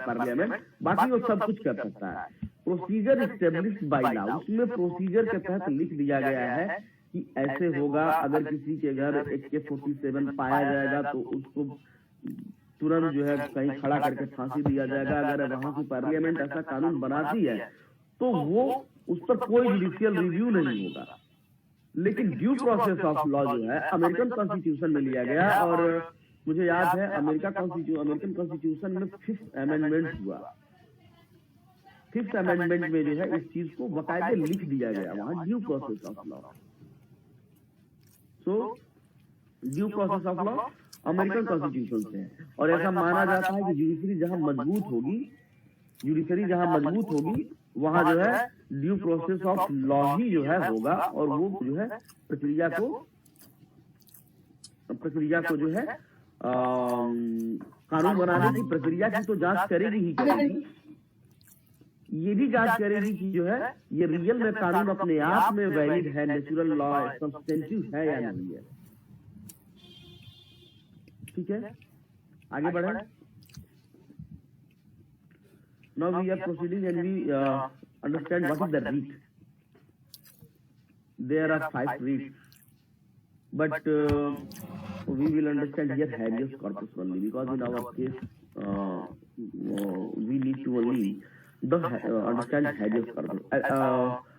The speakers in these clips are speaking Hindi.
पार्लियामेंट, बाकी वो सब कुछ कर सकता है। प्रोसीजर एस्टेब्लिश्ड बाय लॉ, उसमें प्रोसीजर के तहत लिख दिया गया है कि ऐसे होगा, अगर किसी के घर AK-47 पाया जाएगा तो उसको तुरंत जो है कहीं खड़ा करके फांसी दिया जाएगा। अगर वहां की पार्लियामेंट ऐसा कानून बनाती है तो वो उस पर कोई जुडिशियल रिव्यू नहीं होगा। लेकिन ड्यू प्रोसेस ऑफ लॉ जो है अमेरिकन कॉन्स्टिट्यूशन में लिया गया, और मुझे याद है अमेरिकन कॉन्स्टिट्यूशन में 5th अमेंडमेंट हुआ। 5th अमेंडमेंट में जो है इस चीज को बाकायदे लिख दिया गया वहां, due process of law. So due process of law American constitution से है, और ऐसा माना जाता है कि जुडिशरी जहां मजबूत होगी वहां जो है ड्यू प्रोसेस ऑफ लॉ ही जो है होगा, और वो जो है प्रक्रिया को जो है कानून बनाने की प्रक्रिया की तो जांच करेगी ही करेगी, ये भी जांच करेगी कि जो है ये रियल में कानून अपने आप में वैलिड है, नेचुरल लॉ सब्सटेंटिव है या नहीं है। ठीक है, आगे बढ़े। Now we are proceeding and we understand what is the writ. There are 5 writs, but we will understand here habeas corpus only, because in our case we need to only understand habeas corpus.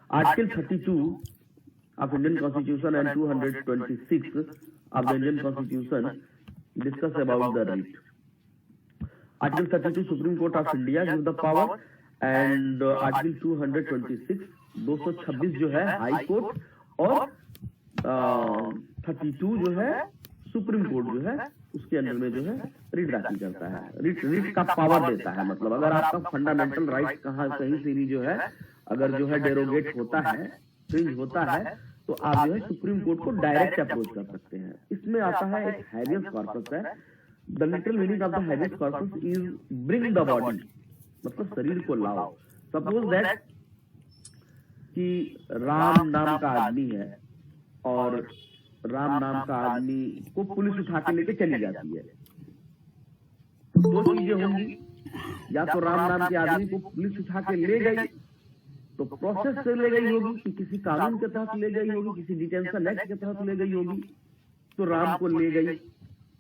Article 32 of Indian Constitution and 226 of the Indian Constitution discuss about the writ. Article 32 Supreme Court of India gives the power, and Article 226 226 जो है हाई कोर्ट, और 32 जो है सुप्रीम कोर्ट जो है उसके अंदर में जो है रिट दाखिल करता है। रिट का पावर देता है, मतलब अगर आपका फंडामेंटल राइट कहीं से भी जो है अगर जो है डेरोगेट होता है, फ्रिंज होता है, तो आप जो है सुप्रीम कोर्ट को डायरेक्ट अप्रोच कर सकते हैं। इसमें आता है एक हैबियस कॉर्पस है। The literal meaning of the habeas corpus is bring the body, मतलब शरीर को लाओ। सपोज दैट कि राम नाम का आदमी है, और राम नाम का आदमी को पुलिस उठा के लेके चली जाती है, तो 2 चीजें होंगी, या तो राम नाम के आदमी को पुलिस उठा के ले गई तो प्रोसेस से ले गई होगी, कि किसी कानून के तहत ले गई होगी, किसी डिटेंशन एक्ट के तहत ले गई होगी, तो राम को ले गई।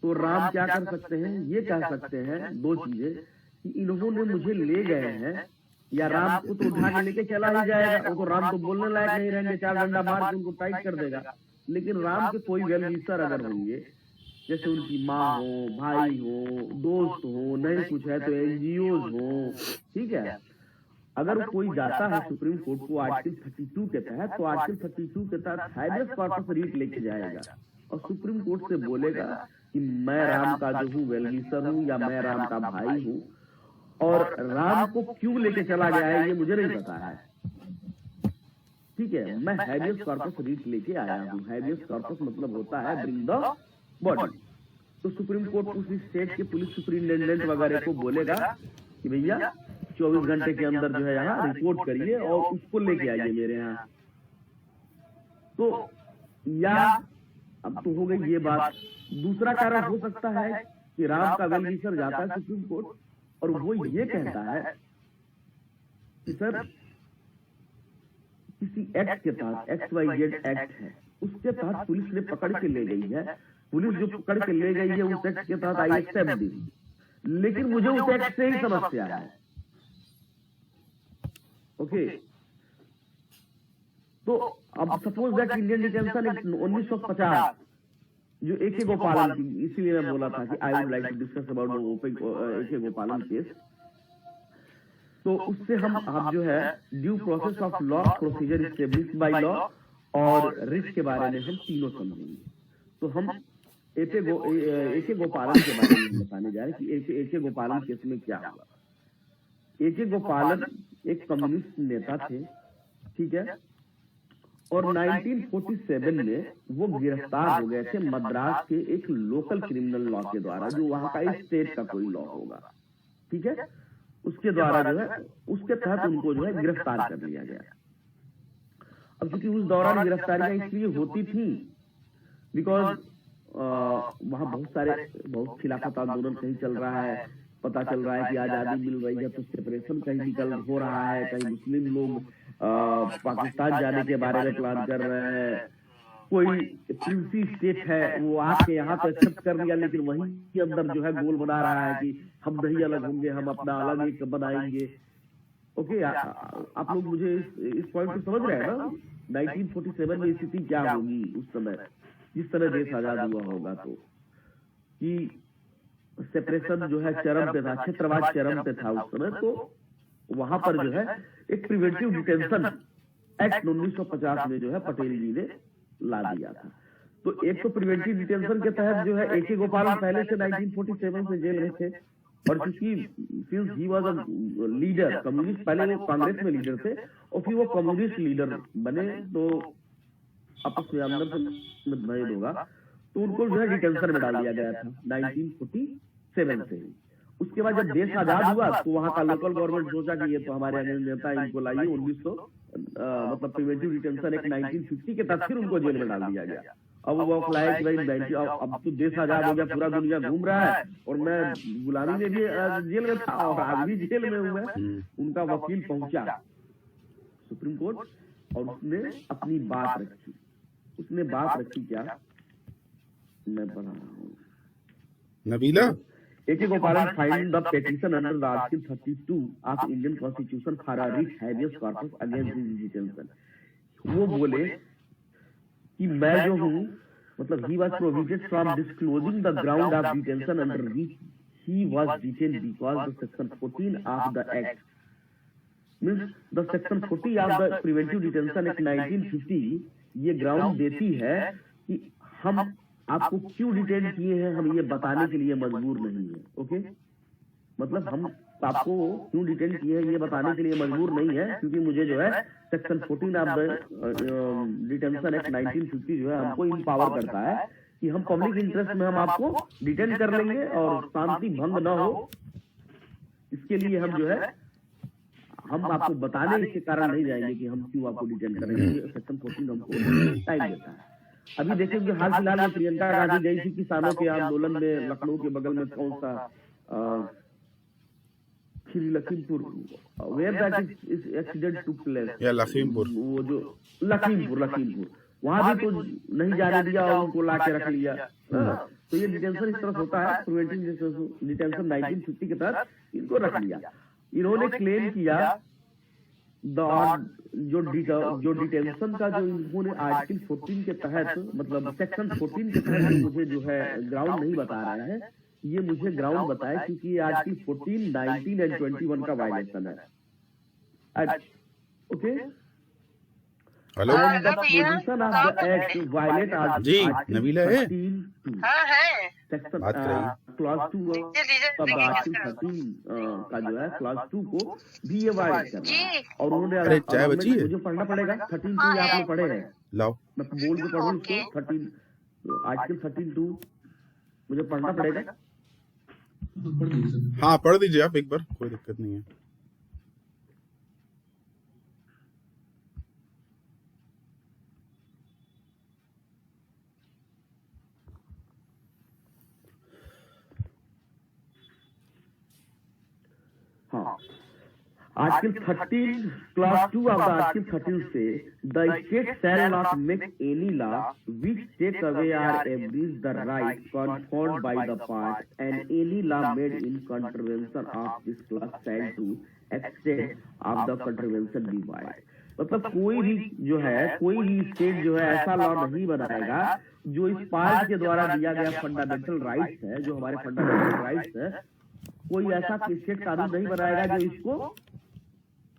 तो राम क्या कर सकते हैं, ये कह सकते हैं 2 चीजें, कि इन्होंने मुझे ले गए हैं, या राम को तो उठा के लेके चला ही जाएगा, वो तो राम तो बोलने लायक नहीं रहेंगे, 4 डंडा मार के उनको टाइट कर देगा। लेकिन राम के कोई वेल विशर अगर होंगे, जैसे उनकी माँ हो, भाई हो, दोस्त हो, नहीं कुछ है तो NGOs हो, ठीक है, अगर कोई जाता है सुप्रीम कोर्ट को आर्टिकल 32 के तहत, तो आर्टिकल 32 के तहत हैबियस कॉर्पस रीट लेके जाएगा, और सुप्रीम कोर्ट से बोलेगा कि मैं राम का जो हूँ वेल विशर हूँ, या मैं राम का भाई हूँ, और राम को क्यों लेके चला गया है ये मुझे नहीं पता है, ठीक है, मैं हैबियस कॉर्पस रीट लेके आया हूँ। हैबियस कॉर्पस मतलब होता है ब्रिंग द बॉडी। तो सुप्रीम कोर्ट उस स्टेट के पुलिस सुपरिटेंडेंट वगैरह को बोलेगा कि भैया 24 घंटे के अंदर जो है यहाँ रिपोर्ट करिए और उसको लेके आइए मेरे यहाँ। तो या अब तो हो गई ये बात। दूसरा कारण हो सकता है कि राम का वेल विशर जाता है सुप्रीम कोर्ट, और वो ये कहता है कि सर किसी एक्ट के तहत, XYZ एक्ट है, उसके तहत पुलिस ने पकड़ के ले गई है, पुलिस जो पकड़ के ले गई है उस एक्ट के तहत आई एक्सेप्ट दिस, लेकिन मुझे उस एक्ट से ही समस्या है। ओके, तो अब suppose that Indian detention act 1950 जो AK गोपालन की, इसीलिए मैं बोला था कि I would like to discuss about AK Gopalan case. तो उससे हम जो है due process of law, procedure established by law और रिट के बारे में हम तीनों समझेंगे। तो हम AK गोपालन के बारे में बताने जा रहे हैं कि AK गोपालन केस में क्या हुआ। AK गोपालन एक कम्युनिस्ट नेता थे, ठीक है, और 1947 में वो गिरफ्तार हो गए थे मद्रास के एक लोकल क्रिमिनल लॉ के द्वारा, जो वहां का स्टेट का कोई लॉ होगा, ठीक है, उसके द्वारा जो है उसके तहत उनको जो है गिरफ्तार कर लिया गया। अब क्योंकि उस दौरान गिरफ्तारियां इसलिए होती थी बिकॉज वहां बहुत खिलाफत आंदोलन कहीं चल रहा है, पता चल रहा है कि आजादी मिल रही है तो सेपरेशन कहीं निकल हो रहा है, कहीं मुस्लिम लोग पाकिस्तान जाने के बारे में प्लान कर रहे हैं, कोई प्रिंसी स्टेट है वो आके यहाँ तो एक्सेप्ट कर लिया, लेकिन वहीं के अंदर जो है गोल बना रहा है कि हम नहीं अलग होंगे, हम अपना अलग एक बनाएंगे। ओके, आप लोग मुझे इस पॉइंट को समझ रहे हैं ना? 1947 में स्थिति क्या होगी उस समय, जिस तरह देश आजाद हुआ होगा, तो कि सेपरेशन जो है चरम पे था, क्षेत्रवाद चरम पे था उस समय। तो वहां पर जो है एक प्रिवेंटिव डिटेंशन एक्ट 1950 में जो है पटेल जी ने ला दिया था। तो एक तो प्रिवेंटिव डिटेंशन के तहत जो है AK गोपालन पहले से 1947 से जेल में थे, और चूंकि since he was a leader communist, पहले वो कांग्रेस में लीडर थे और फिर वो कम्युनिस्ट लीडर बने, तो आपस में अंदर से मतभेद होगा, तो उनको जो है डिटेंशन में डाल दिया गया था 1947 से ही। उसके बाद जब देश आजाद हुआ तो वहां का लोकल गवर्नमेंट सोचा कि ये तो हमारे नेता, इनको लाइए 1900 मतलब प्रिवेंटिव डिटेंशन एक 1950 के तहत फिर उनको जेल में डाल दिया गया। अब वो अप्लाई कि भाई अब तो देश आजाद हो गया, पूरा दुनिया घूम रहा है और मैं गुलामी में भी जेल में था और आज भी जेल में हूँ मैं। उनका वकील पहुंचा सुप्रीम कोर्ट और उसने अपनी बात रखी। उसने बात रखी क्या, मैं बता रहा हूँ। नबीला, AK गोपालन filed the petition under the Article 32 of Indian Constitution for a writ habeas corpus against his detention। वो बोले कि मैं जो हूँ, मतलब he was prohibited from disclosing the ground of detention under which he was detained because the section 14 of the act means the section 40 of the preventive detention act 1950 ये ग्राउंड देती है कि हम आपको क्यों डिटेन किए हैं, हम ये बताने के लिए मजबूर नहीं है। ओके, मतलब हम आपको क्यों डिटेन किए हैं ये बताने के लिए मजबूर नहीं है, क्योंकि मुझे जो है section 14 of the detention act 1950 जो है हमको इम्पावर करता है कि हम पब्लिक इंटरेस्ट में हम आपको डिटेन कर लेंगे और शांति भंग न हो, इसके लिए हम जो है हम आपको बताने के कारण नहीं जाएंगे कि हम क्यों आपको डिटेन करेंगे। सेक्शन 14 हमको टाइम देता है। अभी देखेंगे हाल फिलहाल में प्रियंका गांधी गई थी किसानों के आंदोलन में, लखनऊ के बगल में कौन सा Shri Lakhimpur, where that is accident took place, या लखीमपुर, वो जो लखीमपुर वहां भी तो नहीं जाने दिया और उनको ला के रख लिया। तो ये डिटेंशन इस तरह होता है, प्रिवेंटिव डिटेंशन 1950 के तहत इनको रख लिया। इन्होंने क्लेम किया जो डिटेंशन का जो इन्होंने आर्टिकल 14 के तहत, मतलब सेक्शन 14 के तहत मुझे जो है ग्राउंड नहीं बता रहे हैं, ये मुझे ग्राउंड बताए क्योंकि आर्टिकल 14, 19 एंड 21 का वायलेशन है। Okay, hello position of the act violate जी, नबीला है सेक्शन क्लॉज 2 ऑफ आर्टिकल 13 का जो है क्लॉज 2 को भी ये वायलेट कर रहा है। और उन्होंने चाय बची है, मुझे पढ़ना पड़ेगा 13(2) आपने पढ़े हैं, लाओ मैं बोल के पढ़ूं इसको। 13 आर्टिकल 13(2) मुझे पढ़ना पड़ेगा। हाँ पढ़ दीजिए आप एक बार, कोई दिक्कत नहीं है। हाँ, article 13 clause 2 of the article 13 से the state shall not make any law which take away or abridge the right conferred by the part and any law made in contravention of this clause shall to extend of the contravention divide. मतलब कोई भी जो है, कोई भी स्टेट जो है ऐसा लॉ नहीं बनाएगा जो इस पार्ट के द्वारा दिया गया फंडामेंटल राइट्स है, जो हमारे फंडामेंटल राइट्स है, कोई ऐसा स्टेट कानून नहीं बनाएगा जो इसको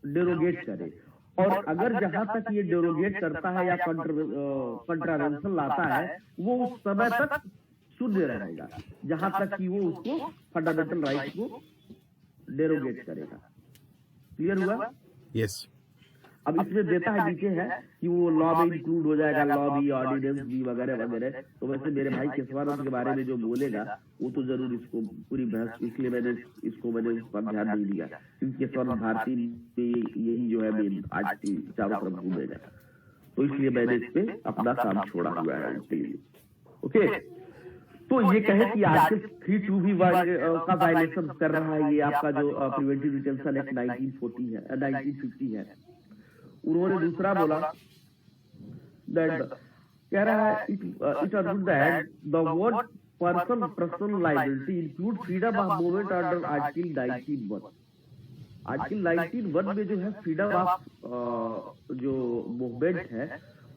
डेरोगेट करे। और अगर जहां तक ये डेरोगेट करता है या कंट्रावेंशन लाता है, वो उस समय तक शून्य रहेगा जहां तक कि वो उसको फंडामेंटल राइट्स को डेरोगेट करेगा। क्लियर हुआ? यस। अब इसमें देता है नीचे है कि वो लॉ में इंक्लूड हो जाएगा, लॉ भी, ऑर्डिनेंस भी वगैरह वगैरह। तो वैसे मेरे भाई केशवानंद के बारे में जो बोलेगा वो तो जरूर इसको पूरी बहस, इसलिए मैंने इस पर ध्यान नहीं दिया, क्योंकि केशवानंद भारती यही जो है मेन आज की चारों तरफ घूमेगा, तो इसलिए मैंने इस पे अपना काम छोड़ा हुआ है उसके लिए। ओके, तो ये कहे कि आर्टिकल 3(2) भी का वायलेशन कर रहा है, ये आपका जो प्रिवेंटिव डिटेंशन एक्ट 1940 है 1950 है। उन्होंने दूसरा बोला दैट, कह रहा है it argued that the word personal liability include freedom of movement under article 19(1). Article 19(1) में जो है फ्रीडम ऑफ जो मूवमेंट है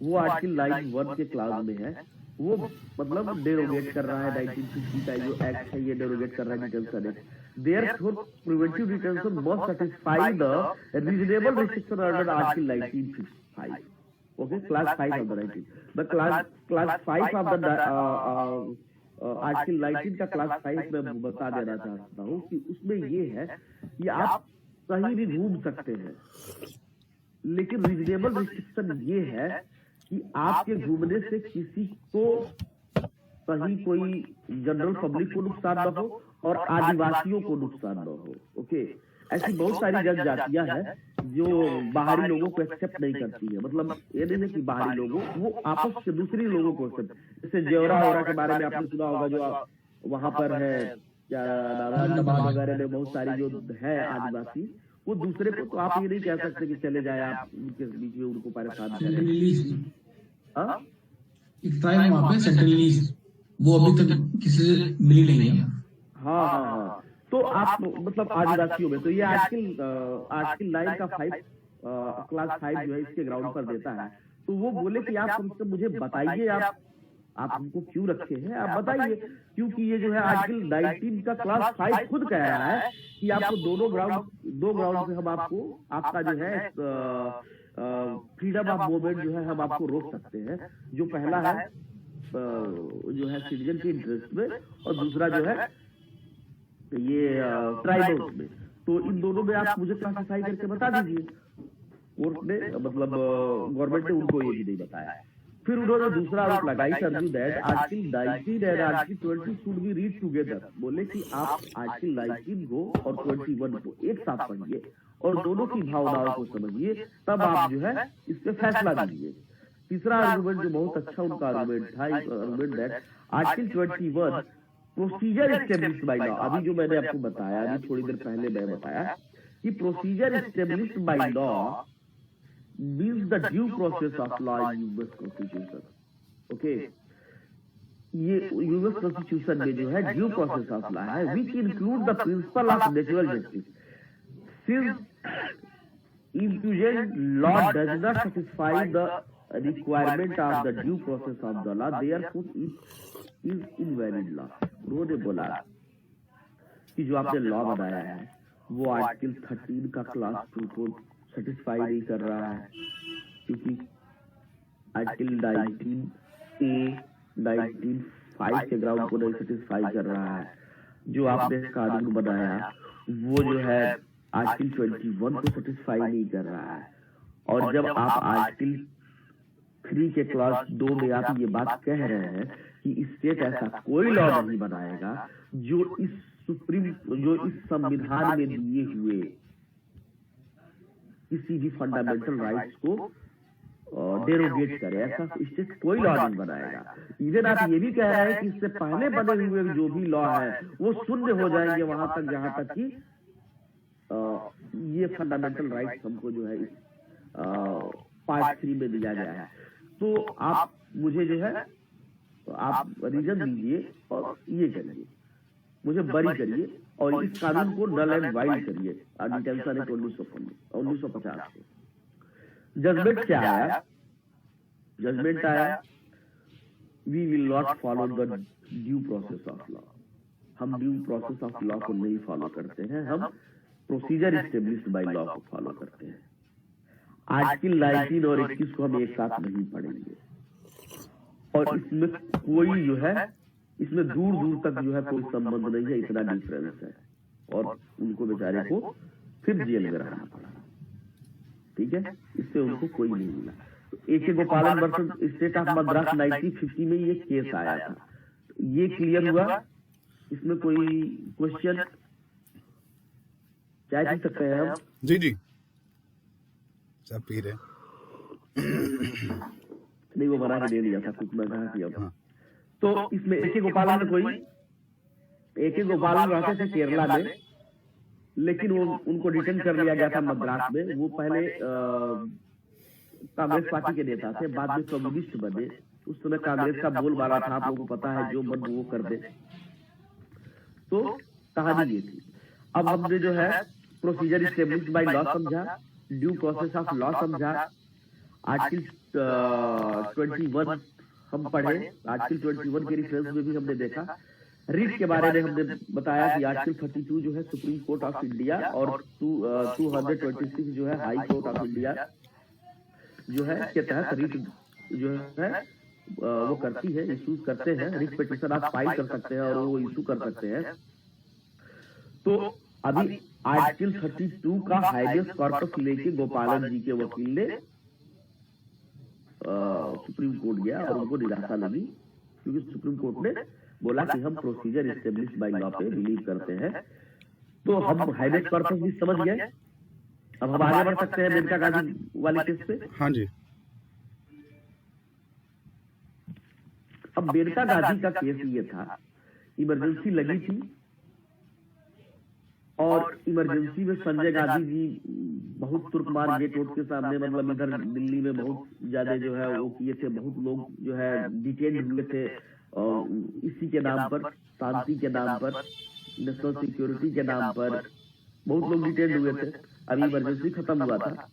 वो आर्टिकल 9(1) के क्लास में है, वो मतलब डेरोगेट कर रहा है 1950 का जो एक्ट है, ये डेरोगेट कर रहा है detention act. Therefore preventive detention must satisfy the reasonable restriction under article 1955। Okay, class 5 of the 19 the class 5 of the article 19 का क्लास 5 में बता देना चाहता हूँ कि उसमें ये है कि आप कहीं भी घूम सकते हैं, लेकिन रीजनेबल रिस्ट्रिक्शन ये है कि आपके घूमने से किसी को कहीं कोई जनरल पब्लिक को नुकसान न हो और आदिवासियों को नुकसान न हो। ओके, ऐसी बहुत सारी जनजातियां हैं जो बाहरी लोगों को एक्सेप्ट नहीं करती है। मतलब ये नहीं है कि बाहरी लोगों, वो आपस में दूसरी लोगों को एक्सेप्ट, जैसे जेवरा के बारे में आपने सुना होगा, जो वहां पर है क्या वगैरह में बहुत सारी जो है आदिवासी, वो दूसरे को, तो आप ये नहीं कह सकते कि चले जाए आप उनके बीच में उनको परेशान करें। वहाँ पे सेंट्रली वो अभी तक किसी से मिली नहीं है। हाँ, तो आप मतलब आदिवासियों में तो ये आर्टिकल 9 का 5 क्लास 5 जो है इसके ग्राउंड पर देता है। तो वो बोले कि आप हमसे मुझे बताइए, आप हमको क्यों रखे हैं, आप बताइए, क्योंकि ये जो है आर्टिकल 19 का क्लास 5 खुद कह रहा है कि आपको दो ग्राउंड से हम आपको आपका जो है फ्रीडम ऑफ मूवमेंट जो है हम आपको रोक सकते हैं। जो पहला है जो है सिटीजन के इंटरेस्ट में, और दूसरा जो है ये ट्राइबल में। तो इन दोनों में आप मुझे क्लासिफाई करके बता दीजिए। कोर्ट ने मतलब गवर्नमेंट ने उनको ये भी नहीं बताया। फिर उन्होंने दूसरा आरोप लगाई that article 19 and article 20 should be read together. बोले कि आप आर्टिकल 19 को और 21 को एक साथ पढ़िए और दोनों की भावनाओं को समझिए, तब आप जो है इस पे फैसला दीजिए। तीसरा आर्गुमेंट जो बहुत अच्छा उनका आर्गुमेंट था, argument that article 21 procedure established by law. अभी जो मैंने आपको बताया, अभी थोड़ी देर पहले मैं बताया कि procedure established by law means the due process of law in US Constitution. Okay, ये US Constitution में जो है ड्यू प्रोसेस ऑफ लॉ है, which include the principle of natural justice. Since impugent law does not satisfy the requirement of the due process of the law, therefore it is invalid law. उन्होंने बोला कि जो आपने लॉ बनाया है वो आर्टिकल 13 का क्लास 2 को सेटिस्फाई नहीं कर रहा है, क्योंकि आर्टिकल 19A 19(5) के ग्राउंड को नहीं सेटिस्फाई कर रहा है। जो आपने कानून बनाया वो जो है आर्टिकल 21 को सेटिस्फाई नहीं कर रहा है। और जब आप आर्टिकल 3 के क्लास 2 में आप ये बात कह रहे हैं कि स्टेट ऐसा कोई लॉ नहीं बनाएगा जो इस संविधान में दिए हुए किसी भी फंडामेंटल राइट्स को डेरोगेट करे, ऐसा स्टेट कोई लॉ नहीं बनाएगा। इवन आप ये भी कह रहे हैं कि इससे पहले बने हुए जो भी लॉ है वो शून्य हो जाएंगे वहां तक जहां तक कि ये फंडामेंटल राइट्स हमको जो है पार्ट 3 में दिया गया है। तो आप मुझे जो है आप रीजन दीजिए और ये करिए, मुझे बरी करिए और इस कानून को नल एंड वाइड करिए। डिटेंशन एक्ट 1950 को जजमेंट क्या आया? जजमेंट आया we will not follow the due process of law. हम ड्यू प्रोसेस ऑफ लॉ को नहीं फॉलो करते हैं, हम प्रोसीजर एस्टेब्लिश्ड बाय लॉ को फॉलो करते हैं। आर्टिकल 19 और 21 को हम एक साथ नहीं पढ़ेंगे और इसमें कोई जो है इसमें दूर दूर तक जो है कोई संबंध नहीं है, इतना डिफरेंस है। और उनको बेचारे को फिर जेल में रहना पड़ा, ठीक है, इससे उनको कोई नहीं मिला। तो AK गोपालन वर्सेस स्टेट ऑफ मद्रास 1950 में ये केस आया था। तो ये क्लियर हुआ? इसमें कोई क्वेश्चन? चाय पी सकते हैं हम? जी सब पी रहे। नहीं, वो बना के दे दिया था कुछ, मैं कहा कि अब तो इसमें AK गोपालन कोई AK गोपालन रहते थे केरला में, लेकिन वो उनको डिटेन कर लिया गया था मद्रास में। वो पहले कांग्रेस पार्टी के नेता थे, बाद में कम्युनिस्ट बने। उस समय कांग्रेस का बोलबाला था, आप लोगों को पता है, जो मन वो कर दे। तो कहानी ये थी। अब हमने जो है प्रोसीजर इस्टेब्लिश बाय लॉ समझा, ड्यू प्रोसेस ऑफ लॉ समझा, आर्टिकल 21 हम पढ़े, आर्टिकल 21 के रेफरेंस में भी हमने देखा। रिट के बारे में हमने बताया कि आर्टिकल 32 जो है सुप्रीम कोर्ट ऑफ इंडिया और 226 जो है हाई कोर्ट ऑफ इंडिया जो है के तहत रिट जो है वो करती है, इशू करते हैं। रिट पिटीशन आप फाइल कर सकते हैं और वो इशू कर सकते हैं। तो अभी आर्टिकल 32 का हाइबियस कॉर्पस लेके गोपालन जी के वकील ने सुप्रीम कोर्ट गया और उनको निराशा लगी, क्योंकि सुप्रीम कोर्ट ने बोला कि हम प्रोसीजर एस्टेब्लिश बाय लॉ पे बिलीव करते हैं। तो हम हाइबियस कॉर्पस भी समझ गए। अब हम आगे बढ़ सकते हैं मेनका गांधी वाले केस पे। हाँ जी। अब मेनका गांधी का केस ये था, इमरजेंसी लगी थी और इमरजेंसी में संजय गांधी जी बहुत तुर्कमान गेट रोड के सामने, मतलब इधर दिल्ली में बहुत ज्यादा जो है वो किए थे। बहुत लोग जो है डिटेन हुए थे और इसी के नाम पर, शांति के नाम पर, नेशनल सिक्योरिटी के नाम पर बहुत लोग डिटेन हुए थे। अभी इमरजेंसी खत्म हुआ था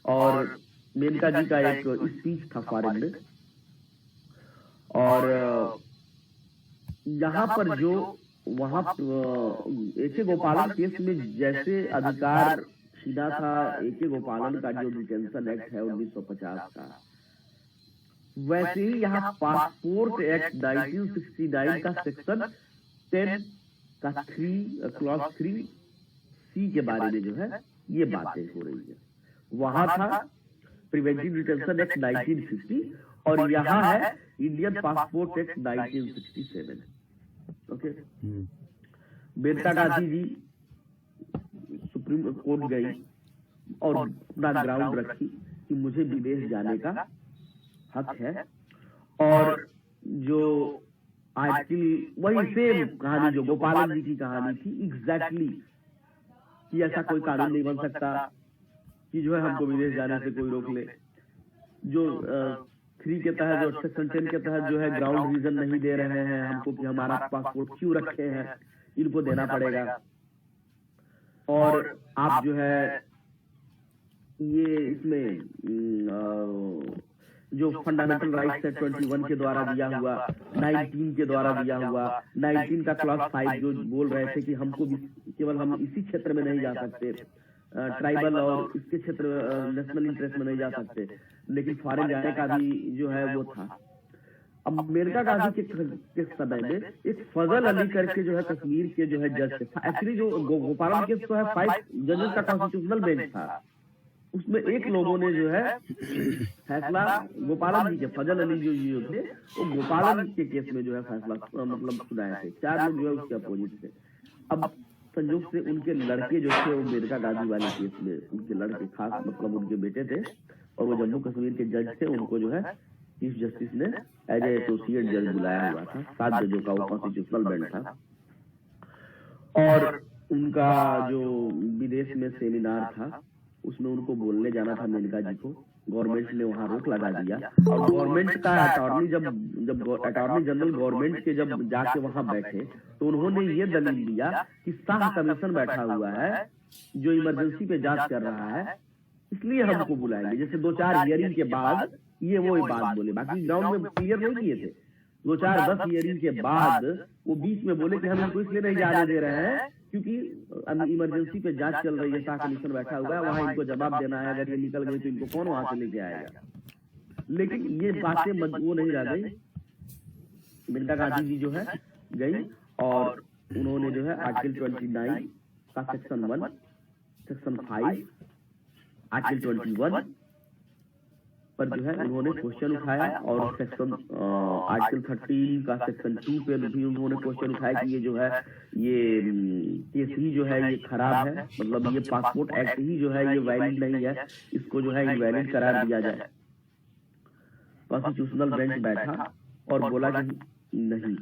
और मेनका जी का एक स्पीच था फॉरेन में, और यहाँ पर जो वहां AK गोपालन केस में जैसे अधिकार छीना था AK गोपालन का जो डिटेंशन एक्ट है 1950 का, वैसे ही यहाँ पासपोर्ट एक्ट 1969 का सेक्शन 10 का क्लॉज 3C के बारे में जो है ये बातें हो रही है। वहां था प्रिवेंटिव डिटेंशन एक्ट 1950 और यहाँ है Indian passport act 1967। Okay, Maneka Gandhi ji supreme court गई और अपना ग्राउंड रखी कि मुझे विदेश जाने का हक है, और जो आर्टिकल वही सेम कहानी जो गोपालन जी की कहानी थी एग्जैक्टली, कि ऐसा कोई कानून नहीं बन सकता कि जो है हमको विदेश जाने से कोई रोक ले। जो 3 के तहत, जो सेक्शन 10 के तहत जो है ग्राउंड रीजन नहीं दे रहे हैं हमको कि हमारा पासपोर्ट क्यों रखे हैं, इनको देना पड़ेगा। और आप जो है ये इसमें जो फंडामेंटल राइट्स है 21 के द्वारा दिया हुआ, 19 के द्वारा दिया हुआ, 19 का क्लॉज 5 जो बोल रहे थे कि हमको भी केवल हम इसी क्षेत्र में नहीं जा सकते, ट्राइबल और इसके क्षेत्र नेशनल इंटरेस्ट में नहीं जा सकते, लेकिन फॉरेन जाने का भी जो है वो था। अब मेनका गांधी के समय में एक फजल अली करके जो है कश्मीर के जो है जज थे। एक्चुअली जो गोपालन केस तो है 5 जजेस का कॉन्स्टिट्यूशनल बेंच था, उसमें एक लोगों ने जो है फैसला गोपालन जी के, फजल अली जो थे वो गोपालन के केस में जो है फैसला मतलब सुनाए थे। 4 लोग जो है उसके अपोजिट थे। अब संयोग से उनके लड़के जो थे वो मेनका गांधी वाले केस में, उनके लड़के खास मतलब उनके बेटे थे और वो जम्मू कश्मीर के जज थे। उनको जो है चीफ जस्टिस ने एज ए एसोसिएट जज बुलाया हुआ था। 7 जजों का वो कॉन्स्टिट्यूशनल बेंच था। और उनका जो विदेश में सेमिनार था उसमें उनको बोलने जाना था मेनका जी को। गवर्नमेंट ने वहां रोक लगा दिया और गवर्नमेंट का अटॉर्नी जब अटॉर्नी जनरल गवर्नमेंट के जब जाके वहां बैठे तो उन्होंने ये दलील दिया कि शाह कमीशन बैठा हुआ है जो इमरजेंसी पे जांच कर रहा है, इसलिए हमको बुलाएंगे। जैसे 2-4 हियरिंग के बाद ये वो बात बोले, बाकी ग्राउंड में क्लियर नहीं किए थे। 2-4-10 हियरिंग के बाद वो बीच में बोले कि हम इनको इसलिए नहीं जाने दे रहे हैं क्योंकि इमरजेंसी पे जांच चल रही है, शाह कमीशन बैठा हुआ है, वहां इनको जवाब देना है। अगर ये निकल गई तो इनको कौन वहां से लेके आएगा। लेकिन ये बातें वो नहीं रह गई। मेनका गांधी जी जो है गई और उन्होंने जो है आर्टिकल 29 का सेक्शन 1, सेक्शन 5, आर्टिकल 21 पर जो है उन्होंने क्वेश्चन उठाया और सेक्शन आर्टिकल 13 का सेक्शन 2 पे भी उन्होंने क्वेश्चन उठाया कि ये जो है ये केस ही जो है ये खराब है, मतलब ये पासपोर्ट एक्ट ही जो है ये वैलिड नहीं है, इसको जो है इनवैलिड करार दिया जाए। कॉन्स्टिट्यूशनल बेंच बैठा और बोला कि नहीं।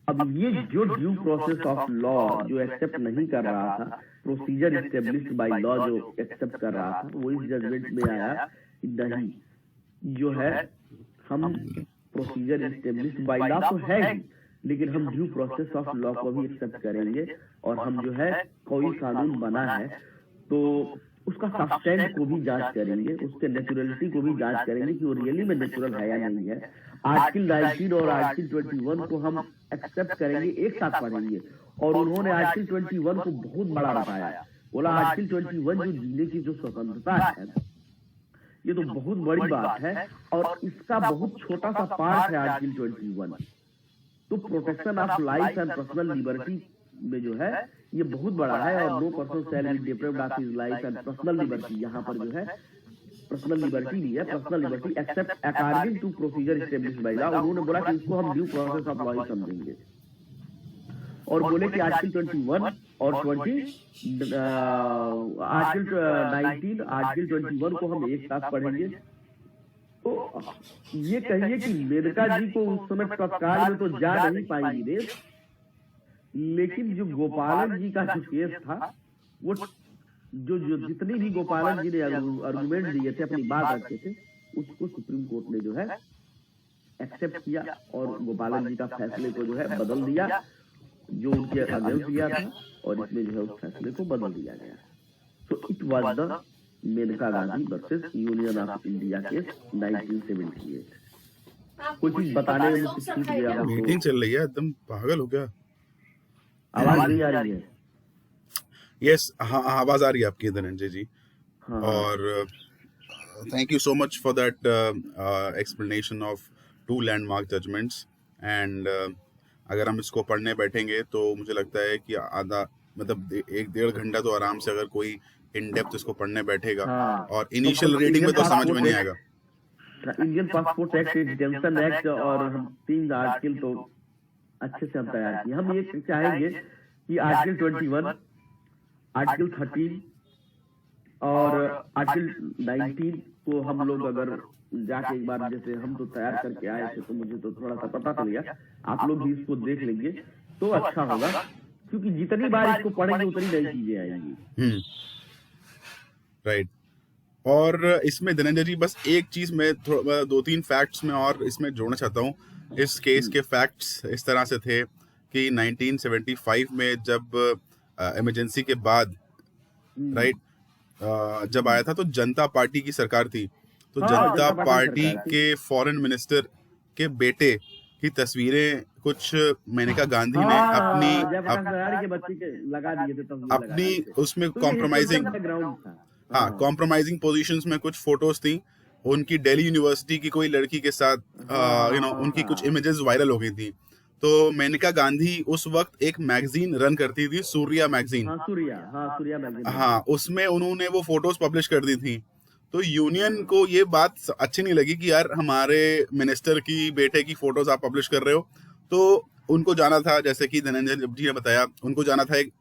अब ये जो ड्यू प्रोसेस ऑफ लॉ जो एक्सेप्ट नहीं कर रहा था, प्रोसीजर एस्टेब्लिश्ड बाय लॉ जो एक्सेप्ट कर रहा था, वो इस जजमेंट में आया कि नहीं, जो है हम प्रोसीजर एस्टेब्लिश्ड बाय लॉ तो है ही, लेकिन हम ड्यू प्रोसेस ऑफ लॉ को भी एक्सेप्ट करेंगे, और हम जो है कोई कानून बना है तो उसका सब्सटेंस को भी जांच करेंगे, उसके नेचुरलिटी को भी जांच करेंगे कि वो रियली में नेचुरल है या नहीं है। आर्टिकल 19 और आर्टिकल 21 को हम एक्सेप्ट करेंगे, एक साथ पढ़ेंगे। और उन्होंने आर्टिकल 21 को बहुत बड़ा बताया, बोला आर्टिकल 21 जो जीने की जो स्वतंत्रता है, ये तो बहुत बड़ी बात है, और इसका बहुत छोटा सा पार्ट है आर्टिकल 21। तो protection of life and personal liberty में जो है ये बहुत बड़ा है, और no person shall be deprived of his life and personal liberty, यहाँ पर जो है पर्सनल लिबर्टी भी है, personal liberty except according to procedure established by law. उन्होंने बोला कि इसको हम ड्यू प्रोसेस ऑफ लॉ ही समझेंगे, और बोले कि आर्टिकल 21 और 20 आर्टिकल 19 आर्टिकल 21 को हम एक साथ पढ़ेंगे। तो ये कहिए कि मेनका जी को उस समय तत्काल में तो जा नहीं पाएंगे, लेकिन जो गोपालन जी का जो केस था, वो जो जितनी भी गोपालन जी ने आर्गुमेंट दिए थे, अपनी बात रखे थे, उसको सुप्रीम कोर्ट ने जो है एक्सेप्ट किया, और गोपालन जी का फैसले को जो है बदल दिया, जो उनके अगेंस्ट दिया था, और इसमें जो है उस फैसले को बदल दिया गया। तो it was the Maneka Gandhi versus Union of India case 1978। कोई चीज बताने में मुझसे छूट गया हो? मीटिंग चल रही है, एकदम पागल हो गया। आवाज नहीं आ रही है? यस, हाँ आवाज आ रही है आपकी धनंजय जी। हाँ। और thank you so much for that explanation of 2 landmark judgments. And अगर हम इसको पढ़ने बैठेंगे तो मुझे लगता है कि आधा मतलब 1-1.5 घंटा तो आराम से, अगर कोई इन डेप्थ इसको पढ़ने बैठेगा। हाँ। और इनिशियल रीडिंग में तो समझ में नहीं आएगा। Indian passport act, detention act, और हम 3 आर्टिकल तो अच्छे से हम तैयार किए। हम ये चाहेंगे कि आर्टिकल 21, आर्टिकल 13 और आर्टिकल 19 को हम लोग अगर जाके एक बार, जैसे हम तो तैयार करके आए थे तो मुझे तो थोड़ा सा पता चल गया, आप लोग भी इसको देख लेंगे तो अच्छा होगा, क्योंकि जितनी बार इसको पढ़ेंगे उतनी नई चीजें आएंगी। राइट। और इसमें धनंजय जी बस एक चीज मैं 2-3 फैक्ट्स में और इसमें जोड़ना चाहता हूँ। इस केस के फैक्ट्स इस तरह से थे कि 1975 में जब इमरजेंसी के बाद, राइट, जब आया था तो जनता पार्टी की सरकार थी, तो जनता पार्टी के फॉरेन मिनिस्टर के बेटे की तस्वीरें कुछ मेनका गांधी ने अपनी उसमें कॉम्प्रोमाइजिंग पोजीशंस में कुछ फोटोज थी उनकी। दिल्ली यूनिवर्सिटी की कोई लड़की के साथ उनकी कुछ इमेजेस वायरल हो गई थी। तो मेनका गांधी उस वक्त एक मैगजीन रन करती थी, सूर्या मैगजीन। सूर्या मैगजीन। हाँ, उसमें उन्होंने वो फोटोज पब्लिश कर दी थी। तो यूनियन को ये बात अच्छी नहीं लगी कि यार हमारे मिनिस्टर की बेटे की फोटोज आप पब्लिश कर रहे हो। तो उनको जाना था, जैसे कि धनंजय जी ने बताया, उनको जाना था एक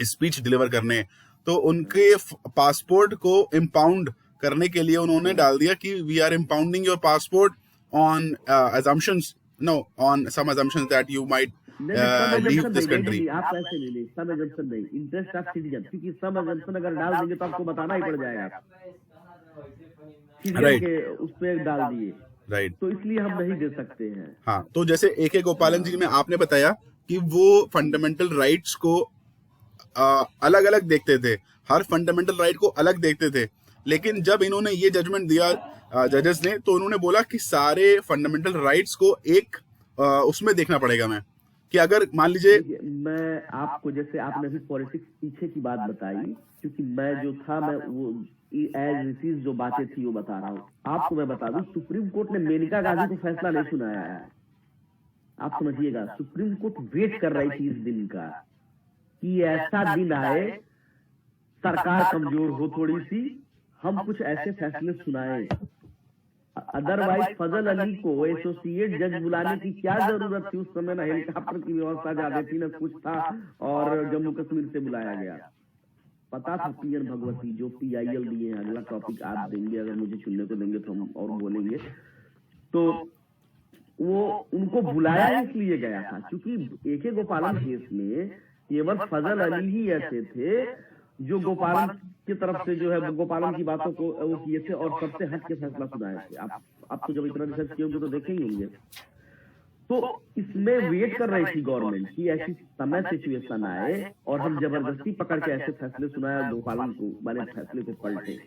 स्पीच डिलीवर करने। तो उनके पासपोर्ट को इम्पाउंड करने के लिए उन्होंने डाल दिया कि we are impounding your passport on assumptions, no, on some assumptions that you might leave this country. आप ऐसे ले ले, सम assumption नहीं, इंटरेस्ट ऑफ सिटीजन, क्योंकि सम assumption अगर डाल देंगे तो आपको बताना ही पड़ जाएगा। राइट, उस पे डाल दिए, राइट, तो इसलिए हम नहीं दे सकते हैं। हाँ, तो जैसे AK गोपालन जी में आपने बताया कि वो फंडामेंटल राइट्स को अलग अलग देखते थे, हर फंडामेंटल राइट को अलग देखते थे। लेकिन जब इन्होंने ये जजमेंट दिया जजेस ने, तो उन्होंने बोला कि सारे फंडामेंटल राइट्स को एक उसमें देखना पड़ेगा। मैं कि अगर मान लीजिए, मैं आपको, जैसे आपने अभी पॉलिटिक्स पीछे की बात बताई, क्योंकि मैं जो था, मैं वो एज इट इज जो बातें थी वो बता रहा हूँ आपको। मैं बता दूं, सुप्रीम कोर्ट ने मेनका गांधी को फैसला नहीं सुनाया है। आप समझिएगा, सुप्रीम कोर्ट वेट कर रही थी इस दिन का कि ऐसा दिन आए, सरकार कमजोर हो थोड़ी सी, हम कुछ ऐसे फैसले सुनाए। अदरवाइज फजल अली को एसोसिएट जज बुलाने की क्या जरूरत थी? उस समय ना हेलीकॉप्टर की व्यवस्था ज्यादा थी, न कुछ था, और जम्मू कश्मीर से बुलाया गया। पता था पीएन भगवती जो PIL दिए हैं, अगला टॉपिक आप देंगे, अगर मुझे चुनने को देंगे तो हम और बोलेंगे। तो वो उनको बुलाया इसलिए गया था क्योंकि AK गोपालन केस में केवल फजल अली ही ऐसे थे जो गोपालन की तरफ से जो है गोपालन की बातों को वो किए थे और सबसे हट के फैसला सुनाए थे। आप तो जब इतना रिसर्च किए होंगे तो देखे ही होंगे। तो इसमें वेट कर रही थी गवर्नमेंट की ऐसी समय सिचुएशन आए और हम जबरदस्ती पकड़ के ऐसे फैसले सुनाए गोपालन को वाले फैसले को पलटे।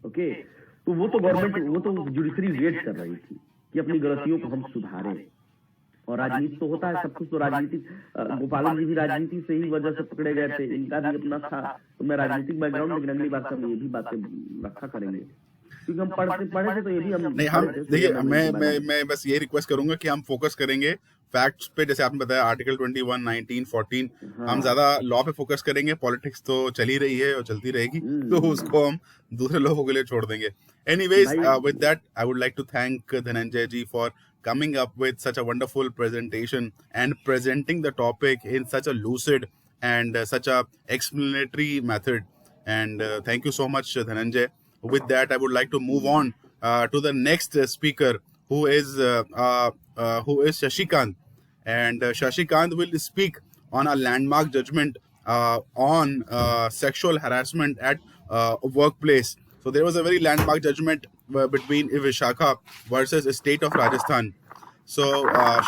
ओके, तो वो तो गवर्नमेंट वो तो जुडिशरी वेट कर रही थी कि अपनी गलतियों को हम सुधारें। और राजनीति तो होता है सब कुछ, तो राजनीति गोपालन जी भी राजनीति से ही वजह से पकड़े गए थे, इनका भी अपना था। तो मैं राजनीतिक बैकग्राउंड लेकिन अगली बार हम ये भी बातें रखा करेंगे क्योंकि हम पढ़े थे तो ये भी हम नहीं। हम देखिए, मैं बस ये रिक्वेस्ट करूंगा कि हम फोकस करेंगे फैक्ट्स पे, जैसे आपने बताया आर्टिकल 21, 19, 14। हम ज्यादा लॉ पे फोकस करेंगे, पॉलिटिक्स तो चल ही रही है और चलती रहेगी, तो उसको हम दूसरे लोगों के लिए छोड़ देंगे। Anyways, with that, I would like to thank Dhananjay ji for coming up with such a wonderful presentation and presenting the topic in such a lucid and such a explanatory method. And thank you so much, Dhananjay. With that, I would like to move on to the next speaker, who is Shashikant. And Shashikant will speak on a landmark judgment on sexual harassment at workplace. So there was a very landmark judgment between Vishakha versus state of Rajasthan. So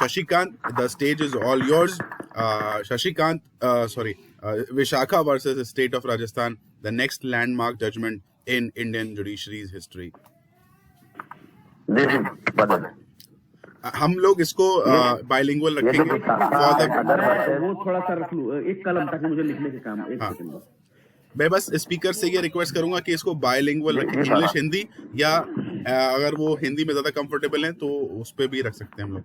Shashikant, the stage is all yours. Vishakha versus state of Rajasthan, the next landmark judgment in Indian judiciary's history. हम लोग इसको बाइलिंगुअल रखेंगे। वो थोड़ा सा रख लूं एक कलम ताकि मुझे लिखने के काम। एक सेकंड, मैं बस स्पीकर से ये रिक्वेस्ट करूंगा कि इसको बायलिंगुअल रखें, इंग्लिश हिंदी, या अगर वो हिंदी में ज्यादा कंफर्टेबल है तो उस पे भी रख सकते हैं हम लोग,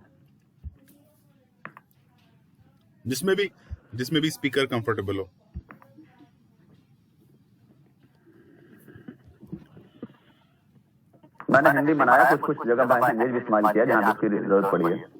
जिसमें भी स्पीकर कंफर्टेबल हो। मैंने हिंदी बनाया, कुछ जगह बाय इंग्लिश भी इस्तेमाल किया जहाँ उसकी जरूरत पड़ी है।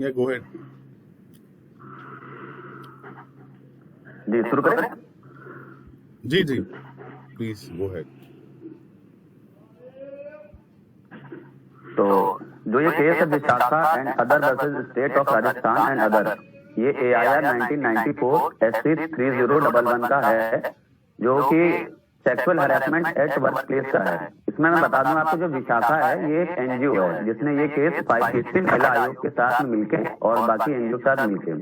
Yeah, go ahead. जी शुरू करें? जी प्लीज गो अहेड। तो जो ये केस है Vishakha and other versus state of Rajasthan and other, ये AIR 1994 SC 3011 का है, जो कि sexual harassment at work place का है। इसमें मैं बता दूं आपको, जो विशाखा है ये एक NGO है जिसने ये केस 5 महिला आयोग के साथ में मिलके और बाकी NGO के साथ मिलके,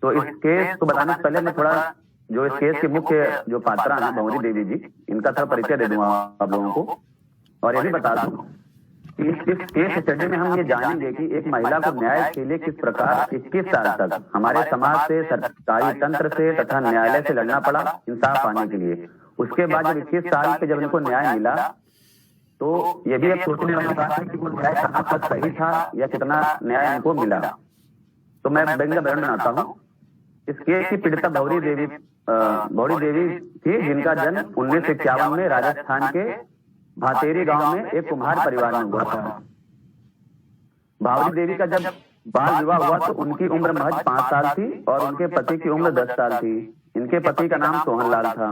तो इस केस को बताने से पहले मैं थोड़ा जो इस केस के मुख्य जो पात्रा हैं भंवरी देवी जी, इनका थोड़ा परिचय दे दूंगा आप लोगों को। और ये भी बता दूं कि इस केस स्टडी में हम ये जानेंगे कि एक महिला को न्याय के लिए किस प्रकार 21 साल तक हमारे समाज से, सरकारी तंत्र से तथा न्यायालय से लड़ना पड़ा इंसाफ पाने के लिए। उसके बाद जब 21 साल पे जब इनको न्याय मिला तो ये भी एक सोचने वाली बात है कि वो न्याय कहाँ तक सही था या कितना न्याय इनको मिला। तो मैं बैंक का विवरण बनाता हूँ। इस केस की पीड़िता भंवरी देवी थी, जिनका जन्म 1951 में राजस्थान के भातेरी गांव में एक कुम्हार परिवार में हुआ था। भंवरी देवी का जब बाल विवाह हुआ तो उनकी उम्र महज 5 साल थी और उनके पति की उम्र 10 साल थी। इनके पति का नाम सोहनलाल था।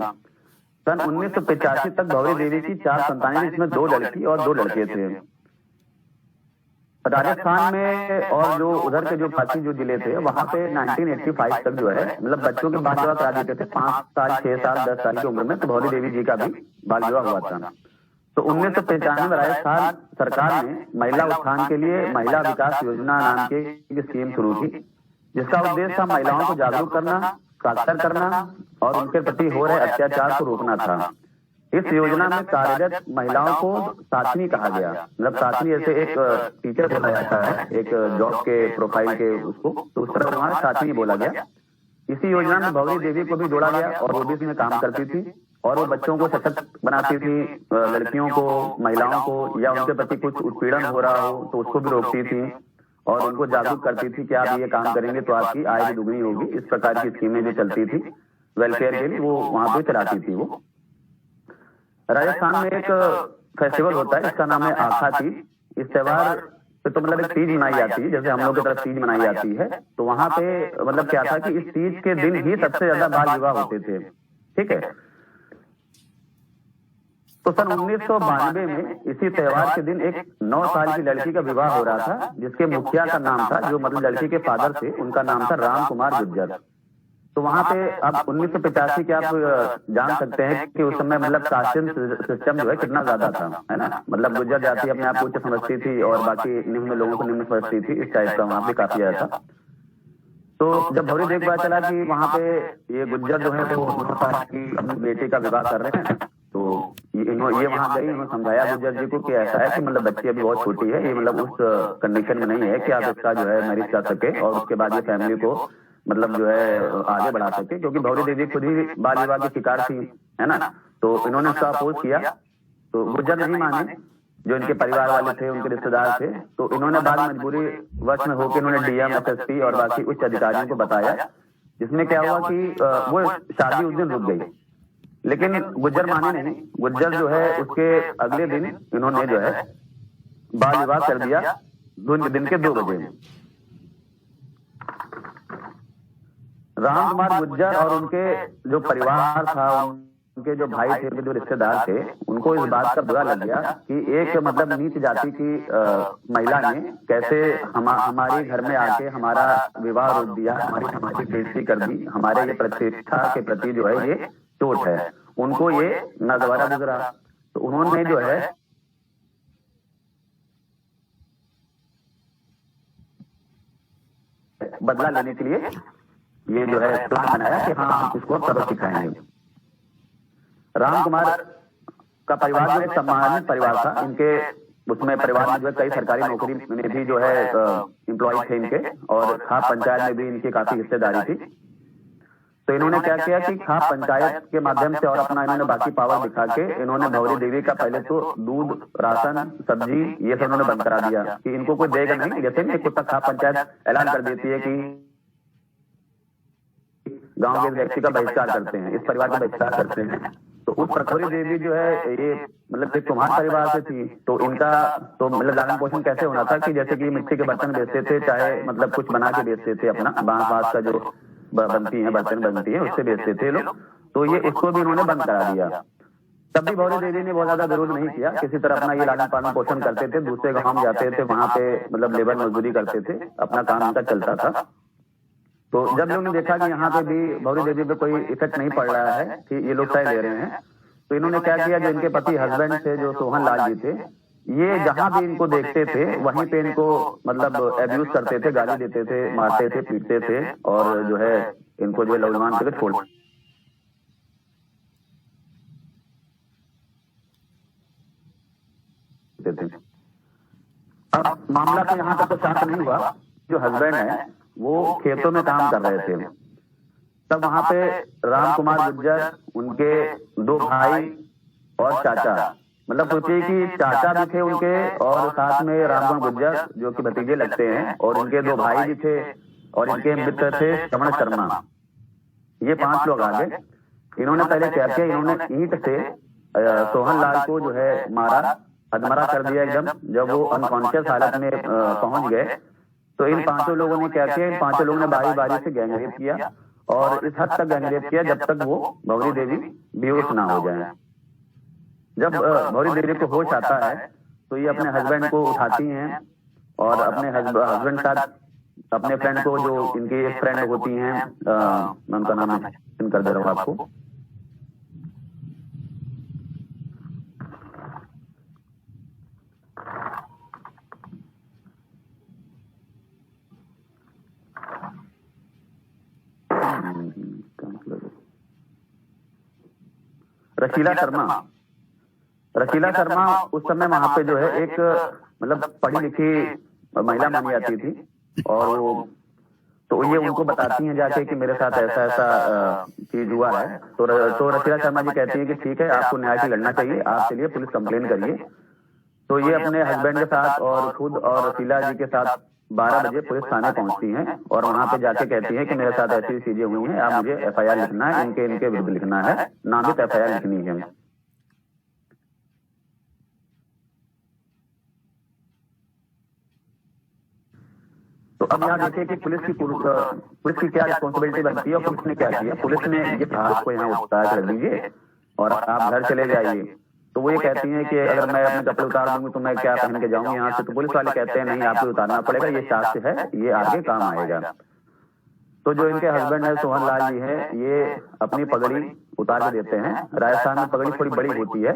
सन 1985 तक भंवरी देवी की 4 संतानें, जिसमें 2 लड़की और 2 लड़के थे। राजस्थान में और जो उधर के जो बाकी जो जिले थे वहां पे 1985 तक जो है मतलब बच्चों के बाल विवाह करा देते थे 5 साल, 6 साल, 10 साल की उम्र में। तो भंवरी देवी जी का भी बाल विवाह हुआ था। तो 1995 में राजस्थान सरकार ने महिला उत्थान के लिए महिला विकास योजना नाम की एक स्कीम शुरू की, जिसका उद्देश्य था महिलाओं को जागरूक करना साक्षर करना और उनके प्रति हो रहे अत्याचार को रोकना था। इस योजना में कार्यरत महिलाओं को साथनी कहा गया। मतलब साथनी ऐसे एक टीचर बोला जाता है एक जॉब के प्रोफाइल के उसको, तो उस तरह वहां साथनी बोला गया। इसी योजना में भौरी देवी को भी जोड़ा गया और वो भी इसमें काम करती थी और वो बच्चों को सशक्त बनाती थी, लड़कियों को, महिलाओं को, या उनके प्रति कुछ उत्पीड़न हो रहा हो तो उसको भी रोकती थी और उनको जागरूक करती थी कि आप ये काम करेंगे तो आपकी आय भी दुगनी होगी। इस प्रकार की स्कीमें जो चलती थी वेलफेयर के लिए वो वहां पे चलाती थी। वो राजस्थान में एक फेस्टिवल होता है, इसका नाम है आखा तीज। इस त्योहार पे तो मतलब एक तीज मनाई जाती है, जैसे हम लोग की तरफ तीज मनाई जाती है। तो वहां पे मतलब क्या था कि इस तीज के दिन ही सबसे ज्यादा बाल विवाह होते थे। ठीक है, तो सन 1992 में इसी त्योहार के दिन एक 9 साल की लड़की का विवाह हो रहा था, जिसके मुखिया का नाम था, जो मतलब लड़की के फादर थे, उनका नाम था राम कुमार गुज्जर। तो वहां पे अब 1985 के आप जान सकते हैं कि उस समय मतलब कास्ट सिस्टम जो है कितना ज्यादा था, है ना। मतलब गुज्जर जाति अपने आप को उच्च समझती थी और बाकी निम्न लोगों को निम्न समझती थी। इस टाइप का वहां पे काफी ज्यादा था। तो जब भौरी देवी पता चला कि वहां पे ये गुज्जर जो है वो अपनी बेटे का विवाह कर रहे हैं, तो ये वहां गई, उन्होंने समझाया गुज्जर जी को कि ऐसा है कि मतलब बच्ची अभी बहुत छोटी है, ये मतलब उस कंडीशन में नहीं है कि आप इसका जो है मैरिज कर सके और उसके बाद ये फैमिली को मतलब जो है आगे बढ़ा सके, क्योंकि भौरी देवी खुद ही बाल विवाह की शिकार थी, है ना। तो इन्होंने उसका अपोज किया, तो गुज्जर नहीं माने, जो इनके परिवार वाले थे, उनके रिश्तेदार थे। तो इन्होंने बाद मजबूरी वश में होकर इन्होंने डीएम, एसएसपी और बाकी उच्च अधिकारियों को बताया, जिसमें क्या हुआ कि वो शादी उस दिन रुक गई। लेकिन गुज्जर माने नहीं। गुज्जर जो है उसके अगले दिन इन्होंने जो है बाल विवाह कर दिया दिन के 2 बजे। राम कुमार गुज्जर और उनके जो परिवार था, उनके जो भाई थे, उनके जो रिश्तेदार थे, उनको इस बात का बुरा लग गया कि एक मतलब नीच जाति की महिला ने कैसे हमारे घर में आके हमारा विवाह रोक दिया, हमारी सामाजिक बेइज्जती कर दी, हमारे ये प्रतिष्ठा के प्रति जो है ये चोट है। उनको ये नागवारा गुजरा। तो उन्होंने जो है बदला लेने के लिए ये जो है प्लान बनाया कि हाँ हम इसको सबक सिखाएंगे। राम कुमार का परिवार जो एक सम्मानित परिवार था। इनके उसमें परिवार में जो है कई सरकारी नौकरी में भी जो है एम्प्लॉय थे इनके, और खाप पंचायत में भी इनकी काफी हिस्सेदारी थी। तो इन्होंने क्या किया कि खाप पंचायत के माध्यम से और अपना इन्होंने बाकी पावर दिखा के इन्होंने भौरी देवी का पहले तो दूध, राशन, सब्जी ये सब इन्होंने बंद करा दिया कि इनको कोई देगा नहीं। जैसे नहीं खुद तक खाप पंचायत ऐलान कर देती है कि गांव के व्यक्ति का बहिष्कार करते हैं, इस परिवार का बहिष्कार करते हैं। तो उस प्रखोरी देवी जो है ये मतलब एक कुम्हार परिवार से थी, तो इनका तो मतलब लालन पोषण कैसे होना था कि जैसे कि मिट्टी के बर्तन बेचते थे, चाहे मतलब कुछ बना के बेचते थे, अपना बांस का जो बनती है बर्तन बनती है उससे बेचते थे लोग। तो ये उसको भी इन्होंने बंद करा दिया। तब भी भौरी देवी ने बहुत ज्यादा विरोध नहीं किया, किसी तरह अपना ये लालन पालन पोषण करते थे, दूसरे गांव जाते थे, वहां पे मतलब लेबर मजदूरी करते थे, अपना काम उनका चलता था। तो जब उन्होंने देखा कि यहाँ पे भी भौरी देवी पे कोई इफेक्ट नहीं पड़ रहा है कि ये लोग तय ले रहे हैं, तो इन्होंने क्या किया, जो इनके पति हस्बैंड थे जो सोहन लाल जी थे, ये जहां भी इनको देखते थे वहीं पे इनको मतलब एब्यूज करते थे, गाली देते थे, मारते थे, पीटते थे और जो है इनको जो है लौजमान करके छोड़ देते थे। अब मामला तो यहाँ तक तो शांत नहीं हुआ। जो हस्बैंड है वो खेतों में काम कर रहे थे, तब वहां पे राम कुमार गुज्जर, उनके 2 भाई और चाचा, मतलब सोचिए कि चाचा भी थे उनके और साथ में राम कुमार गुज्जर जो कि भतीजे लगते हैं, और उनके 2 भाई भी थे और इनके मित्र थे श्रवण शर्मा। ये 5 लोग आ गए। इन्होंने पहले क्या किया, इन्होंने ईंट से सोहन लाल को जो है मारा, अधमरा कर दिया एकदम। जब वो अनकॉन्शियस हालत में पहुंच गए तो इन 5 लोगों ने क्या किया, इन 5 लोगों ने बारी बारी से गैंगरेप किया और इस हद तक गैंगरेप किया जब तक वो भौरी देवी बेहोश ना हो जाए। जब भौरी देवी को होश आता है तो ये अपने हस्बैंड को उठाती हैं और अपने हस्बैंड साथ अपने फ्रेंड को, जो इनकी एक फ्रेंड होती हैं, मैं उनका नाम मेंशन कर दे रहा हूँ आपको, रशीला शर्मा उस समय वहां पे जो है एक मतलब पढ़ी लिखी महिला मानी जाती थी, और वो तो ये उनको बताती हैं जाके कि मेरे साथ ऐसा ऐसा चीज हुआ है। तो रशीला शर्मा जी कहती है कि ठीक है, आपको न्याय से लड़ना चाहिए, आप चलिए पुलिस कंप्लेन करिए। तो ये अपने हस्बैंड के साथ और खुद और रशीला जी के साथ 12 बजे पुलिस थाने पहुंचती हैं, और वहां पे जाके कहती है कि मेरे साथ ऐसी चीजें हुई हैं, आप मुझे FIR लिखना है, इनके विरुद्ध लिखना है, नामित FIR लिखनी है। तो अब यहाँ देखिए कि पुलिस की क्या रिस्पॉन्सिबिलिटी बनती है, और पुलिस ने क्या किया। पुलिस ने ये कहा आपको यहाँ उतार कर दीजिए और आप घर चले जाइए। तो वो ये कहती हैं कि अगर मैं अपने कपड़े उतार दूंगी तो मैं क्या पहन के जाऊंगी यहाँ से। तो पुलिस वाले कहते हैं नहीं, आपको उतारना पड़ेगा, ये शास्त्र है, ये आगे काम आएगा। तो जो इनके हस्बैंड है सोहन लाल जी है, ये अपनी पगड़ी उतार के देते हैं। राजस्थान में पगड़ी थोड़ी बड़ी होती है,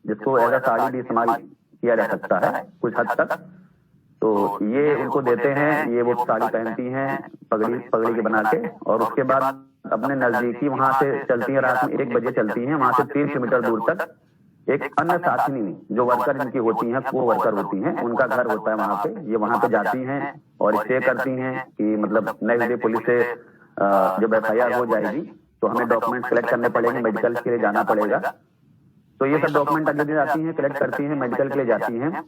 जिसको एज अ साड़ी भी इस्तेमाल किया जा सकता है कुछ हद तक। तो ये उनको देते हैं, ये वो साड़ी पहनती हैं पगड़ी के बना के, और उसके बाद अपने नजदीकी वहां से चलती है, रात में 1 बजे चलती हैं, वहां से 3 किलोमीटर दूर तक एक अन्य साथिनी जो वर्कर इनकी होती हैं, वो वर्कर होती हैं, उनका घर होता है वहां पे। ये वहां पे जाती हैं और स्टे करती हैं कि मतलब नेक्स्ट डे पुलिस से जब FIR हो जाएगी तो हमें डॉक्यूमेंट कलेक्ट करने पड़ेंगे, मेडिकल के लिए जाना पड़ेगा। तो ये सब डॉक्यूमेंट अगले दिन आती हैं, कलेक्ट करती हैं, मेडिकल के लिए जाती हैं।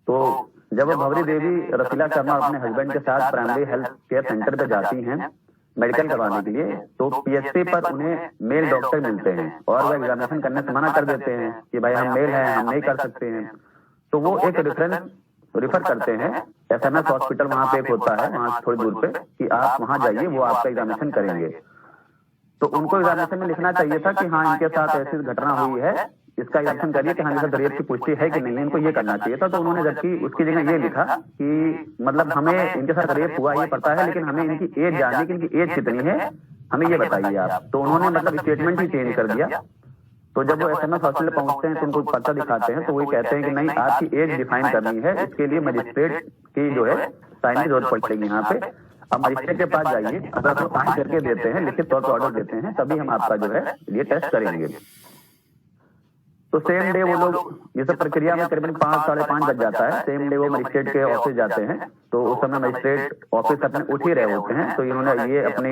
तो जब भवरी देवी रसीला शर्मा अपने हस्बैंड के साथ प्राइमरी हेल्थ केयर सेंटर पे जाती हैं मेडिकल करवाने के लिए, तो PSC पर उन्हें मेल डॉक्टर मिलते हैं, और वह एग्जामिनेशन करने से मना कर देते हैं कि भाई हम मेल हैं, हम नहीं कर सकते हैं। तो वो एक रिफर करते हैं SMS हॉस्पिटल, वहां पे एक होता है वहां थोड़ी दूर पे, कि आप वहां जाइए, वो आपका एग्जामिनेशन करेंगे। तो उनको एग्जामिनेशन में लिखना चाहिए था कि हाँ इनके साथ ऐसी घटना हुई है, इसका एग्जामिनेशन करिए कि हाँ इनके साथ रेप की पुष्टि है कि नहीं, इनको ये करना चाहिए था। तो उन्होंने जबकि उसकी जगह ये लिखा कि मतलब हमें इनके साथ रेप हुआ ये पता है, लेकिन हमें इनकी एज जाननी कि इनकी एज कितनी है, हमें ये बताइए आप। तो उन्होंने मतलब स्टेटमेंट ही चेंज कर दिया। तो जब वो SMS हॉस्पिटल पहुंचते हैं तो उनको पर्चा दिखाते हैं, तो वही कहते हैं कि नहीं, आपकी एज डिफाइन करनी है, इसके लिए मजिस्ट्रेट की जो है साइन की जरूरत पड़ेगी यहाँ पे। अब मजिस्ट्रेट के पास जाइए, अगर वो साइन करके देते हैं, लिखित तौर पर ऑर्डर देते हैं, तभी हम आपका जो है ये टेस्ट करेंगे। तो सेम डे वो लोग ये सब प्रक्रिया में करीबन 5 साढ़े 5 बज जाता है। सेम डे वो मजिस्ट्रेट के ऑफिस जाते हैं। तो उस समय मजिस्ट्रेट ऑफिस अपने उठ ही रहे होते हैं। तो इन्होंने ये अपनी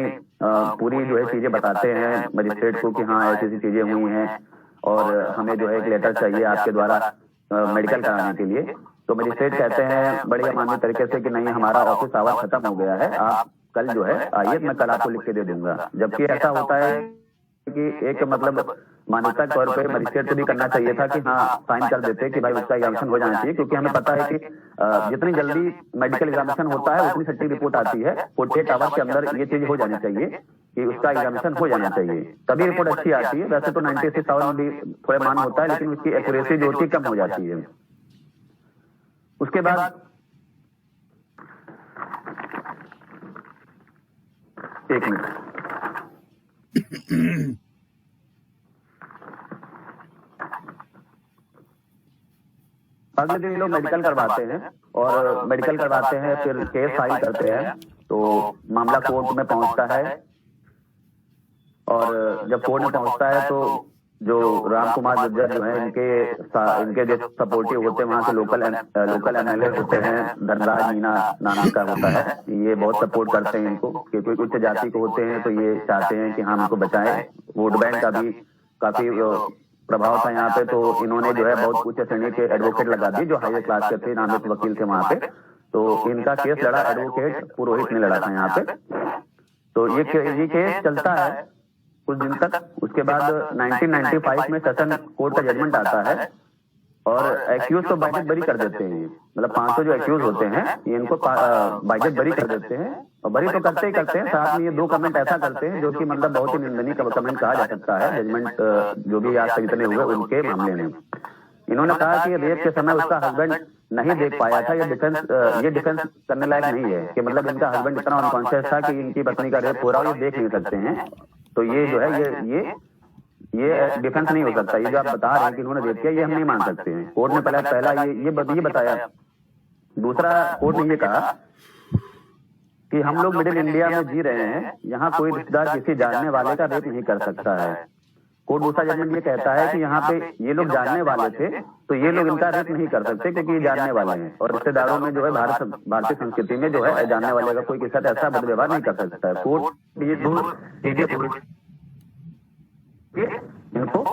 पूरी जो है चीजें बताते हैं मजिस्ट्रेट को कि हाँ ऐसी ऐसी चीजें हुई हैं, और हमें जो है एक लेटर चाहिए आपके द्वारा मेडिकल कराने के लिए। तो मजिस्ट्रेट कहते हैं बड़े मानवीय तरीके से कि नहीं, हमारा ऑफिस आवर खत्म हो गया है, आप कल जो है आइए, मैं कल आपको लिख के दे दूंगा। जबकि ऐसा होता है कि एक मतलब मान्यता के तौर पे मजिस्ट्रेट को भी करना चाहिए था कि हाँ साइन कर देते कि भाई उसका एग्जामिनेशन हो जाना चाहिए, क्योंकि हमें पता है कि जितनी जल्दी मेडिकल एग्जामिनेशन होता है उतनी सटीक रिपोर्ट आती है। 48 आवर्स के अंदर ये चीज हो जानी चाहिए कि उसका एग्जामिनेशन हो जाना चाहिए, तभी रिपोर्ट अच्छी आती है। वैसे तो 96 आवर भी थोड़ा मान होता है, लेकिन उसकी एक्यूरेसी जो होती है कम हो जाती है। उसके बाद एक मिनट, अगले दिन लोग मेडिकल करवाते हैं, और मेडिकल करवाते हैं, फिर केस फाइल करते हैं। तो मामला कोर्ट में पहुंचता है, और जब कोर्ट में पहुंचता है तो जो राम कुमार गुर्जर जो है, इनके जो सपोर्टिव होते हैं वहां के लोकल MLA होते हैं, धनराज मीना नाम का होता है, ये बहुत सपोर्ट करते हैं इनको, क्योंकि उच्च जाति को होते हैं तो ये चाहते हैं कि हम इनको बचाएं। वोट बैंक का भी काफी प्रभाव था यहाँ पे, तो इन्होंने जो है बहुत उच्च श्रेणी के एडवोकेट लगा दिए जो हाईवे क्लास के थे, नामित वकील थे वहां पे। तो इनका केस लड़ा एडवोकेट पुरोहित ने लड़ा था यहाँ पे। तो ये केस चलता है कुछ दिन तक। उसके बाद 1995 में सेशन कोर्ट का जजमेंट आता है, और एक्यूज को बाइजेट बरी कर देते हैं। मतलब 500 जो एक्यूज होते हैं इनको बाइजेट बरी कर देते हैं, और बरी तो करते ही करते हैं, साथ में ये 2 कमेंट ऐसा करते हैं जो कि मतलब बहुत ही निंदनीय कमेंट कहा जा सकता है जजमेंट जो भी आज तक जितने हुए उनके मामले में। इन्होंने कहा कि रेप के समय उसका हस्बैंड नहीं देख पाया था, ये डिफेंस करने लायक नहीं है, कि मतलब इनका हस्बैंड इतना अनकॉन्शियस था कि इनकी पत्नी का रेप हो रहा हो ये देख नहीं सकते हैं। तो ये जो है ये डिफेंस नहीं हो सकता। ये जो आप बता रहे हैं कि इन्होंने रेप किया, ये हम नहीं मान सकते हैं। कोर्ट ने पहला ये बताया। दूसरा, कोर्ट ने ये कहा कि हम लोग मिडिल इंडिया में जी रहे हैं, यहाँ कोई रिश्तेदार किसी जानने वाले का रेप नहीं कर सकता है। कोर्ट दूसरा जजमेंट ये कहता है कि यहाँ पे ये लोग जानने वाले थे, तो ये लोग इनका रेप नहीं कर सकते क्योंकि ये जानने वाले हैं, और रिश्तेदारों में जो है भारतीय संस्कृति में जो है जानने वाले का कोई के साथ ऐसा बदव्यवहार नहीं कर सकता है। कोर्ट ये दो चीजें इनको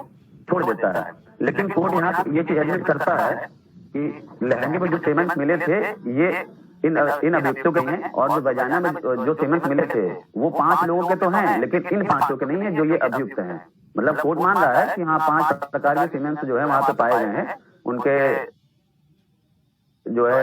छोड़ देता है। लेकिन कोर्ट यहाँ ये चीज एडमिट करता है कि लहंगे में जो सीमेंट मिले थे ये इन अभियुक्तों के हैं, और जो वजाना में जो सीमेंट मिले थे वो 5 लोगों के तो हैं, लेकिन इन 5 के नहीं है जो ये अभियुक्त हैं। मतलब कोर्ट मान रहा है कि हाँ 5 प्रकार के सीमेंट जो है वहां पे पाए गए हैं, उनके जो है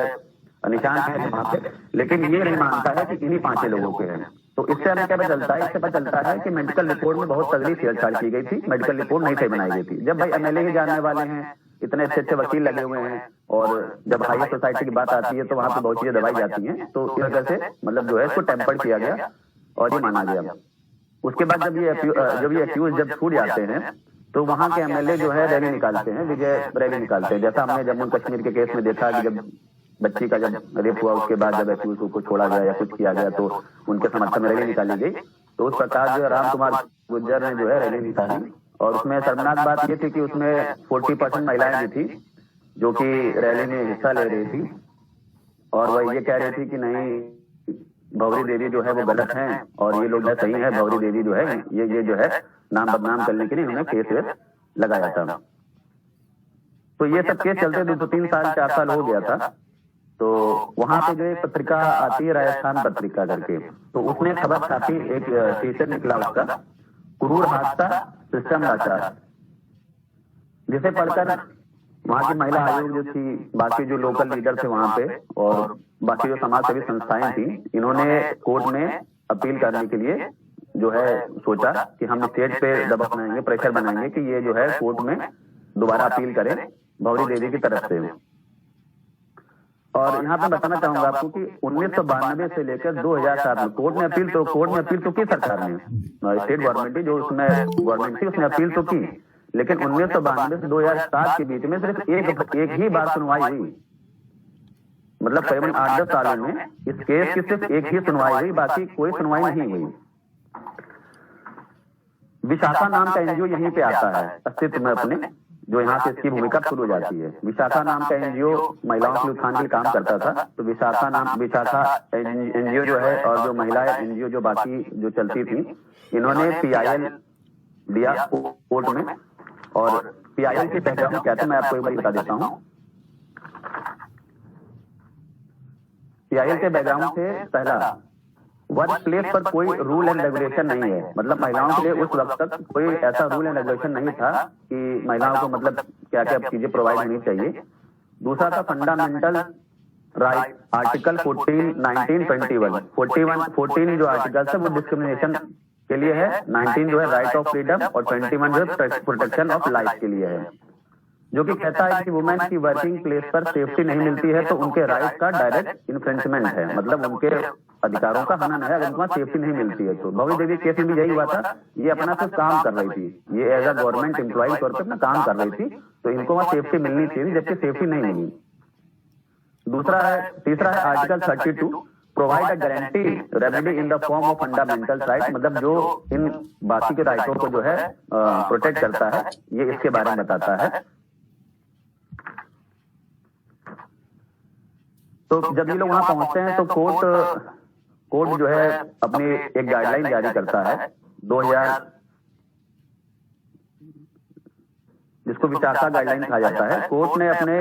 निशान है वहां पे, लेकिन ये नहीं मानता है कि इन्हीं 5 लोगों के हैं। तो इससे हमें क्या पता चलता है? इससे पता चलता है कि मेडिकल रिपोर्ट में बहुत तगड़ी छेड़छाड़ की गई थी, मेडिकल रिपोर्ट नहीं सही बनाई गई थी। जब भाई एमएलए ही जानने वाले हैं, इतने अच्छे अच्छे वकील लगे हुए हैं, और जब हायर सोसाइटी की बात आती है तो वहां पे बहुत चीजें दबाई जाती हैं, तो इस वजह से मतलब जो है इसको टेम्पर्ड किया गया और ये माना गया। उसके बाद जब ये एक्यूज जब छूट जाते हैं तो वहां के एमएलए जो है रैली निकालते हैं, विजय रैली निकालते हैं। जैसा हमने जम्मू कश्मीर के केस में देखा कि जब बच्ची का जब रेप हुआ उसके बाद जब एक्यूज को छोड़ा गया या कुछ किया गया तो उनके समर्थन में रैली निकाली गई। तो उस प्रकार जो राम कुमार गुर्जर ने जो है रैली निकाली, और उसमें शर्मनाक बात ये थी कि उसमें 40% महिलाएं भी थी जो कि रैली में हिस्सा ले रही थी, और वह ये कह रही थी कि नहीं भौरी देवी जो है वो गलत हैं और ये लोग सही है। भौरी देवी जो है ये जो है नाम बदनाम करने के लिए उन्होंने केस लगाया था। तो ये सब केस चलते 2-3 साल 4 साल हो गया था। तो वहां पे जो एक पत्रिका आती है राजस्थान पत्रिका करके, तो उसने खबर छापी, एक शीर्षक निकला उसका, क्रूर हादसा सिस्टम लाचार, जिसे पढ़कर वहां की महिला आयोग जो थी, बाकी जो लोकल लीडर थे वहां पे और बाकी जो समाज सेवी संस्थाएं थी, इन्होंने कोर्ट में अपील करने के लिए जो है सोचा कि हम स्टेट पे दबाव बनाएंगे, प्रेशर बनाएंगे कि ये जो है कोर्ट में दोबारा अपील करें भौरी देवी की तरफ से। और यहाँ पे बताना चाहूंगा आपको कि 1992 से लेकर 2007 में कोर्ट में अपील तो की सरकार ने, स्टेट गवर्नमेंट जो उसमें गवर्नमेंट थी उसने अपील तो की, लेकिन 1992 से 2007 के बीच में सिर्फ एक ही बार सुनवाई हुई। मतलब करीबन 8-10 सालों में इस केस की सिर्फ एक ही सुनवाई हुई, बाकी कोई सुनवाई नहीं हुई। विशाखा नाम का एनजीओ यहीं पे आता है अस्तित्व में अपने, जो यहाँ से इसकी भूमिका शुरू हो जाती है। विशाखा नाम का एनजीओ महिलाओं के उत्थान के लिए काम करता था। तो विशाखा एनजीओ जो है और जो महिला एनजीओ जो बाकी जो चलती थी, इन्होंने PIL दिया कोर्ट में, और PIL के बैकग्राउंड क्या था मैं आपको एक बार बता देता हूँ। PIL के बैकग्राउंड से पहला, वर्क प्लेस पर कोई रूल एंड रेगुलेशन नहीं है। मतलब महिलाओं के लिए उस वक्त तक कोई ऐसा रूल एंड रेगुलेशन नहीं था कि महिलाओं को मतलब क्या क्या चीजें प्रोवाइड होनी चाहिए। दूसरा था फंडामेंटल राइट, आर्टिकल 14, 19, 21। 14 जो आर्टिकल है वो डिस्क्रिमिनेशन के लिए है, 19 जो है राइट ऑफ फ्रीडम, और 21 जो है प्रोटेक्शन ऑफ लाइफ के लिए है, जो कि कहता है कि वुमेन की वर्किंग प्लेस पर सेफ्टी नहीं मिलती है तो उनके राइट का डायरेक्ट इन्फ्रेंचमेंट है, मतलब उनके अधिकारों का हनन है अगर उनको सेफ्टी नहीं मिलती है। तो भौरी देवी केस में भी यही हुआ था, ये अपना सिर्फ काम कर रही थी, ये एज अ गवर्नमेंट एम्प्लॉय तौर पर अपना काम कर रही थी, तो इनको वहां सेफ्टी मिलनी चाहिए जबकि सेफ्टी नहीं मिली। तीसरा है article 32, provide a guarantee remedy in the form of fundamental right, मतलब जो इन बाकी के राइटों को जो है प्रोटेक्ट करता है, ये इसके बारे में बताता है। तो जब ये लोग वहां पहुंचते हैं तो कोर्ट जो है अपनी एक गाइडलाइन जारी करता है 2000, जिसको विशाखा गाइडलाइन कहा जाता है। कोर्ट ने अपने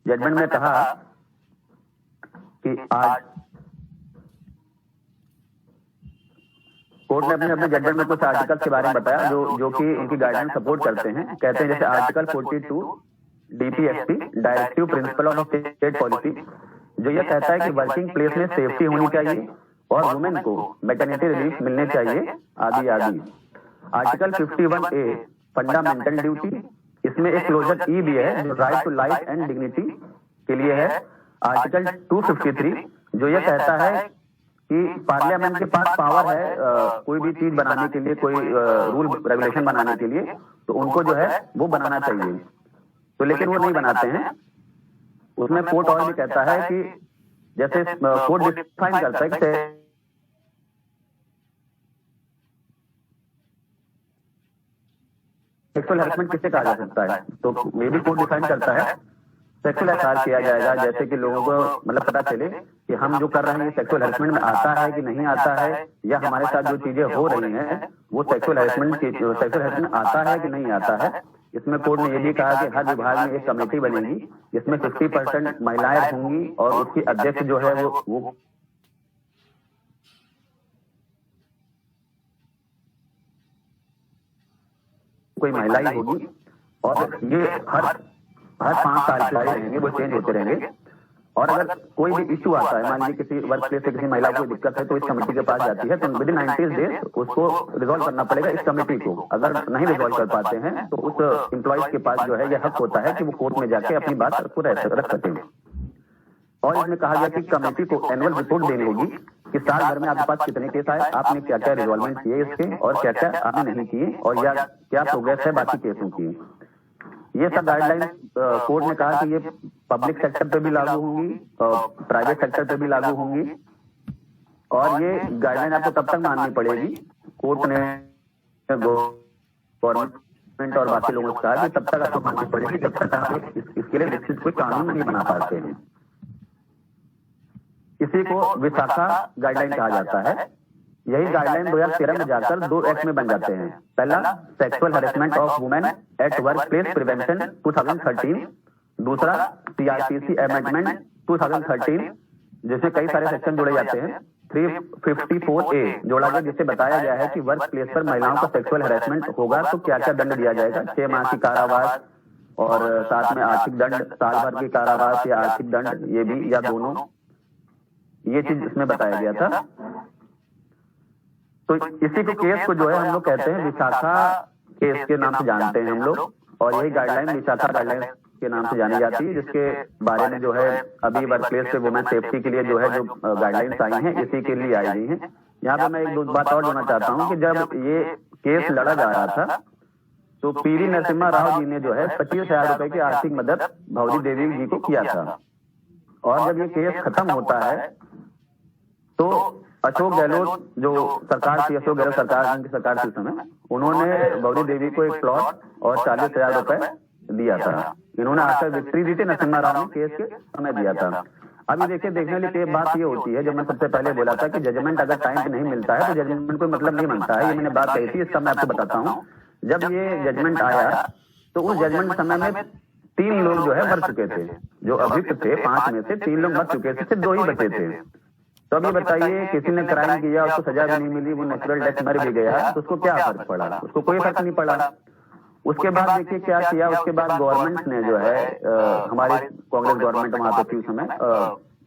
जजमेंट में कहा कि कोर्ट ने अपने जजमेंट में कुछ आर्टिकल के बारे में बताया जो कि उनकी गाइडलाइन सपोर्ट करते हैं। कहते हैं जैसे article 42 DPSP, directive principle of state policy, जो ये कहता है कि वर्किंग प्लेस में सेफ्टी होनी चाहिए और वुमेन को मैटरनिटी रिलीफ मिलने चाहिए आदि आदि। आर्टिकल 51A फंडामेंटल ड्यूटी, इसमें एक क्लोजर ई भी है जो right to life and dignity के लिए है। आर्टिकल 253 जो ये कहता है कि पार्लियामेंट के पास पावर है कोई भी चीज बनाने के लिए, कोई रूल रेगुलेशन बनाने के लिए, तो उनको जो है वो बनाना चाहिए, तो लेकिन वो नहीं बनाते हैं। उसमें कोर्ट और भी कहता है कि जैसे कोर्ट डिफाइन करता है कि सेक्सुअल हैरेसमेंट किसे कहा जा सकता है, तो ये भी कोड डिफाइन करता है। सेक्सुअल एसआर किया जाएगा, जैसे कि लोगों को मतलब पता चले कि हम जो कर रहे हैं सेक्सुअल हैरेसमेंट में आता है कि नहीं आता है, या हमारे साथ जो चीजें हो रही हैं वो सेक्सुअल हैरेसमेंट आता है कि नहीं आता है। इसमें कोर्ट ने ये भी कहा कि हर विभाग में एक कमेटी बनेगी जिसमें 50% महिलाएं होंगी और उसकी अध्यक्ष जो है वो कोई महिला ही होगी, और ये हर 5 साल के लिए रहेंगे, वो चेंज होते रहेंगे। और अगर कोई भी इश्यू आता है, मान लीजिए किसी वर्क प्लेस से किसी महिला को दिक्कत है, तो इस कमेटी के पास जाती है, तो विद इन 90 डेज उसको रिजॉल्व करना पड़ेगा इस कमेटी को। अगर नहीं रिजॉल्व कर पाते हैं तो उस एम्प्लॉइज के पास जो है ये हक होता है कि वो कोर्ट में जाके अपनी बात को रख सकें। और इसमें कहा गया कि कमेटी को एनुअल रिपोर्ट देनी होगी कि साल भर में आपके पास कितने केस आए, आपने क्या क्या रिजॉल्वमेंट किए इसके, और क्या क्या आपने नहीं किए, और या क्या प्रोग्रेस है बाकी केसों की। ये सब गाइडलाइन कोर्ट ने कहा कि ये पब्लिक सेक्टर पे भी लागू होंगी और प्राइवेट सेक्टर पे भी लागू होंगी, और ये गाइडलाइन आपको तब तक माननी पड़ेगी, कोर्ट ने गवर्नमेंट और बाकी लोगों से कहा कि तब तक आपको माननी पड़ेगी जब तक आप इसके लिए विकसित कोई कानून नहीं बना पाते हैं। इसी को विशाखा गाइडलाइन कहा जाता है। यही गाइडलाइन 2013 में जाकर 2 एक्ट में बन जाते हैं। पहला sexual harassment of women at work place prevention 2013, दूसरा सीआरपीसी अमेंडमेंट 2013, जिसमें कई सारे सेक्शन जोड़े जाते हैं। 354A जोड़ा गया, जिससे बताया गया है कि वर्क प्लेस पर महिलाओं का सेक्सुअल हैरेसमेंट होगा तो क्या क्या दंड दिया जाएगा। 6 माह की कारावास और साथ में आर्थिक दंड, साल भर की कारावास या आर्थिक दंड, ये भी या दोनों, ये चीज इसमें बताया गया था। तो इसी को केस को जो है हम लोग कहते हैं विशाखा केस के नाम से जानते हैं हम लोग, और यही गाइडलाइन विशाखा गाइडलाइन के नाम से जानी जाती है, जिसके बारे में जो है अभी वर्क प्लेस पे वुमेन सेफ्टी के लिए जो है जो गाइडलाइंस आई हैं इसी के लिए आई गई हैं। यहाँ पे मैं एक दो बात और जोड़ना चाहता हूँ कि जब ये केस लड़ा जा रहा था तो पीवी नरसिम्हा राव जी ने जो है 25,000 रुपए की आर्थिक मदद भौरी देवी जी को किया था। और जब ये केस खत्म होता है तो अशोक गहलोत जो सरकार थी, अशोक गहलोत सरकार की सरकार थी समय, उन्होंने गौरी देवी को एक प्लॉट और 40,000 रुपए दिया था। इन्होंने आकर विक्ट्री दी थी, नरसिम्हा राव ने केस के समय दिया था। अभी देखिए, देखने वाली बात ये होती है, जब मैं सबसे पहले बोला था कि जजमेंट अगर टाइम पे नहीं मिलता है तो जजमेंट कोई मतलब नहीं बनता है, ये मैंने बात कही थी। इसका मैं आपको बताता हूँ। जब ये जजमेंट आया तो उस जजमेंट समय में 3 लोग जो है मर चुके थे, जो अभियुक्त थे 5 में से 3 लोग मर चुके थे, सिर्फ 2 ही बचे थे। तो अभी बताइए, किसी ने क्राइम किया, उसको सजा भी नहीं मिली, वो नेचुरल डेथ मर भी गया, तो उसको क्या फर्क पड़ा? उसको कोई फर्क नहीं पड़ा। उसके बाद देखिए क्या किया, उसके बाद गवर्नमेंट ने जो है हमारी कांग्रेस गवर्नमेंट वहां पे थी उस समय,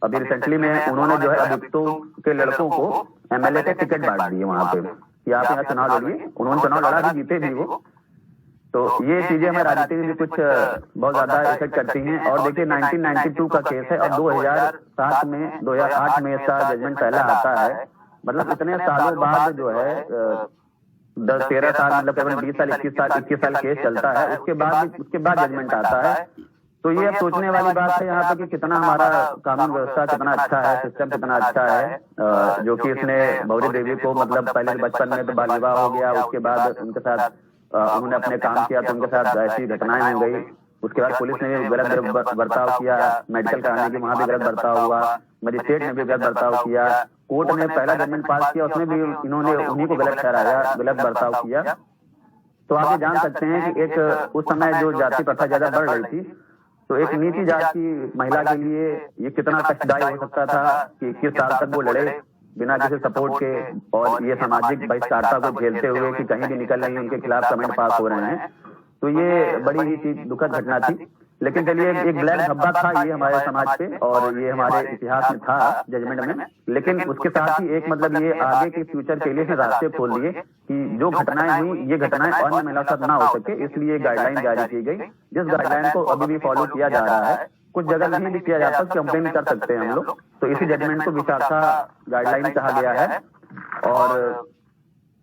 अभी रिसेंटली में उन्होंने जो है अभियुक्तों के लड़कों को एमएलए के टिकट बांट दिए वहां पे कि आप यहाँ चुनाव लड़िए। उन्होंने चुनाव लड़ा भी, जीते भी वो। तो ये चीजें हमें राजनीति में भी कुछ बहुत ज्यादा इफेक्ट करती हैं। और देखिए 1992 का केस है और 2008 में इसका जजमेंट पहला आता है। मतलब इतने सालों बाद जो है 10-13 साल, मतलब करीबन 20 साल 21 साल केस चलता है, उसके बाद जजमेंट आता है। तो ये अब सोचने वाली बात है यहाँ पे कि कितना हमारा कानून व्यवस्था कितना अच्छा है, सिस्टम कितना अच्छा है, जो कि इसने भौरी देवी को मतलब पहले बचपन में तो बाल विवाह हो गया, उसके बाद उनके साथ उन्होंने अपने काम किया तो उनके साथ ऐसी घटनाएं हो गई। उसके बाद पुलिस ने भी गलत बर्ताव किया, मेडिकल कराने के वहां भी गलत बर्ताव हुआ, मजिस्ट्रेट ने भी गलत बर्ताव किया, कोर्ट ने पहला जजमेंट पास किया उसमें भी इन्होंने उन्हीं को गलत ठहराया, गलत बर्ताव किया। तो आप ये जान सकते हैं कि एक उस समय जो जाति प्रथा ज्यादा बढ़ रही थी, तो एक नीति जात की महिला के लिए ये कितना कष्टदायी हो सकता था कि 21 साल तक वो लड़े बिना किसी सपोर्ट के, और ये सामाजिक बहिष्कारता को झेलते हुए कि कहीं भी निकल नहीं, उनके खिलाफ कमेंट पास हो रहे हैं। तो ये बड़ी ही दुखद घटना थी। लेकिन चलिए, एक ब्लैक धब्बा था ये हमारे समाज पे और ये हमारे इतिहास में था जजमेंट में। लेकिन उसके साथ ही एक मतलब ये आगे के फ्यूचर के लिए रास्ते खोल दिए कि जो घटनाएं हुई ये घटनाएं अन्य महिलाओं के साथ ना हो सके, इसलिए गाइडलाइन जारी की गई, जिस गाइडलाइन को अभी भी फॉलो किया जा रहा है। कुछ जगह नहीं भी किया जाता, कंप्लेन कर सकते हैं हम लोग। तो इसी जजमेंट को विशाखा गाइडलाइन कहा गया है और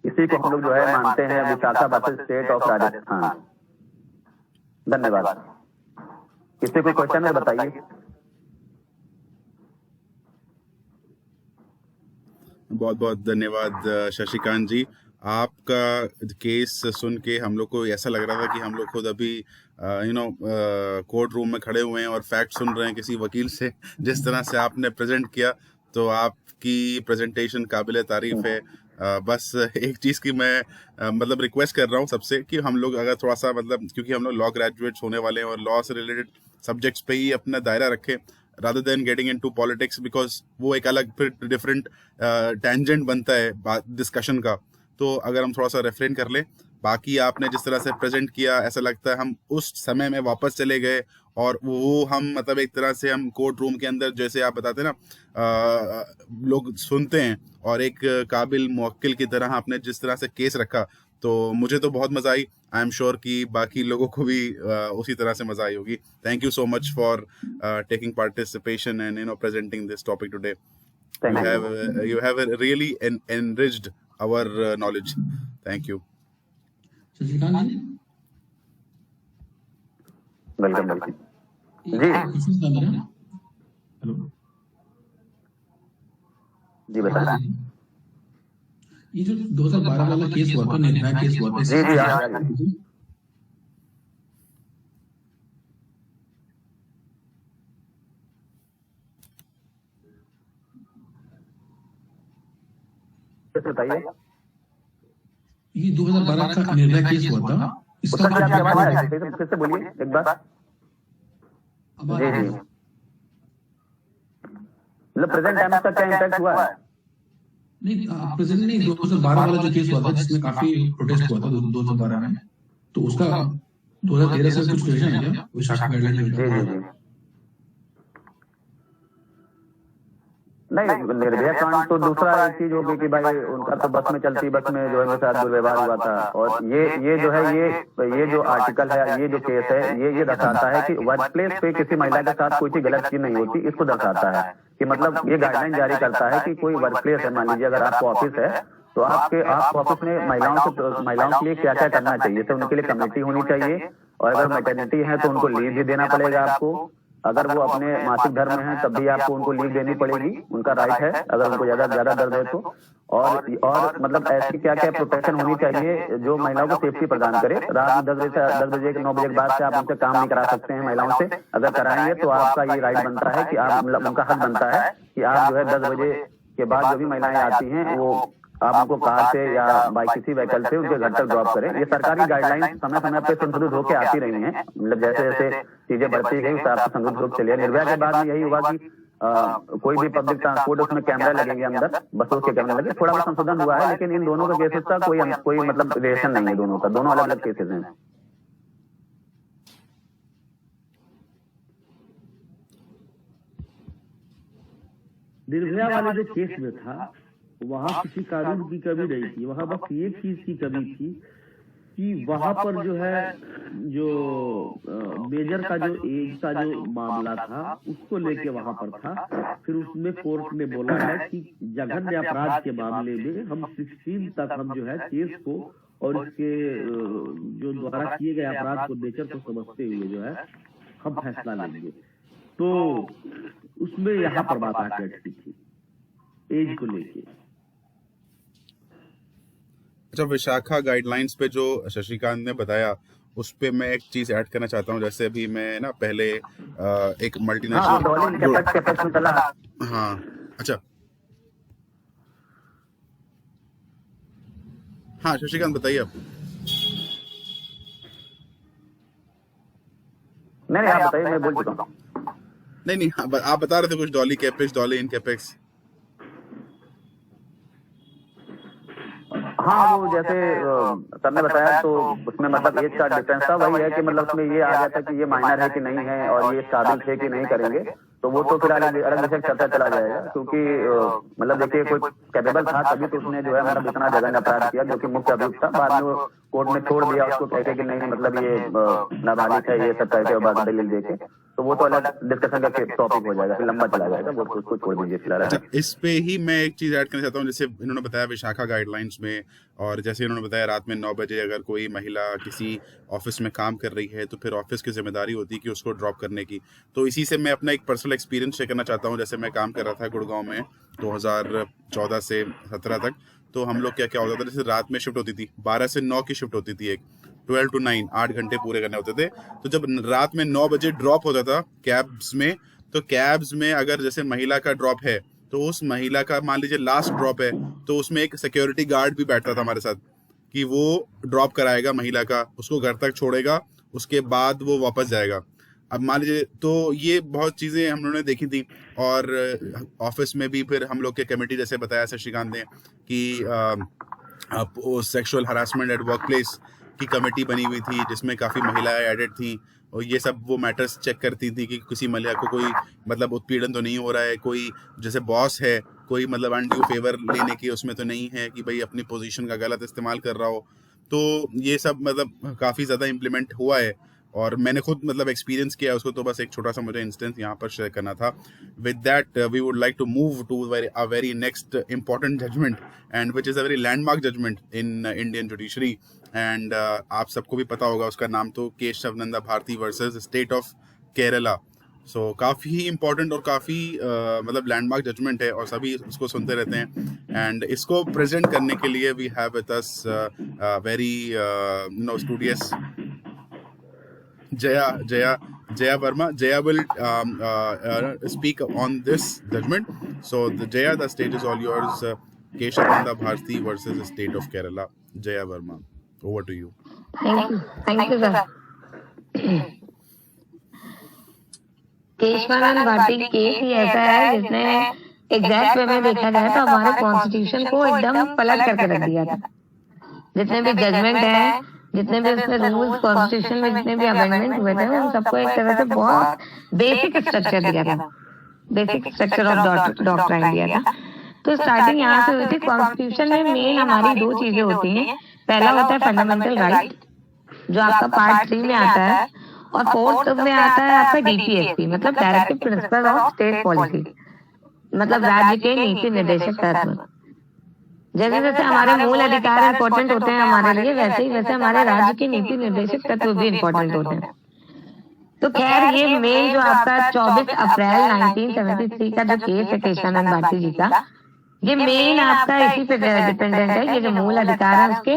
इसी को हम लोग जो है मानते हैं Vishakha versus state of Rajasthan. धन्यवाद। इससे कोई क्वेश्चन है बताइए। बहुत बहुत धन्यवाद शशिकांत जी। आपका केस सुन के हम लोग को ऐसा लग रहा था कि हम लोग खुद अभी कोर्ट रूम में खड़े हुए हैं और फैक्ट सुन रहे हैं किसी वकील से। जिस तरह से आपने प्रेजेंट किया, तो आपकी प्रेजेंटेशन काबिल तारीफ है। बस एक चीज़ की मैं मतलब रिक्वेस्ट कर रहा हूँ सबसे कि हम लोग अगर थोड़ा सा मतलब, क्योंकि हम लोग लॉ ग्रेजुएट्स होने वाले हैं और लॉ से रिलेटेड सब्जेक्ट्स पे ही अपना दायरा रखें, rather than getting into politics, because वो एक अलग फिर डिफरेंट टेंजेंट बनता है डिस्कशन का। तो अगर हम थोड़ा सा रेफरेन कर लें। बाकी आपने जिस तरह से प्रेजेंट किया, ऐसा लगता है हम उस समय में वापस चले गए और वो हम मतलब एक तरह से हम कोर्ट रूम के अंदर, जैसे आप बताते ना लोग सुनते हैं, और एक काबिल मुवक्किल की तरह आपने जिस तरह से केस रखा, तो मुझे तो बहुत मजा आई। आई एम श्योर कि बाकी लोगों को भी उसी तरह से मजा आई होगी। Thank you so much for taking participation and presenting this topic today. You have really enriched our knowledge. Thank you. Shashikant ji, welcome welcome. जी क्वेश्चन था मेरा। हेलो जी बताइए। ये जो 2012 वाला केस हुआ था, निर्भया केस हुआ था, जी जी आ रही है। बताइए। ये 2012 का निर्भया केस हुआ था, उसका इसका क्या जो आवाज आ रही है? फिर से बोलिए एक बार। अब जी जी, मतलब प्रेजेंट टाइम का क्या इम्पैक्ट हुआ है? नहीं, प्रेजेंट नहीं, 2012 वाला जो केस हुआ था जिसमें काफी प्रोटेस्ट हुआ था 2012 में, तो उसका 2013 से कुछ रिलेशन है क्या विशाखा गाइडलाइन जी जी जी, नहीं निर्भया कांड तो दूसरा एक चीज होगी कि भाई उनका तो बस में चलती बस में जो है मेरे साथ दुर्व्यवहार हुआ था। और ये जो है ये जो आर्टिकल है, ये जो केस है, ये दर्शाता है कि वर्क प्लेस पे किसी महिला के साथ कोई चीज गलत चीज नहीं होती। इसको दर्शाता है कि मतलब ये गाइडलाइन जारी करता है कि कोई वर्क प्लेस है, मान लीजिए अगर आपको ऑफिस है, तो आप ऑफिस में महिलाओं के लिए क्या क्या करना चाहिए। तो उनके लिए कमेटी होनी चाहिए, और अगर मैटरनिटी है तो उनको लीव भी देना पड़ेगा आपको। अगर वो अपने मासिक धर्म में है तब भी आपको उनको लीव देनी पड़ेगी, उनका राइट है अगर उनको ज्यादा दर्द है तो। और मतलब ऐसी क्या क्या प्रोटेक्शन होनी चाहिए जो महिलाओं को सेफ्टी प्रदान करे। रात में 10 बजे के 9 बजे के बाद से आप उनसे काम नहीं करा सकते हैं महिलाओं से। अगर कराएंगे तो आपका ये राइट बनता है कि आप मतलब उनका हक बनता है कि आप जो है 10 बजे के बाद जो भी महिलाएं आती हैं वो आप उनको कार से या बाइक किसी व्हीकल से उनके घर तक ड्रॉप करें। ये सरकारी गाइडलाइन समय समय पे संशोधित होकर आती रही हैं, मतलब जैसे जैसे चीजें बढ़ती गई उस हिसाब से संशोधित होकर चली है। निर्भया के बाद में यही हुआ कि कोई भी पब्लिक ट्रांसपोर्ट उसमें कैमरा लगेंगे, अंदर बसों के कैमरे लगे। थोड़ा बहुत संशोधन हुआ है, लेकिन इन दोनों के केसेस का कोई मतलब रिलेशन नहीं है दोनों का, दोनों अलग अलग केसेस हैं। निर्भया वाले जो केस में था वहां किसी कानून की कमी नहीं थी। वहां बस एक चीज की कमी थी कि वहां पर जो है जो मेजर का जो एज का जो मामला था उसको लेके वहां पर था। फिर उसमें कोर्ट ने बोला है कि जघन्य अपराध के मामले में हम 16 तक हम जो है केस को और इसके जो द्वारा किए गए अपराध को नेचर को समझते हुए जो है हम फैसला लेंगे। तो उसमें यहाँ पर बात आके अटकी थी एज को लेके। अच्छा, विशाखा गाइडलाइंस पे जो शशिकांत ने बताया उस पे मैं एक चीज ऐड करना चाहता हूँ। जैसे अभी मैं ना पहले एक मल्टीनेशनल हाँ अच्छा हाँ शशिकांत बताइए आप। नहीं आप बताइए, मैं बोल चुका हूँ। नहीं आप बता रहे थे कुछ डॉली कैपेक्स, डॉली इन कैपेक्स। हाँ वो जैसे सर ने बताया तो उसमें मतलब एज का डिफरेंस था। वही है कि मतलब उसमें ये आ गया था कि ये माइनर है कि नहीं है और ये काबिल थे कि नहीं करेंगे। तो वो तो फिर अलग विषय चलता चला जाएगा, क्योंकि मतलब देखिए कोई कैपेबल था तभी तो उसने जो है मतलब इतना जघन्य अपराध किया जो कि मुख्य अभियुक्त था। बाद में वो कोर्ट में छोड़ दिया उसको, कहते कि नहीं मतलब ये नाबालिग है, ये सब कहते बाद दलील देके। तो वो तो अलग डिस्कशन का टॉपिक हो जाएगा, फिर लंबा चला जाएगा, वो उसको छोड़ दीजिए फिलहाल। अच्छा, इस पे ही मैं एक चीज ऐड करना चाहता हूँ। जैसे इन्होंने बताया विशाखा गाइडलाइंस में, और जैसे इन्होंने बताया रात में 9 बजे अगर कोई महिला किसी ऑफिस में काम कर रही है तो फिर ऑफिस की जिम्मेदारी होती है कि उसको ड्रॉप करने की। तो इसी से मैं अपना एक पर्सनल एक्सपीरियंस शेयर करना चाहता हूँ। जैसे मैं काम कर रहा था गुड़गांव में 2014 से 17 तक, तो हम लोग क्या क्या होता था, जैसे रात में शिफ्ट होती थी, 12 से 9 की शिफ्ट होती थी, एक 12 to 9, 8 घंटे पूरे करने होते थे। तो जब रात में 9 बजे ड्रॉप होता था कैब्स में, तो कैब्स में अगर जैसे महिला का ड्रॉप है तो उस महिला का मान लीजिए लास्ट ड्रॉप है, तो उसमें एक सिक्योरिटी गार्ड भी बैठता था हमारे साथ कि वो ड्रॉप कराएगा महिला का, उसको घर तक छोड़ेगा, उसके बाद वो वापस जाएगा। अब मान लीजिए, तो ये बहुत चीज़ें हम लोगों ने देखी थी। और ऑफिस में भी फिर हम लोग के कमेटी, जैसे बताया शशिकांत ने कि sexual harassment at work place की कमेटी बनी हुई थी, जिसमें काफ़ी महिलाएं एडेड थी, और ये सब वो मैटर्स चेक करती थी कि किसी महिला को कोई मतलब उत्पीड़न तो नहीं हो रहा है, कोई जैसे बॉस है कोई मतलब अनड्यू फेवर लेने की उसमें तो नहीं है कि भाई अपनी पोजीशन का गलत इस्तेमाल कर रहा हो। तो ये सब मतलब काफ़ी ज़्यादा इम्प्लीमेंट हुआ है, और मैंने खुद मतलब एक्सपीरियंस किया है उसको। तो बस एक छोटा सा मुझे इंस्टेंस यहाँ पर शेयर करना था। With that we would like to move to a very next important judgement, and which is a very landmark judgement in Indian judiciary. एंड आप सबको भी पता होगा उसका नाम, तो Kesavananda Bharati versus state of Kerala. So काफ़ी इम्पॉर्टेंट और काफ़ी मतलब लैंडमार्क जजमेंट है, और सभी उसको सुनते रहते हैं। एंड इसको प्रेजेंट करने के लिए we have with us very studious Jaya Verma. Jaya will speak on this judgment. So Jaya, the stage is all yours. Keshav Nanda Bharti versus the state of Kerala. Jaya Verma, over to you. Thank you, sir. Kesavananda Bharati case ही ऐसा है जिसने एग्जैक्ट वे में देखा जाए तो हमारे कॉन्स्टिट्यूशन को एकदम पलट करके रख दिया था। जितने भी जजमेंट है, जितने भी उसमें रूल्स, कॉन्स्टिट्यूशन में जितने भी अमेंडमेंट हुए थे, उन सबको एक तरह से बहुत बेसिक स्ट्रक्चर दिया था, बेसिक स्ट्रक्चर ऑफ डॉक्ट्राइन दिया था। तो स्टार्टिंग यहाँ से हुई थी। कॉन्स्टिट्यूशन में मेन हमारी दो चीजें होती हैं। पहला होता है फंडामेंटल राइट, जो आपका पार्ट 3 में आता है, और 4th में आता है आपका डीपीएसपी, मतलब directive principle of state policy, मतलब राज्य के नीति निर्देशक तत्व। जैसे जैसे हमारे मूल अधिकार इम्पोर्टेंट होते हैं हमारे लिए, वैसे हमारे राज्य के नीति निर्देशक तत्व भी इम्पोर्टेंट होते हैं। तो खैर ये मेन जो आपका 24 अप्रैल 1973 का जो केस है केशवानंद भारती जी का, ये मेन आपका इसी पे डिपेंडेंट है। ये जो मूल अधिकार है उसके,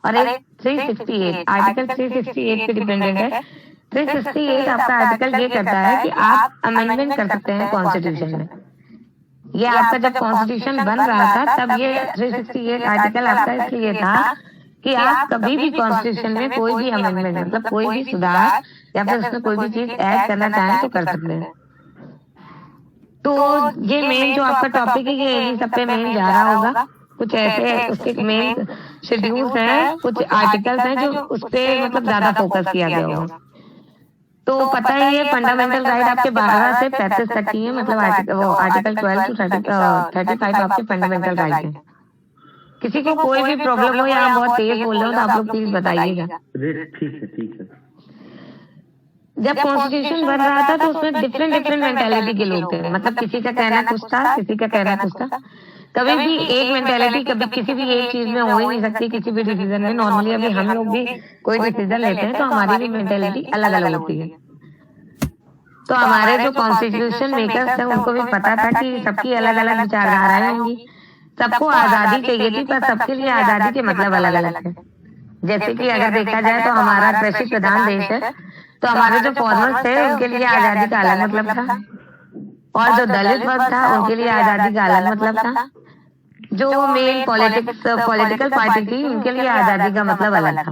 और एक 368 आर्टिकल 368 पे डिपेंडेंट है। 368 आपका आर्टिकल ये करता है कि आप अमेंडमेंट कर सकते हैं कॉन्स्टिट्यूशन में। ये आपका जब कॉन्स्टिट्यूशन बन रहा था तब ये 368 आर्टिकल आपका इसलिए था कि आप कभी भी कॉन्स्टिट्यूशन में कोई भी अमेंडमेंट, मतलब कोई भी सुधार या फिर उसमें कोई भी चीज ऐड करना चाहें तो कर सकते हैं। तो ये मेन जो आपका टॉपिक है ये इन्हीं सब पे मेन जा रहा होगा। कुछ ऐसे उसके मेन शेड्यूल्स हैं, कुछ आर्टिकल्स हैं जो उस पे मतलब ज्यादा फोकस किया गया होगा। तो पता ही है फंडामेंटल राइट आपके 12 से 35 तक की है, मतलब आर्टिकल 12 to 35 आपके फंडामेंटल राइट है। किसी को कोई भी प्रॉब्लम हो या आप बहुत तेज बोल रहे हो तो आप लोग प्लीज बताइएगा। ठीक है। जब कॉन्स्टिट्यूशन बन रहा था तो उसमें डिफरेंट मेंटालिटी के लोग थे, मतलब किसी का कहना कुछ था, किसी का कहना कुछ था। कभी भी एक मेंटालिटी कभी किसी भी एक चीज में हो ही नहीं सकती, किसी भी डिसीजन में। नॉर्मली अभी हम लोग भी कोई डिसीजन लेते हैं तो हमारी भी मेंटालिटी अलग अलग होती है। तो हमारे जो कॉन्स्टिट्यूशन मेकर्स थे उनको भी पता था कि सबकी अलग अलग विचारधाराएं होंगी, सबको आजादी चाहिए थी, पर सबके लिए आजादी के मतलब अलग अलग थे। जैसे कि अगर देखा जाए तो हमारा कृषि प्रधान देश है, तो हमारे जो फॉर्मर्स थे उनके लिए आजादी का अलग मतलब था, और जो दलित वर्ग था उनके लिए आजादी का अलग मतलब था। जो मेन पॉलिटिकल पार्टी थी उनके लिए आजादी का मतलब अलग था।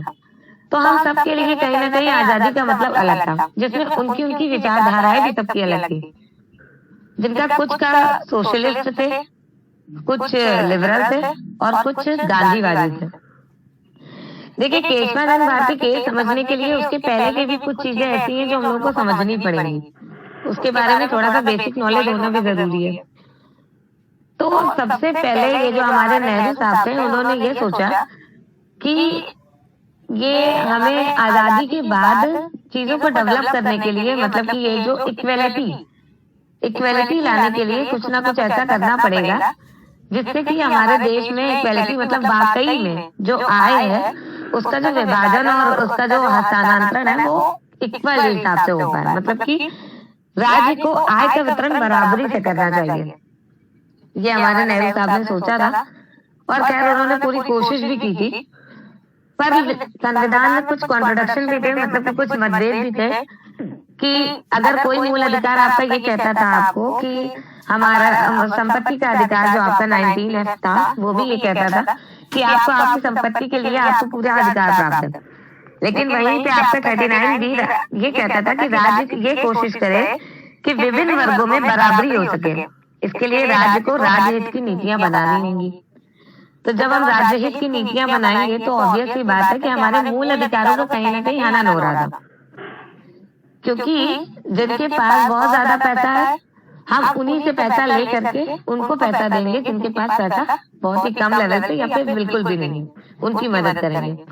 तो हम सबके लिए कहीं ना कहीं आजादी का मतलब अलग था, जिसमें उनकी विचारधाराएं भी सबकी अलग थी। जिनका कुछ का सोशलिस्ट थे, कुछ लिबरल थे, और कुछ गांधीवादी थे। देखिए केशवानंद भारती केस समझने के लिए उसके पहले की भी कुछ चीजें ऐसी हैं जो हम लोगों को समझनी पड़ेंगी। उसके बारे में थोड़ा सा बेसिक नॉलेज होना भी जरूरी है। तो सबसे पहले ये जो हमारे नेहरू साहब थे उन्होंने ये सोचा कि ये हमें आजादी के बाद चीजों को डेवलप करने के लिए, मतलब कि ये जो इक्वेलिटी लाने के लिए कुछ ना कुछ ऐसा करना पड़ेगा जिससे कि हमारे देश में इक्वेलिटी, मतलब वाकई में जो आय है उसका जो विभाजन और उसका जो हस्तांतरण है वो इक्वल हिसाब से हो पाए, मतलब कि राज्य को आय का वितरण बराबरी से करना चाहिए। ये हमारे नेहरू साहब ने सोचा था, और खैर उन्होंने पूरी कोशिश भी की थी, पर संविधान में कुछ कॉन्ट्रोडक्शन भी थे, मतलब कि कुछ मतभेद भी थे कि अगर कोई मूल अधिकार आपका ये कहता था आपको कि हमारा संपत्ति का अधिकार जो आपका 19F था वो भी ये कहता था कि आपको आपकी संपत्ति के लिए आपको पूरा अधिकार प्राप्त है, लेकिन वहीं पे आपका 39B ये कहता था कि राज्य ये कोशिश करे कि विभिन्न वर्गों में बराबरी हो सके, इसके लिए राज्य को राज्य हित की नीतियां बनानी होंगी। तो जब हम राज्य हित की नीतियां बनाएंगे तो ऑब्वियस सी बात है कि हमारे मूल अधिकारों को कहीं ना कहीं हनन हो रहा था, क्योंकि जिनके पास बहुत ज्यादा पैसा है हम उन्हीं से पैसा ले करके उनको पैसा देंगे, जिनके पास पैसा बहुत ही कम लेवल पे या फिर बिल्कुल भी नहीं, उनकी मदद करेंगे।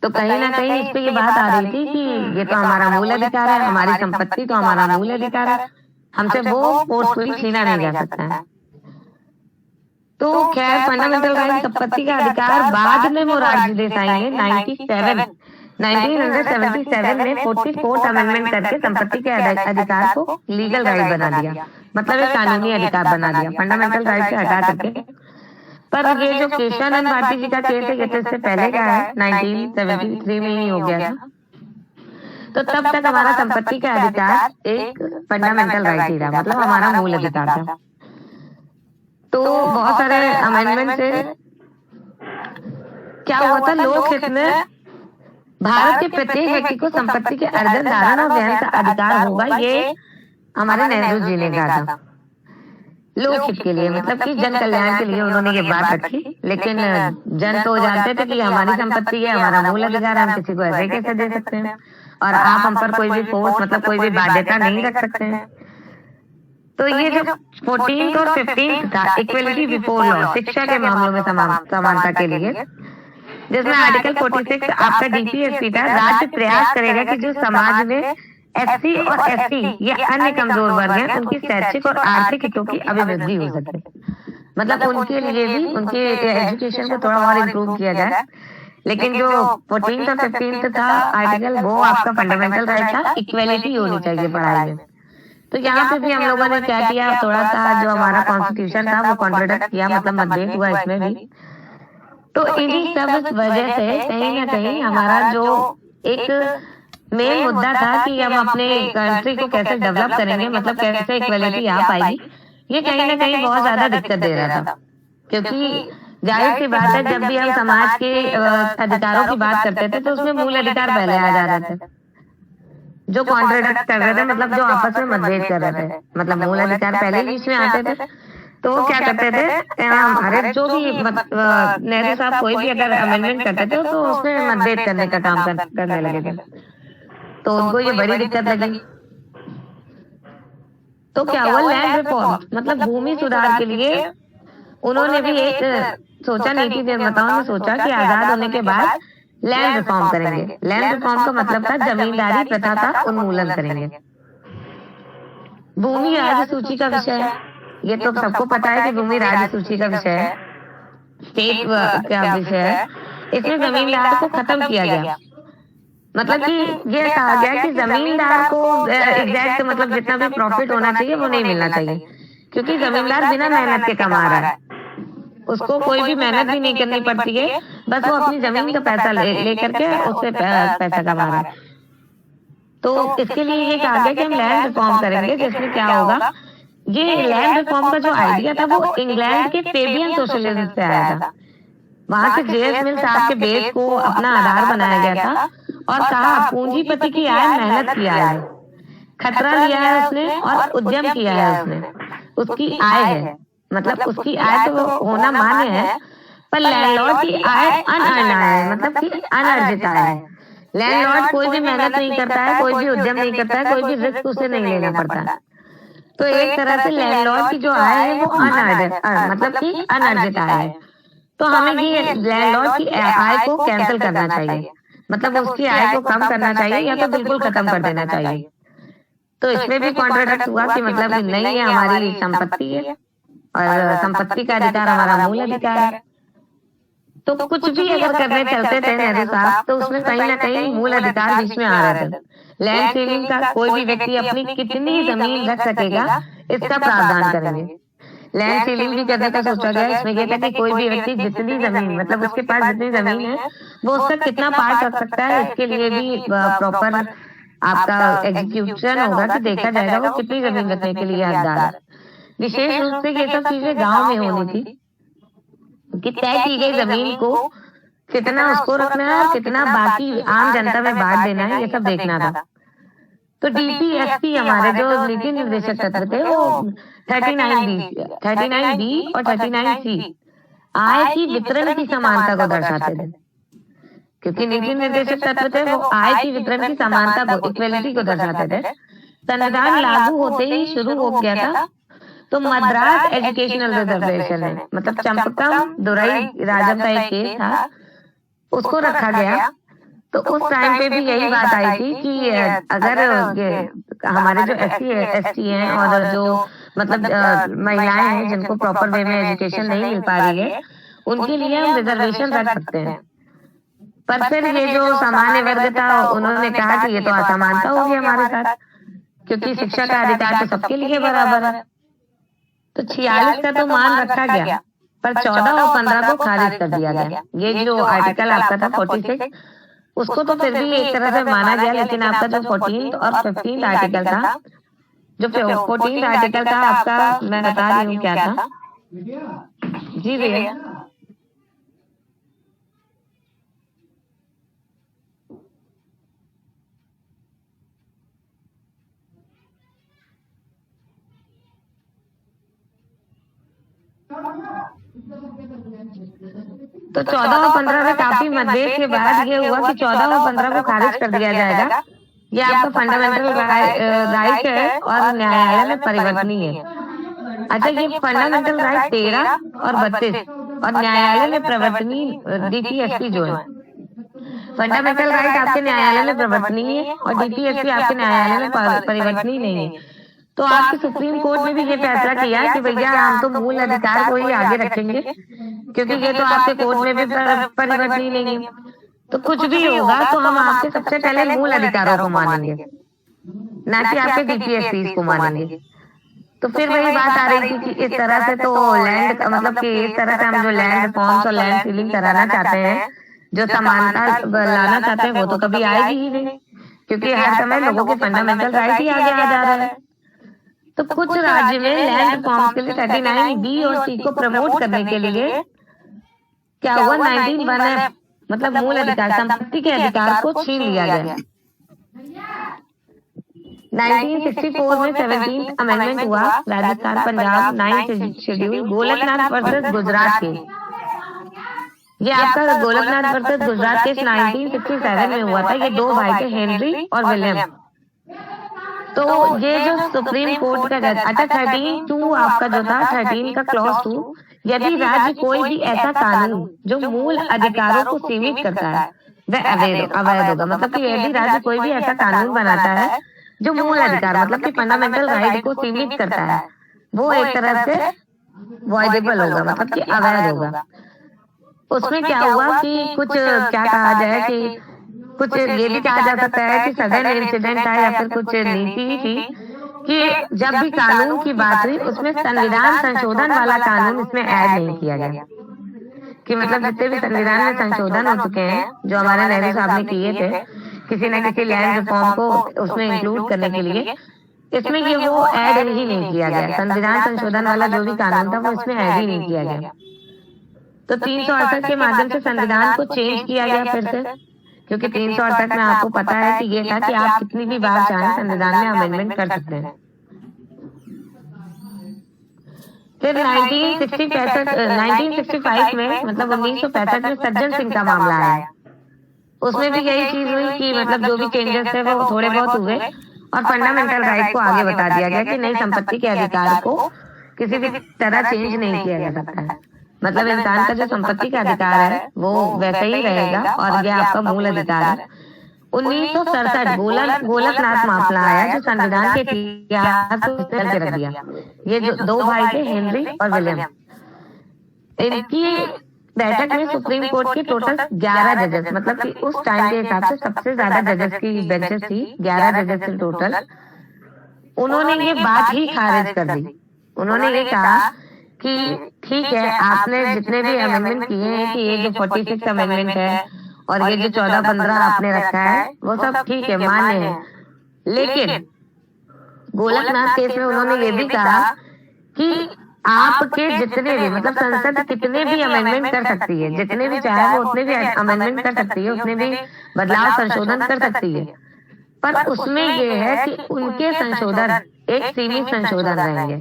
तो कहीं ना कहीं इस पे ये बात आ रही थी कि ये तो हमारा मूल अधिकार है, हमारी संपत्ति तो हमारा मूल अधिकार है, हमसे वो फोर्सफुली छीना नहीं जा सकता है। तो खैर फंडामेंटल राइट संपत्ति का अधिकार बाद में मोरारजी देसाई ने 1977 में 44th अमेंडमेंट करके संपत्ति के अधिकार को लीगल राइट बना दिया, मतलब एक कानूनी अधिकार बना दिया, फंडामेंटल राइट से हटा करके। पर ये जो केशवानंद भारती जी का केस है ये तो इससे पहले का है, 1973 में ही हो गया था। तो तब तक हमारा संपत्ति का अधिकार एक फंडामेंटल राइट ही रहा, मतलब हमारा मूल अधिकार था। तो बहुत सारे अमेंडमेंट से क्या हुआ था, लोक हित में भारत के प्रत्येक व्यक्ति को संपत्ति के अर्जन, धारण और वहन का अधिकार होगा, ये हमारे नेहरू जी ने कहा था। लोक हित के लिए मतलब कि जन कल्याण के लिए उन्होंने ये बात रखी, लेकिन जन तो जानते थे कि हमारी संपत्ति है, हमारा मूल अधिकार है, हम किसी को ऐसे कैसे दे सकते हैं, और आप हम पर कोई भी फोर्स मतलब कोई भी बाध्यता नहीं रख सकते हैं। तो ये जो 14th और 15th था, इक्वलिटी बिफोर लॉ, शिक्षा के मामलों में समानता के लिए, जिसमें आर्टिकल 46 आपका डीपीएसपी था, राज्य प्रयास करेगा कि जो समाज में एससी और एसटी या अन्य कमजोर वर्ग हैं उनकी शैक्षिक और आर्थिक हितों की अभिवृद्धि हो सके, मतलब उनके लिए भी उनके एजुकेशन को थोड़ा और इम्प्रूव किया जाए। लेकिन जो 14th और 15th था आर्टिकल, वो आपका फंडामेंटल राइट था, इक्वलिटी होनी चाहिए पढ़ाई में। तो यहाँ पे भी हम लोगों ने क्या किया, थोड़ा सा जो हमारा कॉन्स्टिट्यूशन था वो कॉन्ट्रोडक्ट किया, मतलब मतभेद हुआ इसमें भी। तो इन्हीं सब वजह से कहीं ना कहीं हमारा जो एक मेन मुद्दा था कि हम अपने कंट्री को कैसे डेवलप करेंगे, मतलब कैसे इक्वलिटी आ पाएगी, ये कहीं ना कहीं बहुत ज्यादा दिक्कत दे रहा था। क्योंकि जाहिर सी बात है जब भी हम समाज के अधिकारों की बात करते थे तो उसमें मूल अधिकार पहले आ जा रहे थे, जो कॉन्ट्रोडक्ट कर रहे थे, मतलब जो आपस में मतभेद कर रहे थे, मतलब मूल अधिकार पहले बीच में आते थे। तो वो क्या करते थे, हमारे जो भी नेहरू साहब कोई भी अगर अमेंडमेंट करते थे तो उसमें मतभेद करने का काम करने लगे थे, तो उनको ये बड़ी दिक्कत लगी। तो क्या हुआ, लैंड रिफॉर्म मतलब भूमि सुधार के लिए उन्होंने भी एक सोचा, नीति निर्माताओं ने सोचा कि आजाद होने के बाद लैंड रिफॉर्म करेंगे। लैंड रिफॉर्म का मतलब था जमींदारी प्रथा का उन्मूलन करेंगे। भूमि राज्य सूची का विषय है, ये तो सबको पता है कि भूमि राज्य सूची का विषय है, स्टेट का विषय है। इसमें जमींदार को खत्म किया गया, मतलब कि ये कहा गया कि जमींदार को एग्जैक्ट मतलब जितना भी प्रॉफिट होना चाहिए वो नहीं मिलना चाहिए, क्योंकि जमींदार बिना मेहनत के कमा रहा है, उसको कोई भी मेहनत भी नहीं करनी पड़ती है, बस वो अपनी जमीन का पैसा ले करके उससे पैसा कमा रहा है। तो इसके लिए ये कहा गया कि हम लैंड रिफॉर्म करेंगे, जिसमें क्या होगा, ये लैंड रिफॉर्म का जो आइडिया था वो इंग्लैंड के फेबियन सोशलिज्म से आया था। वहां से जेएस मिल साहब के बेस को अपना आधार बनाया गया था और कहा पूंजीपति की आय मेहनत की आय है, खतरा लिया है उसने और उद्यम किया है उसने, उसकी आय है, मतलब उसकी आय तो होना मान्य है, पर लैंडलॉर्ड की आय अनअर्न आय है, मतलब कि अनर्जित आय है। लैंडलॉर्ड कोई भी मेहनत नहीं करता है, कोई भी उद्यम नहीं करता है, कोई भी रिस्क उसे नहीं लेना पड़ता है। तो एक तरह से लैंडलॉर्ड की जो आय है वो अनअर्जित मतलब कि अनर्जित आय है। तो हमें ये लैंडलॉर्ड की आय को कैंसिल करना चाहिए, मतलब उसकी आय को कम करना चाहिए या तो बिल्कुल खत्म कर देना चाहिए। तो इसमें भी कॉन्ट्राडिक्ट हुआ कि मतलब नहीं है, हमारी संपत्ति है और संपत्ति का अधिकार हमारा मूल अधिकार है। तो कुछ भी अगर करने चलते थे नेहरू साहब तो उसमें कहीं ना कहीं मूल अधिकार बीच में आ रहे थे। लैंड सीलिंग का कोई भी व्यक्ति अपनी कितनी जमीन रख सकेगा इसका प्रावधान करेंगे, लैंड सीलिंग भी करने का सोचा गया। इसमें ये था कि कोई भी व्यक्ति जितनी जमीन, मतलब उसके पास जितनी जमीन है वो उसका कितना पार्ट रख सकता है, इसके लिए भी प्रॉपर आपका एग्जीक्यूशन होगा कि देखा जाएगा वो कितनी जमीन रखने के लिए हकदार है। विशेष रूप से ये सब चीजें गांव में होनी थी कि तय की गई जमीन को कितना उसको रखना है और कितना बाकी आम जनता में बांट देना है, ये सब देखना था। तो डीपीएसपी हमारे जो नीति निर्देशक तत्व थे वो 39B और 39C आय की वितरण की समानता को दर्शाते थे, क्योंकि नीति निर्देशक तत्व थे वो आय की वितरण की समानता को, इक्वेलिटी को दर्शाते थे। संविधान लागू होते ही शुरू हो गया था तो मद्रास एजुकेशनल रिजर्वेशन है, मतलब चंपकम दुराई राजम का एक केस था, उसको रखा गया। तो उस टाइम पे भी यही बात आई थी कि अगर हमारे जो SC/ST हैं और जो मतलब महिलाएं हैं जिनको प्रॉपर वे में एजुकेशन नहीं मिल पा रही है, उनके लिए हम रिजर्वेशन रख सकते हैं। पर फिर ये जो सामान्य वर्ग था उन्होंने कहा कि ये तो असमानता होगी हमारे साथ, क्योंकि शिक्षा का अधिकार तो सबके लिए बराबर है। तो 46 का तो मान रखा गया, पर 14 और 15 को खारिज कर दिया गया। ये जो आर्टिकल आपका था 46, उसको तो फिर भी एक तरह से माना गया, लेकिन आपका जो 14 और 15 आर्टिकल था, जो 14 आर्टिकल था आपका, मैं बता रही हूँ क्या था। जी भैया। तो 14 और 15 में काफी मतभेद के बाद ये हुआ कि 14 और 15 को खारिज कर दिया जाएगा। ये आपका फंडामेंटल राइट है और न्यायालय में परिवर्तनीय है। अच्छा, ये फंडामेंटल राइट 13 और 32 और न्यायालय में प्रवर्तनीय डीपीएसपी जो है, फंडामेंटल राइट आपके न्यायालय में प्रवर्तनीय है और डीपीएसपी आपके न्यायालय में परिवर्तनीय नहीं है। तो आपके सुप्रीम कोर्ट ने भी ये फैसला किया कि भैया हम तो मूल अधिकार को ही आगे रखेंगे, क्योंकि ये तो आपके कोर्ट में भी परिवर्तनीय नहीं है। तो कुछ भी होगा तो हम आपके सबसे पहले मूल अधिकारों को मानेंगे, ना कि आपके डीपीएसपी को मानेंगे। तो फिर वही बात आ रही थी कि इस तरह से तो लैंड, मतलब कि इस तरह से हम जो लैंड रिफॉर्म्स और लैंड सीलिंग कराना चाहते हैं, जो समानता लाना चाहते हैं, वो तो कभी आएगी ही नहीं, क्योंकि हर समय लोगों के फंडामेंटल राइट ही आगे आ जा रहा है। तो कुछ राज्य में लैंड रिफॉर्म्स के लिए 39B और C को प्रमोट करने के लिए क्या हुआ, 19 मतलब मूल अधिकार, संपत्ति के अधिकार को छीन लिया गया। 1964 में 17th अमेंडमेंट हुआ, Rajasthan Punjab 9th schedule, Golaknath versus Gujarat के। ये आपका गोलकनाथ वर्सेस गुजरात केस 1967 में हुआ था। ये दो भाई थे, हेनरी और विलियम। तो ये जो सुप्रीम कोर्ट का जज, अच्छा 13(2) आपका जो था, 13 का क्लॉज 2, यदि राज्य कोई भी ऐसा कानून जो मूल अधिकारों को सीमित करता है वह अवैध होगा। मतलब कि यदि राज्य कोई भी ऐसा कानून बनाता है जो मूल अधिकार, मतलब कि फंडामेंटल राइट को सीमित करता है, वो एक तरह से वॉइडेबल होगा, मतलब कि अवैध होगा। उसमें क्या हुआ कि कुछ क्या कहा जाए कि कुछ ये भी कहा जा सकता है कि सडन इंसिडेंट था या फिर कुछ नीति थी कि जब भी कानून की बात हुई उसमें संविधान संशोधन वाला कानून इसमें ऐड नहीं किया गया। कि मतलब जितने भी संविधान में संशोधन हो चुके हैं जो हमारे नेहरू साहब ने किए थे किसी न किसी लैंड रिफॉर्म को उसमें इंक्लूड करने के लिए, इसमें ये वो ऐड ही नहीं किया गया। संविधान संशोधन वाला जो भी कानून था वो इसमें ऐड ही नहीं किया गया। तो 368 के माध्यम से संविधान को चेंज किया गया फिर से, क्योंकि 368 में आपको पता है कि ये था कि आप कितनी भी बार चाहें संविधान में अमेंडमेंट कर सकते हैं। फिर 1965 में, मतलब 1965 में सज्जन सिंह का मामला आया। उसमें भी यही चीज हुई कि मतलब जो भी चेंजेस थे वो थोड़े बहुत हुए और फंडामेंटल राइट को आगे बता दिया गया कि नई संपत्ति के अधिकार को किसी भी तरह चेंज नहीं किया जा सकता है। मतलब इंसान का जो संपत्ति का अधिकार है वो वैसे ही रहेगा और ये आपका मूल अधिकार है। 1967 गोलकनाथ मामला आया जो संविधान के इतिहास को करके रख दिया। ये जो दो भाई थे, हेनरी और विलियम, इनकी बैठक में सुप्रीम कोर्ट के टोटल 11 जजेस, मतलब कि उस टाइम के हिसाब से सबसे ज्यादा जजेस की बेंचेस थी, 11 जजेस थे टोटल। उन्होंने ये बात ही खारिज कर दी। उन्होंने ये कहा कि ठीक है, आपने जितने भी अमेंडमेंट किए हैं कि ये जो 46 अमेंडमेंट है और ये जो 14-15 आपने रखा है वो सब ठीक है, मान्य है, लेकिन गोलकनाथ केस में उन्होंने ये भी कहा कि आपके जितने भी मतलब संसद कितने भी अमेंडमेंट कर सकती है, जितने भी चाहे वो उतने भी अमेंडमेंट कर सकती है, उतने भी बदलाव संशोधन कर सकती है, पर उसमें ये है कि उनके संशोधन एक सीमित संशोधन रहेंगे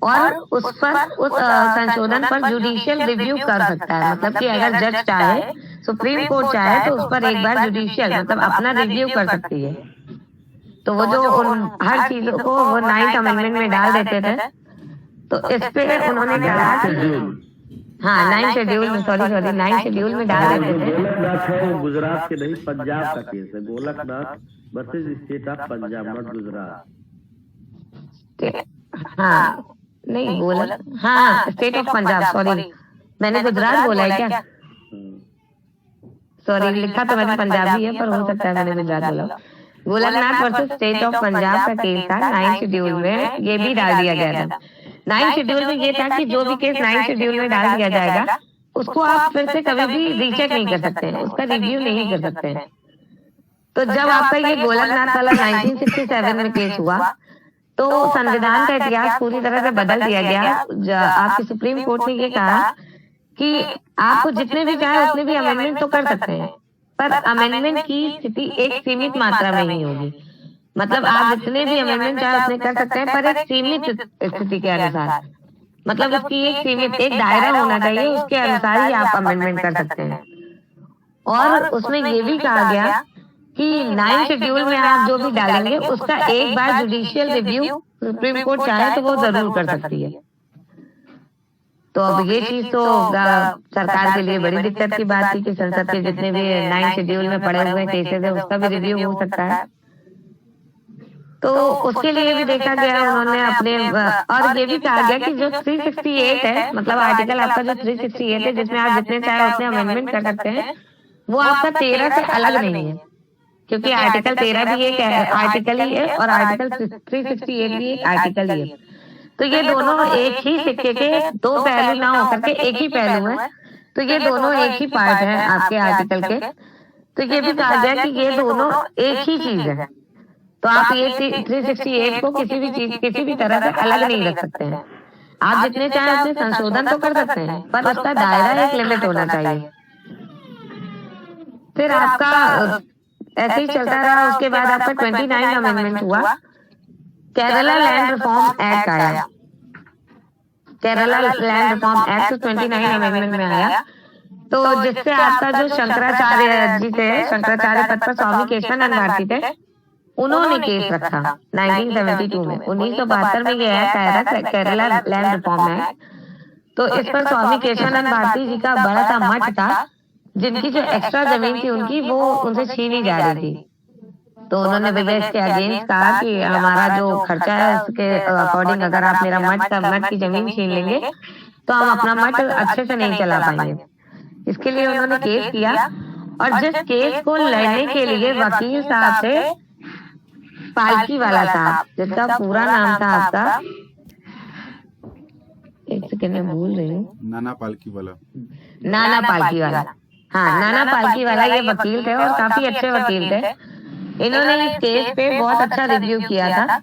और उस संशोधन पर जुडिशियल रिव्यू कर सकता है। मतलब कि अगर जज चाहे, सुप्रीम कोर्ट चाहे तो उस पर एक बार जुडिशियल मतलब अपना रिव्यू कर सकती है। तो वो जो हर चीजों को वो 9th अमेंडमेंट में डाल देते थे, तो इस पे उन्होंने कहा हाँ 9th शेड्यूल में 9th शेड्यूल में डाल देते थे। गोलकनाथ है वो गुजरात के नहीं, पंजाब का केस है। Golaknath versus state of Punjab, not Gujarat. हाँ नहीं गोलक, हाँ स्टेट ऑफ पंजाब, सॉरी मैंने गुजरात बोला है क्या? सॉरी, लिखा तो मैंने पंजाबी है पर हो सकता है मैंने गुजरात बोला। Golaknath versus state of Punjab का केस था 9th शेड्यूल में, ये भी डाल दिया गया था। 9th शेड्यूल में ये था कि जो भी केस 9th शेड्यूल में डाल दिया जाएगा उसको आप फिर से कभी भी रीचेक नहीं कर सकते हैं, उसका रिव्यू नहीं कर सकते हैं। तो जब आपका ये गोलकनाथ वाला 1967 में केस हुआ तो संविधान का इतिहास पूरी तरह से बदल दिया गया। आपकी सुप्रीम कोर्ट ने ये कहा कि आपको जितने भी चाहे उतने भी अमेंडमेंट तो कर सकते हैं, पर अमेंडमेंट की स्थिति एक सीमित मात्रा में ही होगी। मतलब आप जितने भी अमेंडमेंट चाहे उतने कर सकते हैं पर एक सीमित स्थिति के अनुसार, मतलब उसकी एक सीमित एक दायरा होना चाहिए, उसके अनुसार ही आप अमेंडमेंट कर सकते हैं। और उसमें ये भी कहा गया कि 9th शेड्यूल में आप जो भी डालेंगे उसका एक बार जुडिशियल रिव्यू सुप्रीम कोर्ट चाहे तो वो जरूर कर सकती है। तो अब ये चीज तो सरकार के लिए बड़ी दिक्कत की बात थी कि संसद के जितने भी 9th शेड्यूल में पड़े हुए केसेस है उसका भी रिव्यू हो सकता है। तो उसके लिए भी देखा गया उन्होंने अपने, और ये भी कहा गया कि जो 368 है मतलब आर्टिकल आपका जो 368 है जिसमें आप जितने चाहे उतने अमेंडमेंट कर सकते हैं, वो आपका 13 से अलग नहीं है, क्योंकि आर्टिकल 13 भी एक आर्टिकल ही है और आर्टिकल 368 भी एक आर्टिकल ही है। तो ये दोनों एक ही सिक्के के दो पहलू ना होकर के एक ही पहलू है, तो ये दोनों एक ही पार्ट है आपके आर्टिकल के। तो ये भी कहा गया कि ये दोनों एक ही चीज है, तो आप ये 368 को किसी भी तरह से अलग नहीं रख सकते हैं। आप जितने चाहे उतने संशोधन तो कर सकते हैं पर उसका दायरा एक लिमिट होना चाहिए। फिर आपका ऐसे ही चलता रहा, उसके बाद आपका 29 अमेंडमेंट हुआ, केरला लैंड रिफॉर्म एक्ट आया। Kerala land reform act 29 amendment में आया, तो जिससे आपका जो शंकराचार्य जी थे, शंकराचार्य पद पर स्वामी केशवानंद भारती थे, उन्होंने केस रखा 1972 में। 1972 में ये एक्ट आया था, केरला लैंड रिफॉर्म एक्ट। तो इस पर स्वामी केशवानंद भारती जी का बड़ा सा मठ था, जिनकी जो एक्स्ट्रा जमीन थी उनकी वो उनसे छीनी जा रही थी। तो उन्होंने विवेक के अगेंस्ट कहा कि हमारा जो खर्चा है उसके अकॉर्डिंग अगर आप मेरा मठ की जमीन छीन लेंगे तो हम अपना मठ अच्छे से नहीं चला पाएंगे। इसके लिए उन्होंने केस किया, और जिस केस को लड़ने के लिए वकील साहब थे पालकी वाला साहब, जिसका पूरा नाम था आपका, एक सेकंड में भूल रही हूँ, नाना पालकी वाला, नाना पालकी वाला, हाँ नाना पालकी वाला ये वकील थे और काफी अच्छे वकील थे। इन्होंने इस केस पे बहुत अच्छा रिव्यू किया था।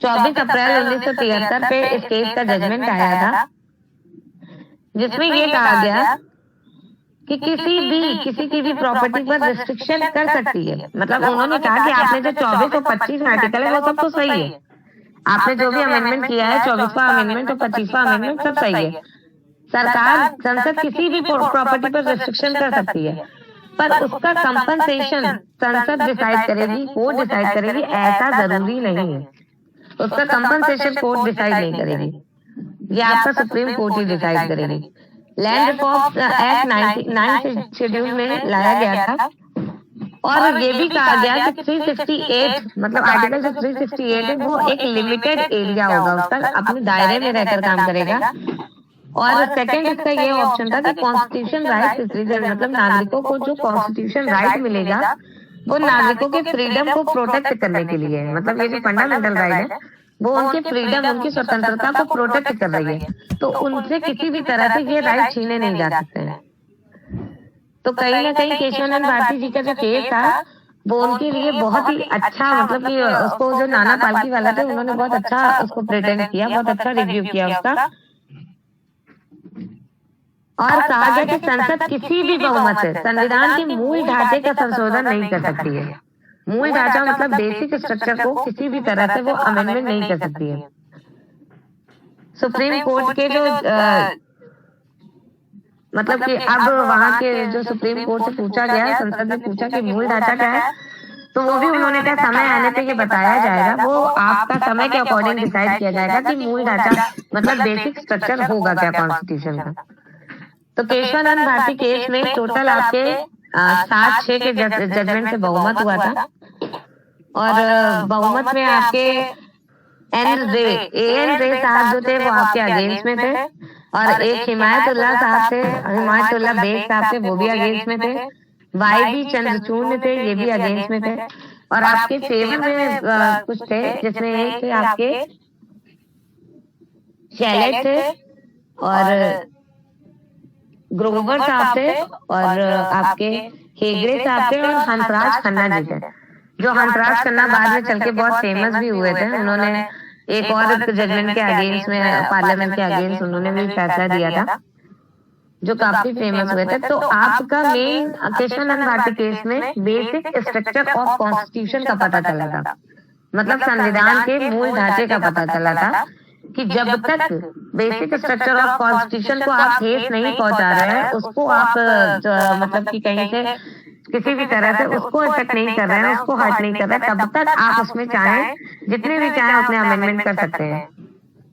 24 अप्रैल 1973 पे इस केस का जजमेंट आया था, जिसमें ये कहा गया कि किसी की भी प्रॉपर्टी पर रिस्ट्रिक्शन कर सकती है। मतलब उन्होंने कहा कि आपने जो 24 और 25 आर्टिकल है वो सब तो सही है, आपने जो भी अमेंडमेंट किया है 24वां अमेंडमेंट और 25वां अमेंडमेंट सब सही है। सरकार संसद किसी भी प्रॉपर्टी पर रिस्ट्रिक्शन कर सकती है, पर उसका कंपनसेशन संसद डिसाइड करेगी, कोर्ट डिसाइड करेगी, ऐसा जरूरी नहीं है। उसका कंपनसेशन कोर्ट डिसाइड नहीं करेगी, ये आपका सुप्रीम कोर्ट ही डिसाइड करेगी। लैंड रिफॉर्म एक्ट 9 शेड्यूल में लाया गया था, और ये भी कहा गया कि 368 मतलब आर्टिकल जो 368 है वो एक लिमिटेड एरिया होगा, उसका अपने दायरे में रहकर काम करेगा। और सेकंड इसका ये ऑप्शन था कि कॉन्स्टिट्यूशन राइट मतलब नागरिकों को जो कॉन्स्टिट्यूशन राइट मिलेगा वो नागरिकों के फ्रीडम को प्रोटेक्ट करने के लिए है। मतलब ये जो फंडामेंटल राइट है वो उनकी फ्रीडम, उनकी स्वतंत्रता को प्रोटेक्ट कर रही है, तो उनसे किसी भी तरह से ये राइट छीने नहीं जा सकते हैं। तो कहीं ना कहीं केशवानंद भारती जी का जो केस था वो उनके लिए बहुत ही अच्छा, मतलब कि उसको जो नाना पालकी वाला थे उन्होंने बहुत अच्छा उसको प्रेजेंट किया, बहुत अच्छा रिव्यू किया उसका, और कहा गया कि संसद किसी भी बहुमत से संविधान के मूल ढांचे का संशोधन नहीं कर सकती है। मूल ढांचा मतलब बेसिक स्ट्रक्चर को किसी भी तरह से वो अमेंडमेंट नहीं कर सकती है। सुप्रीम कोर्ट के जो मतलब कि अब वहाँ के जो सुप्रीम कोर्ट से पूछा गया, संसद ने पूछा कि मूल ढांचा क्या है, तो वो भी उन्होंने कहा समय आने पे ये बताया जाएगा, वो आपका समय के अकॉर्डिंग डिसाइड किया जाएगा कि मूल ढांचा मतलब बेसिक स्ट्रक्चर होगा क्या कॉन्स्टिट्यूशन का। तो केशवानंद भारती केस में टोटल आपके 7-6 के जजमेंट से बहुमत हुआ था, और बहुमत में आपके एन रे साहब जो थे वो आपके अगेंस्ट में थे, और एक हिमायतुल्लाह साहब थे, हिमायतुल्लाह बेग साहब थे, वो भी अगेंस्ट में थे, वाई चंद्रचूड़ थे, ये भी अगेंस्ट में थे, और आपके फेवर में कुछ थे, जिसमें एक थे आपके शैलेट थे, और ग्रोवर साहब थे, और आपके हेगड़े साहब थे, और हंसराज खन्ना जी थे, जो हंसराज खन्ना बाद में चल के बहुत फेमस भी हुए थे। उन्होंने एक और जजमेंट के अगेंस्ट में, पार्लियामेंट के अगेंस्ट उन्होंने भी फैसला दिया था, जो काफी फेमस हुए थे। तो आपका मेन केशवानंद भारती केस में बेसिक स्ट्रक्चर ऑफ कॉन्स्टिट्यूशन का पता चला था, मतलब संविधान के मूल ढांचे का पता चला था कि जब तक बेसिक स्ट्रक्चर ऑफ कॉन्स्टिट्यूशन को आप ठेस नहीं पहुंचा रहे हैं, उसको आप मतलब कि कहीं से किसी भी तरह से उसको इफेक्ट नहीं कर रहे हैं, उसको हर्ट नहीं कर रहे हैं, तब तक आप उसमें चाहें जितने भी चाहें उतने अमेंडमेंट कर सकते हैं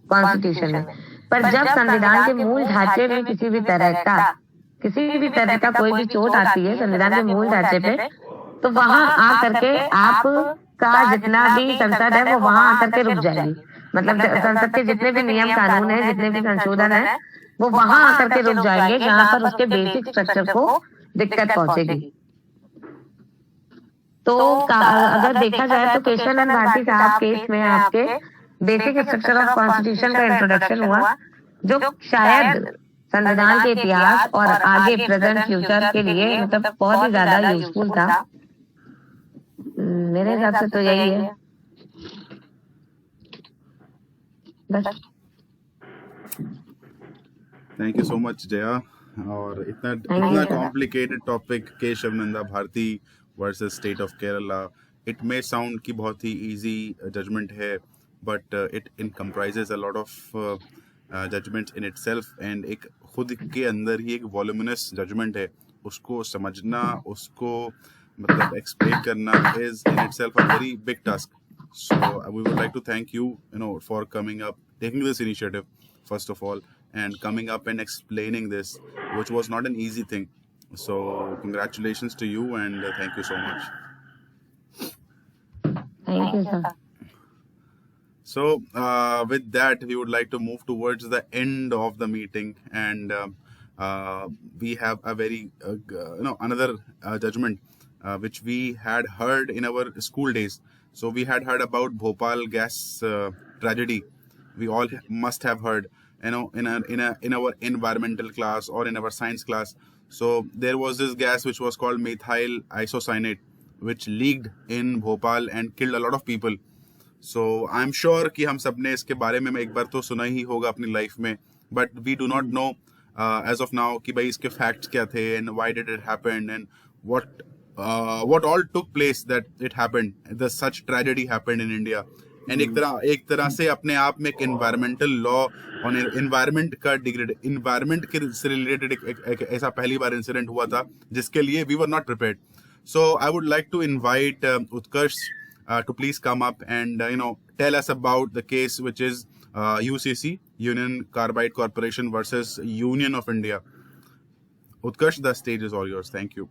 कॉन्स्टिट्यूशन में। पर जब संविधान के मूल ढांचे में किसी भी तरह का कोई भी चोट आती है संविधान के मूल ढांचे पे, तो वहां आ करके आपका जितना भी संसद है वो वहां आकर के रुक जाएगी। मतलब संसद के जितने भी नियम कानून है, जितने भी संशोधन है, वो वहां आकर के रुक जाएंगे जहां पर उसके बेसिक स्ट्रक्चर को दिक्कत पहुंचेगी। तो अगर देखा जाए तो केशवानंद भारती साहब केस में आपके बेसिक स्ट्रक्चर ऑफ कॉन्स्टिट्यूशन का इंट्रोडक्शन हुआ, जो शायद संविधान के इतिहास और आगे प्रेजेंट फ्यूचर के लिए मतलब बहुत ही ज्यादा यूजफुल था। मेरे हिसाब से तो यही है बस। Thank you so much Jaya. और इतना complicated topic Keshavananda Bharati versus state of Kerala, it may sound कि बहुत ही इजी जजमेंट है, but it comprises a lot of judgements in itself, and एक खुद के अंदर ही एक वॉल्यूमिनस जजमेंट है। उसको समझना, उसको मतलब एक्सप्लेन करना is in itself a very big task. So we would like to thank you, for coming up, taking this initiative first of all, and coming up and explaining this, which was not an easy thing. So congratulations to you, and thank you so much. Thank you, sir. So with that, we would like to move towards the end of the meeting, and we have a very another judgment which we had heard in our school days. So we had heard about Bhopal gas tragedy. We all must have heard, in our environmental class or in our science class. So there was this gas which was called methyl isocyanate, which leaked in Bhopal and killed a lot of people. So I'm sure कि हम सब ने इसके बारे में एक बार तो सुना ही होगा अपनी लाइफ में, but we do not know as of now कि भाई इसके facts क्या थे, and why did it happen, and what all took place that it happened, the such tragedy happened in India. And एक तरह से अपने आप में एक environmental law और environment के से related एक ऐसा पहली बार incident हुआ था जिसके लिए we were not prepared. So I would like to invite Utkarsh to please come up and tell us about the case, which is UCC, Union Carbide Corporation versus Union of India. Utkarsh, the stage is all yours. Thank you.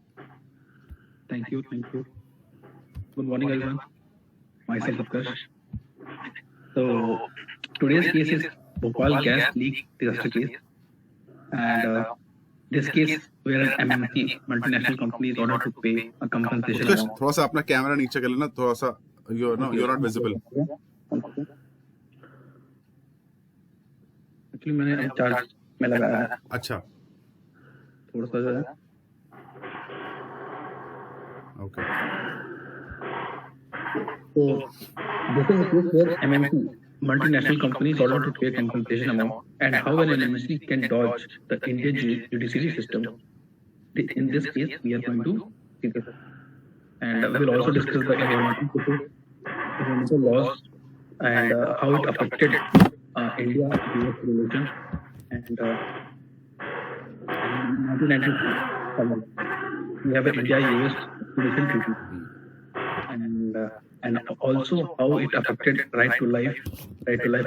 Thank you. Good morning, everyone. Myself, Utkarsh. So, today's case is Bhopal gas leak disaster case. And this case where an MNC, multinational company, is ordered to pay a compensation Utkarsh, amount. थोड़ा सा अपना कैमरा नीचे कर लेना, थोड़ा सा you're not visible. एक्चुअली मैंने चार्ज में लगाया है, अच्छा, थोड़ा सा जो है। Okay, So this is a case where MNC, multinational companies, order to pay compensation amount, and how an MNC can dodge the Indian judiciary system. In this case, we are going to see this, and we will also discuss the environmental laws and how it affected India-US relations, and 1997 we have an India-US relation treaty. And also how it affected right to life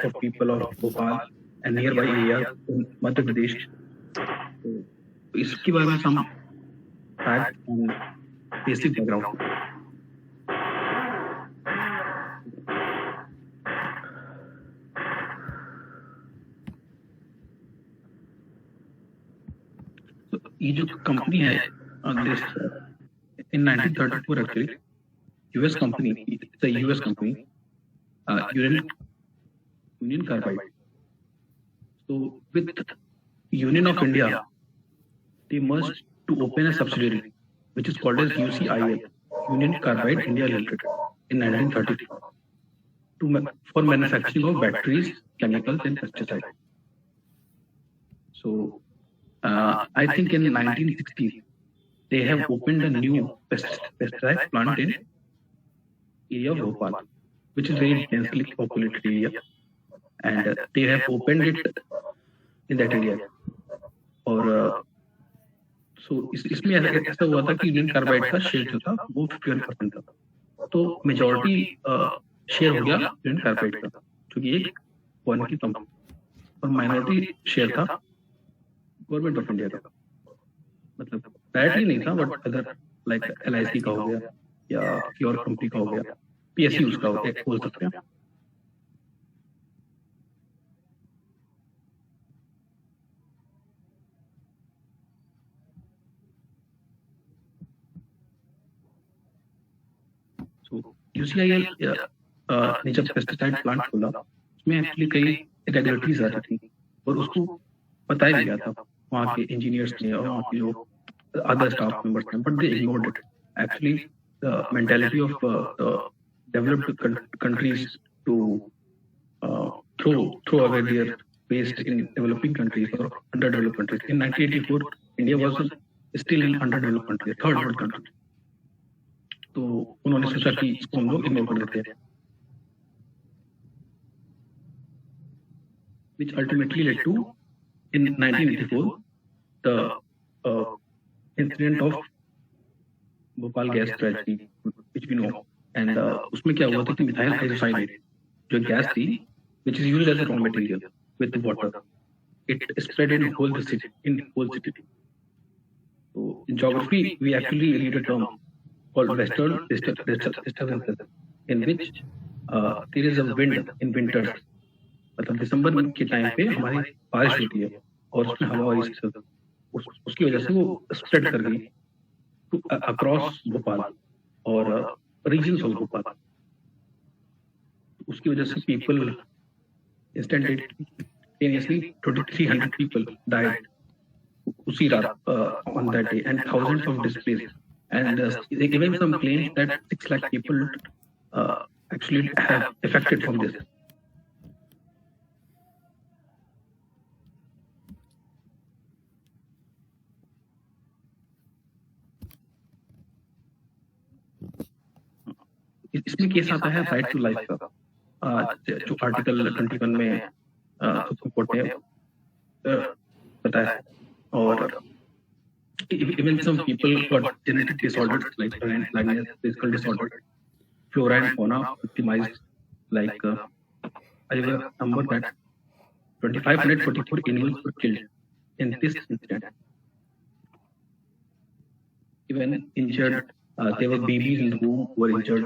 of people of Bhopal and nearby areas in Madhya Pradesh. So, इसके बारे में some fact and basic background. So, ये जो कंपनी है this in 1934 actually. US company, it's a US company, Union Carbide. So with Union of India, they merged to open a subsidiary, which is called as UCIL, Union Carbide India Limited, in 1932, for manufacturing of batteries, chemicals, and pesticides. So I think in 1960s, they have opened a new pesticide plant in area of Bhopal, which is very densely populated area, and they have opened it in that area. और so इसमें ऐसा हुआ था कि यूनियन कार्बाइड का शेयर जो था वो 51% था, तो मेजॉरिटी शेयर हो गया यूनियन कार्बाइड का, क्योंकि एक फॉरेन की कंपनी, और माइनॉरिटी शेयर था गवर्नमेंट ऑफ इंडिया का, मतलब डायरेक्टली नहीं था, बट अदर लाइक LIC का हो गया या किसी और कंपनी का हो गया, PSU उसका बोल सकते हैं। So UCIL ने जब पेस्टिसाइड प्लांट खोला, उसमें एक्चुअली कई इरेगुलरिटीज आ रही थी, और उसको बताया गया था वहाँ के इंजीनियर्स ने और वहाँ के जो अदर स्टाफ मेंबर्स ने, but they ignored it. Actually the mentality of the developed countries to throw away their waste in developing countries or underdeveloped countries. In 1984, India was still an underdeveloped country, a third world country. तो उन्होंने सोचा कि इसको हम लोग इग्नोर कर देते हैं, which ultimately led to in 1984 the incident of Bhopal gas tragedy, which we know, and उसमें क्या हुआ था कि मिथाइल हाइड्रोसाइनेट जो गैस थी, which is used as a raw material with the water, it spread in whole city. So in geography we actually read a term called western disturbances, in which there is a wind in winters, मतलब दिसंबर के टाइम पे हमारी बारिश होती है और उसमें हवा उसकी वजह से वो स्प्रेड कर गई across Bhopal और regions of Bhopal. उसकी वजह से people instantaneously 2,300 people died उसी रात on that day, and thousands of displaced, and they given some claims that 6 lakh people actually have affected from this. इसमें केस आता है राइट टू लाइफ का, जो आर्टिकल 21 में सुप्रीम कोर्ट ने बताया है, और even some people got genetic disorders like blindness, physical disorders, flora and fauna optimized, like I have a number that 2,544 animals were killed in this incident. Even injured, there were babies in the womb who were injured,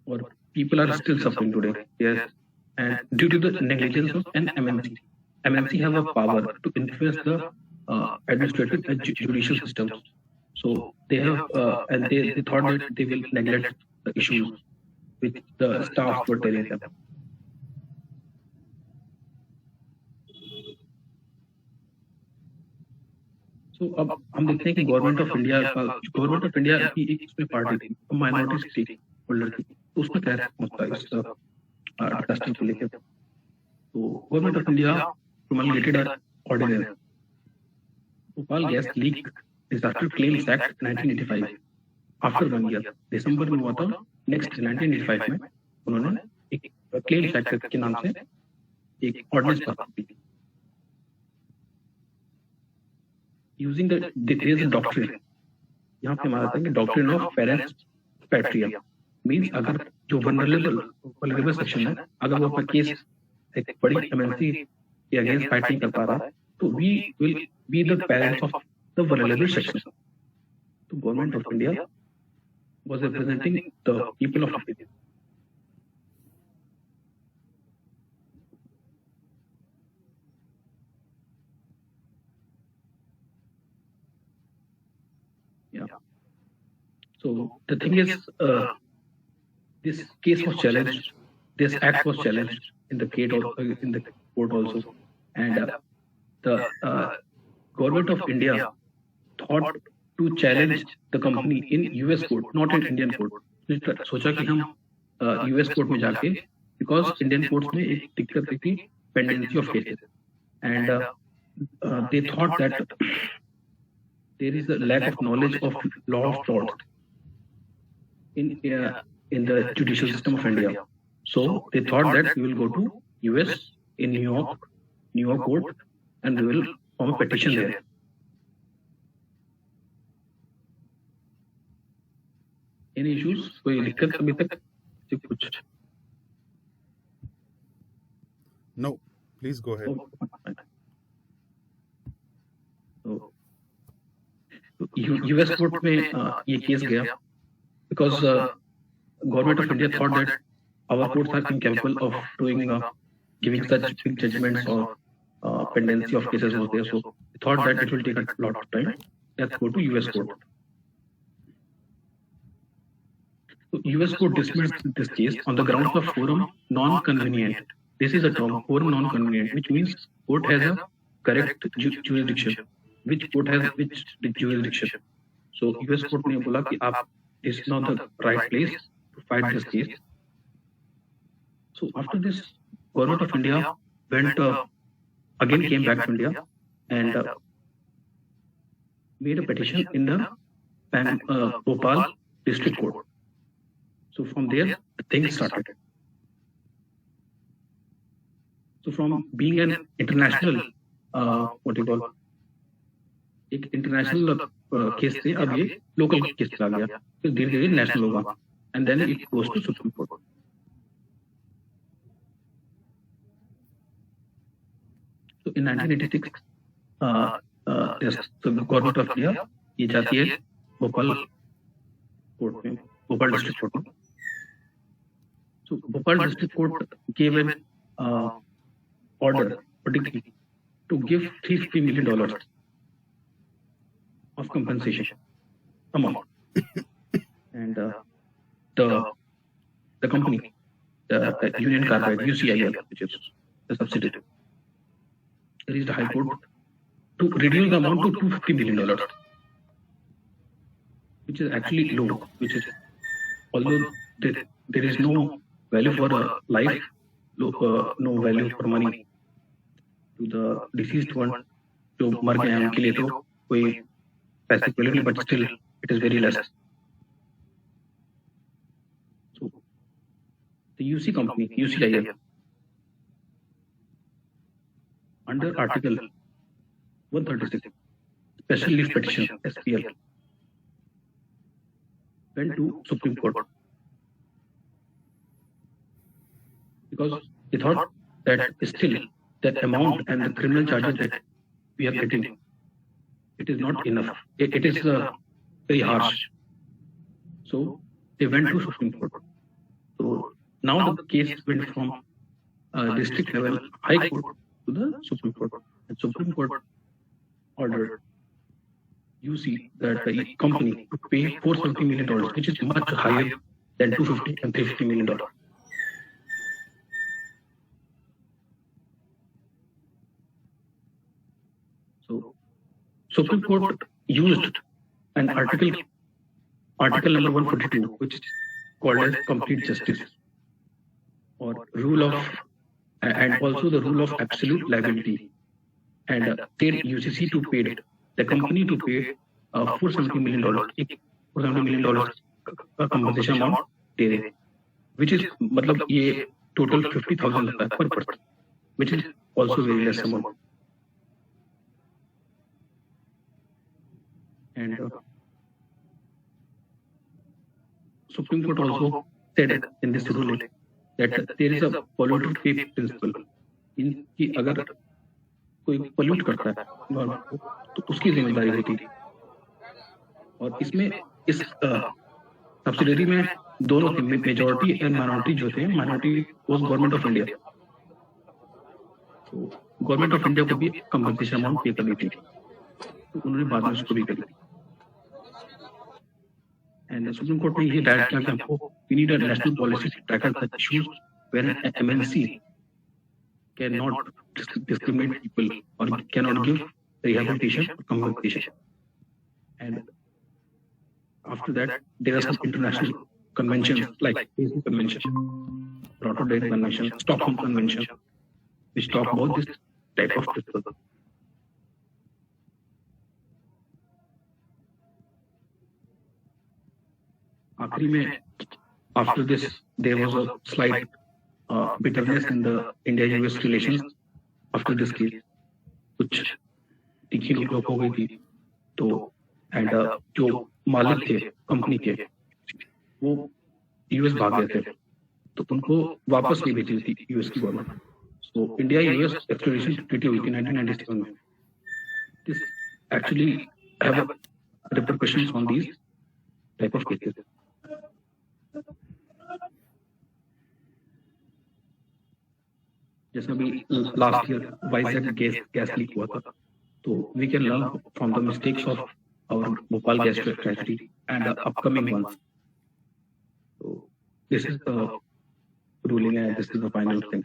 or people are still suffering today. Yes, and due to the negligence of an MNC. MNC have a power to influence the administrative and judicial systems. So they have, and they thought that they will neglect the issues which the staff were telling them. सो अब हम देखते हैं कि गवर्नमेंट ऑफ इंडिया की एक इसमें पार्टी थी, माइनॉरिटी स्टेक होल्डर थी, तो उसमें क्या रिस्पॉन्स था इस डिजास्टर को लेकर? तो government of India promulgated an ordinance, Bhopal gas leak disaster claims act 1985। After 1 year दिसंबर में हुआ था, नेक्स्ट 1985 में उन्होंने एक क्लेम्स एक्ट के नाम से एक ऑर्डिनेंस पास की। Using there is a doctrine, यहाँ पे हमारा था कि doctrine of parents patria, means अगर जो वनरेबल सेक्शन है, अगर वो अपना केस एक बड़ी एमएनसी के अगेंस्ट फाइट नहीं कर पा रहा है, तो we will be the parents of the vulnerable section. तो government of India was representing the people of India. Yeah. So the thing is, this case was challenged, this act was challenged in the court also, and the government of India thought to challenge the company in US court, not in Indian court. सोचा कि हम US court में जाके, because Indian courts में एक दिक्कत थी pendency of cases, and they thought that there is a lack of knowledge of law of tort in the judicial system of India. So they thought that we will go to US in New York court, and we will form a petition there. Any issues? कोई दिक्कत अभी तक कुछ? No, please go ahead. US court में ये केस गया because government of India thought that our courts are incapable of giving such big judgments or pendency of cases was there. So they thought that it will take a lot of time. Let's go to US court. So US court dismissed this case on the grounds of forum non-convenient. This is a term, forum non-convenient, which means court has a correct jurisdiction. Which court has which jurisdiction? So US court ने बोला कि आप, this is not the right place to fight this case. So after this, government of India came back to India and made a petition in the Bhopal district court. So from there, the thing started. So from being an international, एक इंटरनेशनल केस से अब ये लोकल केस चला गया, फिर धीरे धीरे नेशनल होगा, and then it goes to supreme court. So in 1986, the government of India ये जाती है भोपाल कोर्ट में, भोपाल डिस्ट्रिक्ट कोर्ट में। So Bhopal district court gave an order particularly to give $350 million of compensation amount, and the company, the Union Carbide, UCIL, which is the subsidiary, reached the High Court to reduce the amount to $250 million, which is actually low. Which is, although there is no value for life, no value for money to the deceased one, जो मर गए हैं उनके लिए तो कोई पैसे की value, but still it is very less. So the UC company, UCIL, under Article 136, Special Leave Petition (SPL), went to Supreme Court because they thought that still that amount and the criminal charges that we are getting, it is not enough. It is very harsh. So they went to Supreme Court. So now the case went from district level High Court to the Supreme Court. And Supreme Court ordered UC that the company to pay $470 million, which is much higher than $250 and $350 million. Supreme Court used an article number 142, which is called as complete justice, or rule of, and also the rule of absolute liability, and paid UCC to pay the company to pay $470 million, $470 million compensation amount दे रहे, which is मतलब ये total 50,000 लगता है per person, which is also very less amount. And Supreme Court also said in this ruling that there is a polluter pay principle. इनकी अगर कोई pollute करता है तो उसकी जिम्मेदारी होती है, और इसमें इस सब्सिडरी में दोनों थे, मेजॉरिटी एंड माइनॉरिटी जो थे, minority was government of India, तो गवर्नमेंट ऑफ इंडिया को भी कंपनसेशन अमाउंट पे करनी थी, तो उन्होंने बाद में उसको भी कर दिया। एंड सुप्रीम कोर्ट ने ये डायरेक्ट किया कि हमको we need a national policy to tackle such issues when MNC can not discriminate people और कैन नॉट गिव रिहैबिलिटेशन और compensation. And after that, there are some international conventions like Hague Convention, Rotterdam Convention, Stockholm Convention, which talk about this type of principle. आखिरी में, after this, there was a slight bitterness in the India-US relations after this case. कुछ तीखी नोक हो गई थी, तो एंड जो मालिक थे कंपनी के वो यूएस भाग गए थे, तो उनको वापस नहीं भेजी थी यूएस की government. So India US extradition treaty हुई थी 1997 में। This actually have repercussions on these type of cases. जैसे अभी last year Vizag gas leak हुआ था, तो we can learn from the mistakes of our Bhopal gas tragedy and the upcoming ones. So this is the ruling and this is the final thing.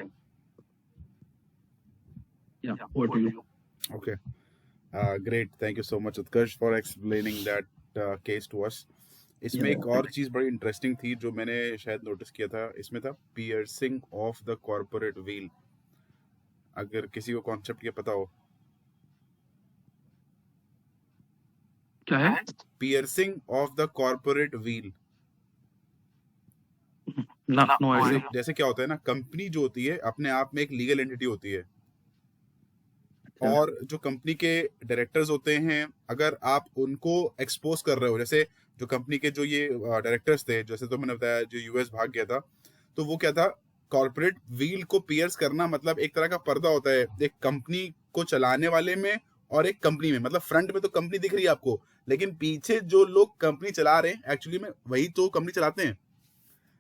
Yeah, over to you. Okay. Great. Thank you so much, Utkarsh, for explaining that case to us. इसमें एक और चीज बड़ी इंटरेस्टिंग थी जो मैंने शायद नोटिस किया था, इसमें था piercing of the corporate veil. अगर किसी को कॉन्सेप्ट ये पता हो, क्या है piercing of the corporate veil? No idea. जैसे क्या होता है ना, कंपनी जो होती है अपने आप में एक लीगल एंटिटी होती है, और जो कंपनी के डायरेक्टर्स होते हैं, अगर आप उनको एक्सपोज कर रहे हो, जैसे जो कंपनी के जो ये डायरेक्टर्स थे, जैसे तो मैंने बताया जो यूएस भाग गया था, तो वो क्या था, कॉर्पोरेट व्हील को पियर्स करना मतलब एक तरह का पर्दा होता है एक कंपनी को चलाने वाले में और एक कंपनी में। मतलब फ्रंट में तो कंपनी दिख रही है आपको, लेकिन पीछे जो लोग कंपनी चला रहे हैं एक्चुअली में वही तो कंपनी चलाते हैं।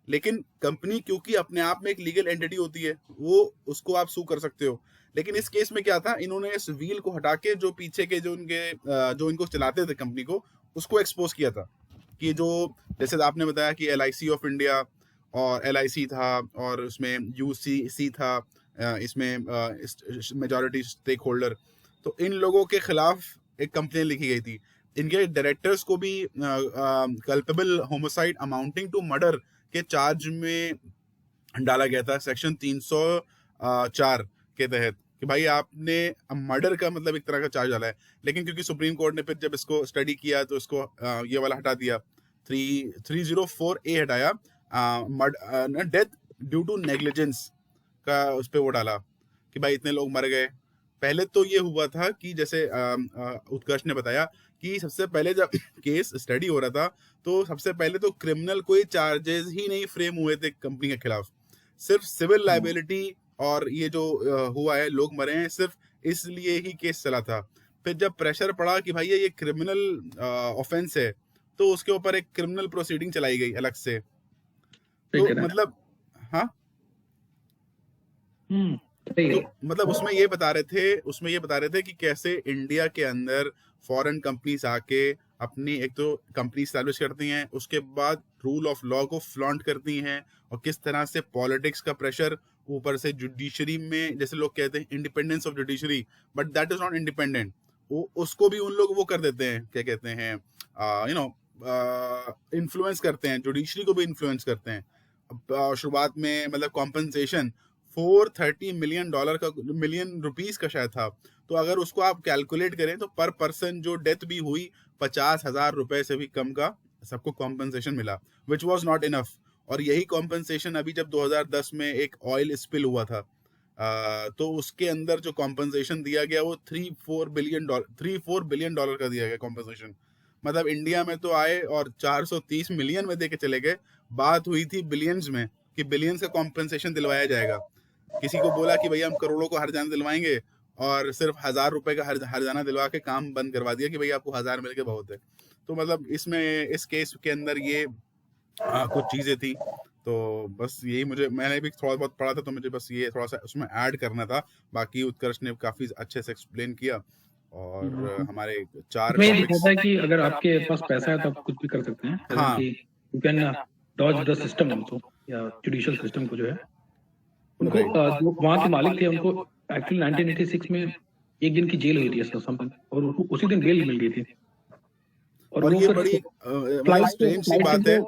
लेकिन कंपनी क्योंकि अपने आप में एक लीगल एंटिटी होती है, वो उसको आप सू कर सकते हो। लेकिन इस केस में क्या था, इन्होंने इस व्हील को हटा के जो पीछे के जो इनको चलाते थे कंपनी को, उसको एक्सपोज किया था कि जो जैसे आपने बताया कि LIC ऑफ इंडिया और LIC था और उसमें UCC था, इसमें मेजॉरिटी स्टेक होल्डर, तो इन लोगों के खिलाफ एक कंप्लेन लिखी गई थी। इनके डायरेक्टर्स को भी culpable homicide amounting to murder के चार्ज में डाला गया था, सेक्शन 304 के तहत, कि भाई आपने मर्डर का मतलब एक तरह का चार्ज डाला है। लेकिन क्योंकि सुप्रीम कोर्ट ने फिर जब इसको स्टडी किया तो इसको ये वाला हटा दिया, 304A हटाया, डेथ ड्यू टू नेग्लिजेंस का उस पर वो डाला कि भाई इतने लोग मर गए। पहले तो ये हुआ था कि जैसे उत्कर्ष ने बताया कि सबसे पहले जब केस स्टडी हो रहा था तो सबसे पहले तो क्रिमिनल कोई चार्जेस ही नहीं फ्रेम हुए थे कंपनी के खिलाफ, सिर्फ सिविल लाइबिलिटी और ये जो हुआ है लोग मरे हैं सिर्फ इसलिए ही केस चला था। फिर जब प्रेशर पड़ा कि भाई ये क्रिमिनल ऑफेंस है तो उसके ऊपर एक क्रिमिनल प्रोसीडिंग चलाई गई अलग से। तो मतलब हाँ तो मतलब उसमें ये बता रहे थे कि कैसे इंडिया के अंदर फॉरेन कंपनीज आके अपनी एक तो कंपनी एस्टैब्लिश करती हैं, उसके बाद रूल ऑफ लॉ को फ्लॉन्ट करती हैं, और किस तरह से पॉलिटिक्स का प्रेशर, ऊपर से जुडिशरी में जैसे लोग कहते हैं independence of judiciary, but that is not independent. उसको भी उन लोग वो कर देते हैं, क्या कहते हैं, इन्फ्लुएंस करते हैं, जुडिशरी को भी इन्फ्लुएंस करते हैं। शुरुआत में मतलब कॉम्पनसेशन $430 मिलियन रुपीस का शायद था। तो अगर उसको आप कैलकुलेट करें तो पर पर्सन जो डेथ भी हुई 50,000 रुपए से भी कम का सबको कॉम्पनसेशन मिला, विच वॉज नॉट इनफ। और यही कॉम्पनसेशन अभी जब 2010 में एक ऑयल स्पिल हुआ था, तो उसके अंदर जो कॉम्पनसेशन दिया गया वो $3-4 बिलियन का दिया गया कॉम्पनसेशन। मतलब इंडिया में तो आए और 430 मिलियन में देके चले गए। बात हुई थी बिलियंस में कि बिलियंस का कॉम्पनसेशन दिलवाया जाएगा। किसी को बोला कि भैया हम करोड़ों को हर जाना दिलवाएंगे, और सिर्फ 1,000 रुपए का हर जाना दिलवा के काम बंद करवा दिया कि भैया आपको 1,000 मिल के बहुत है। तो मतलब इसमें इस केस के अंदर ये कुछ चीजें थी। तो बस यही मैंने भी थोड़ा बहुत पढ़ा था, तो मुझे बस ये थोड़ा सा उसमें ऐड करना था। बाकी उत्कर्ष ने काफी अच्छे से एक्सप्लेन किया। और हमारे 4 में होता है कि अगर आपके पास पैसा है तो आप कुछ भी कर सकते हैं। हाँ, you can dodge the system also, या जुडिशियल सिस्टम को जो है उनको जो वहाँ के मालिक थे उनको एक्चुअली 1986 में 1 दिन की जेल हुई थी समथिंग, और उनको उसी दिन बेल मिल गई थी। और ये बड़ी स्ट्रेंज सी बात है,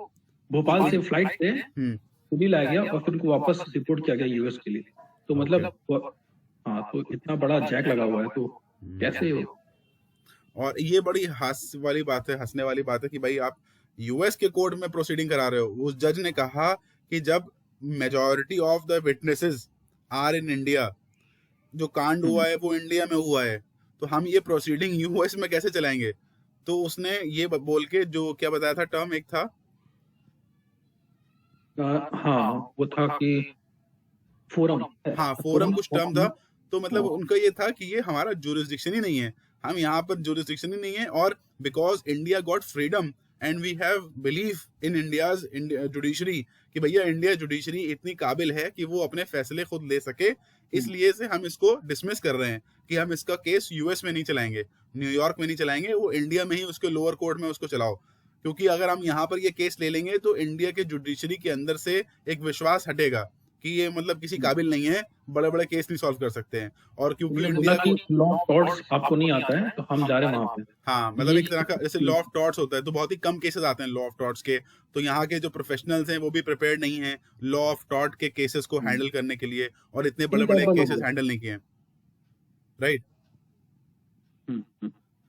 भोपाल से फ्लाइट से दिल्ली लाया गया और फिर उनको वापस रिपोर्ट किया गया यूएस के लिए। तो मतलब हाँ, तो इतना बड़ा जैक लगा हुआ है तो कैसे हो। और ये बड़ी हंसने वाली बात है कि भाई आप यूएस के कोर्ट में प्रोसीडिंग करा रहे हो। उस जज ने कहा कि जब majority of the witnesses are in India, जो कांड हुआ है वो इंडिया में हुआ है, तो हम ये प्रोसीडिंग यूएस में कैसे चलाएंगे। तो उसने ये बोल के जो क्या बताया था, टर्म एक था, हाँ वो था कि फोरम, हाँ फोरम कुछ टर्म था। तो मतलब उनका ये था कि ये हमारा जुरिस्डिक्शन ही नहीं है, हम यहाँ पर जुरिस्डिक्शन ही नहीं है। और because India got freedom and we have believe in India's judiciary कि भैया इंडिया जुडिशरी इतनी काबिल है कि वो अपने फैसले खुद ले सके, इसलिए से हम इसको डिसमिस कर रहे हैं कि हम इसका केस यूएस में नहीं चलाएंगे, न्यूयॉर्क में नहीं चलाएंगे, वो इंडिया में ही उसके लोअर कोर्ट में उसको चलाओ। क्योंकि अगर हम यहाँ पर ये केस ले लेंगे तो इंडिया के जुडिशरी के अंदर से एक विश्वास हटेगा कि ये मतलब किसी काबिल नहीं है, बड़े बड़े केस नहीं सॉल्व कर सकते हैं। और क्योंकि इंडिया को लॉ ऑफ टॉर्ट्स आपको नहीं आता है तो हम जा रहे हैं वहां पे। हाँ, मतलब एक तरह का जैसे लॉ ऑफ टॉर्ट्स होता है तो बहुत ही कम केसेस आते हैं लॉ ऑफ टॉर्ट्स के। तो यहाँ के जो प्रोफेशनल्स हैं वो भी प्रिपेयर्ड नहीं है लॉ ऑफ टॉर्ट के केसेस को हैंडल करने के लिए, और इतने बड़े बड़े केसेस हैंडल नहीं किए, राइट।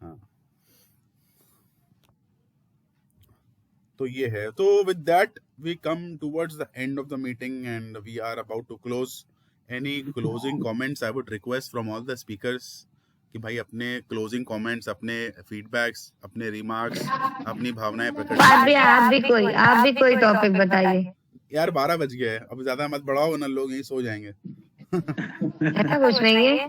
हाँ, तो ये है। तो with that we come towards the end of the meeting and we are about to close. Any closing comments I would request from all the speakers कि भाई अपने क्लोजिंग कमेंट्स, अपने फीडबैक्स, अपने रिमार्क्स, अपनी भावनाएं प्रकट करें। आप भी कोई टॉपिक बताइए। यार 12 बज गए, अब ज्यादा मत बढ़ाओ ना, लोग यहीं सो जाएंगे। ऐसा कुछ नहीं है,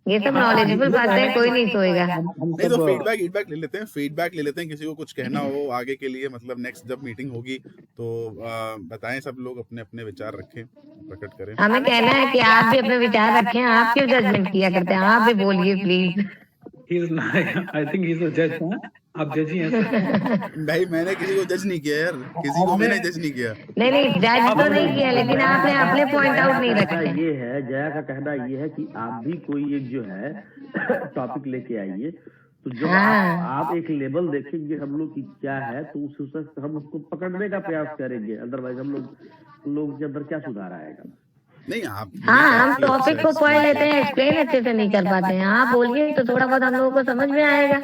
ये सब नॉलेजेबल बातें हैं, कोई नहीं सोएगा। नहीं तो फीडबैक ले लेते हैं, किसी को कुछ कहना हो आगे के लिए, मतलब नेक्स्ट जब मीटिंग होगी तो बताएं, सब लोग अपने अपने विचार रखें, प्रकट करें। हमें कहना है कि आप भी अपने विचार रखें, आप क्यों जजमेंट किया करते हैं, आप भी बोलिए please. I think he's a judge, हाँ? आप जज ही हैं। भाई मैंने किसी को जज नहीं किया यार, किसी को मैंने जज नहीं किया। नहीं जज तो नहीं किया, लेकिन आपने अपने पॉइंट आउट नहीं रखे। ये है, जया का कहना ये है कि आप भी कोई एक जो है टॉपिक लेके आइए, तो जो आप एक लेवल देखेंगे हम लोग की क्या है, तो उस हिसाब से हम उसको पकड़ने का प्रयास करेंगे। अदरवाइज हम लोग के अंदर क्या सुधार आएगा। नहीं आप हम टॉपिक को पढ़ लेते हैं, एक्सप्लेन अच्छे से नहीं कर पाते हैं। आप बोलिए तो थोड़ा बहुत हम लोगों को समझ में आएगा।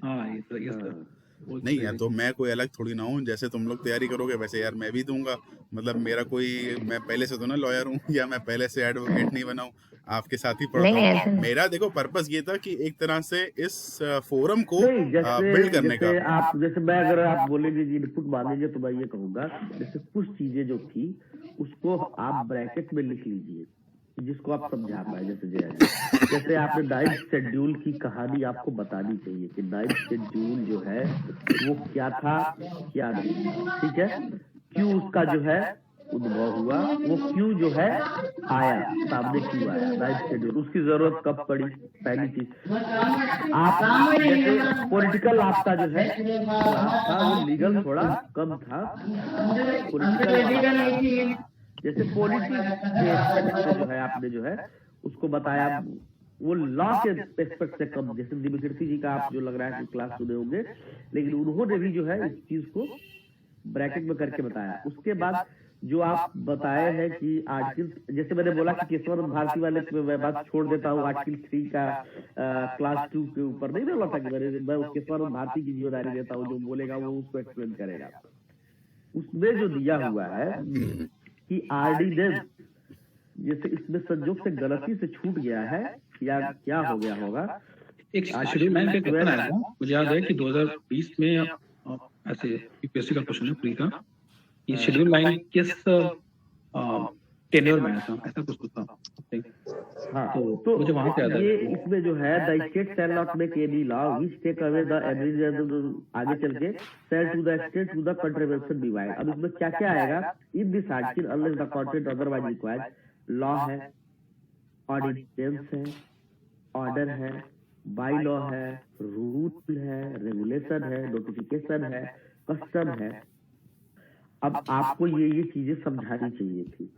नहीं यार, तो मैं कोई अलग थोड़ी ना हूँ, जैसे तुम लोग तैयारी करोगे वैसे यार मैं भी दूंगा। मतलब मैं पहले से तो ना लॉयर हूँ या मैं पहले से एडवोकेट नहीं बना हूँ, आपके साथ ही पढ़ता हूँ। मेरा देखो पर्पस ये था कि एक तरह से इस फोरम को बिल्ड करने का। आप जैसे मैं अगर आप बोलेंगे जी इनपुट मानेंगे तो मैं ये कहूंगा, जैसे कुछ चीजें जो थी उसको आप ब्रैकेट में लिख लीजिए जिसको आप समझा पाए। जैसे आपने 9th शेड्यूल की कहानी आपको बतानी चाहिए कि 9th शेड्यूल जो है वो क्या था क्या नहीं, ठीक है, क्यों उसका जो है उद्भव हुआ, वो क्यों जो है आया सामने, क्यों आया 9th शेड्यूल, उसकी जरूरत कब पड़ी। पहली चीज आप जैसे पॉलिटिकल आपका जो है आपका वो लीगल थोड़ा कम था, पॉलिटिकल जैसे पॉलिटिक्स जो है आपने जो है उसको बताया वो लॉ के एस्पेक्ट से कम, जैसे दिव्यकीर्ति जी का आप जो लग रहा है कि क्लास सुने होंगे, लेकिन उन्होंने भी जो है इस चीज को ब्रैकेट में करके बताया। उसके बाद जो आप बताए हैं कि आर्टिकल, जैसे मैंने बोला कि केशवर भारती वाले मैं बात छोड़ देता हूँ, आर्टिकल 3 का क्लास 2 के ऊपर नहीं बोला था कि मैं केशवर भारती की जिम्मेदारी देता हूँ, जो बोलेगा वो उसको एक्सप्लेन करेगा। उसमें जो दिया हुआ है कि आर्डिनेंस, जैसे इसमें संजोग से गलती से छूट गया है या क्या हो गया होगा। एक शेड्यूल 9 पे क्वेश्चन आया था, मुझे याद है कि 2020 में ऐसे यूपीएससी का क्वेश्चन है प्री का, ये शेड्यूल 9 किस टेन्योर में आया था, ऐसा कुछ था। हाँ, तो मुझे वहां पे याद ये है इसमें जो है the state shall not make any law which take away the average, आगे चल के sell to the state to the contribution divide. अब इसमें क्या क्या आएगा, in this article unless the context otherwise required, law है, ऑर्डिनेंस है, ऑर्डर है, बाई लॉ है, रूल है, रेगुलेशन है, नोटिफिकेशन है, कस्टम है। अब आपको ये चीजें समझानी चाहिए थी।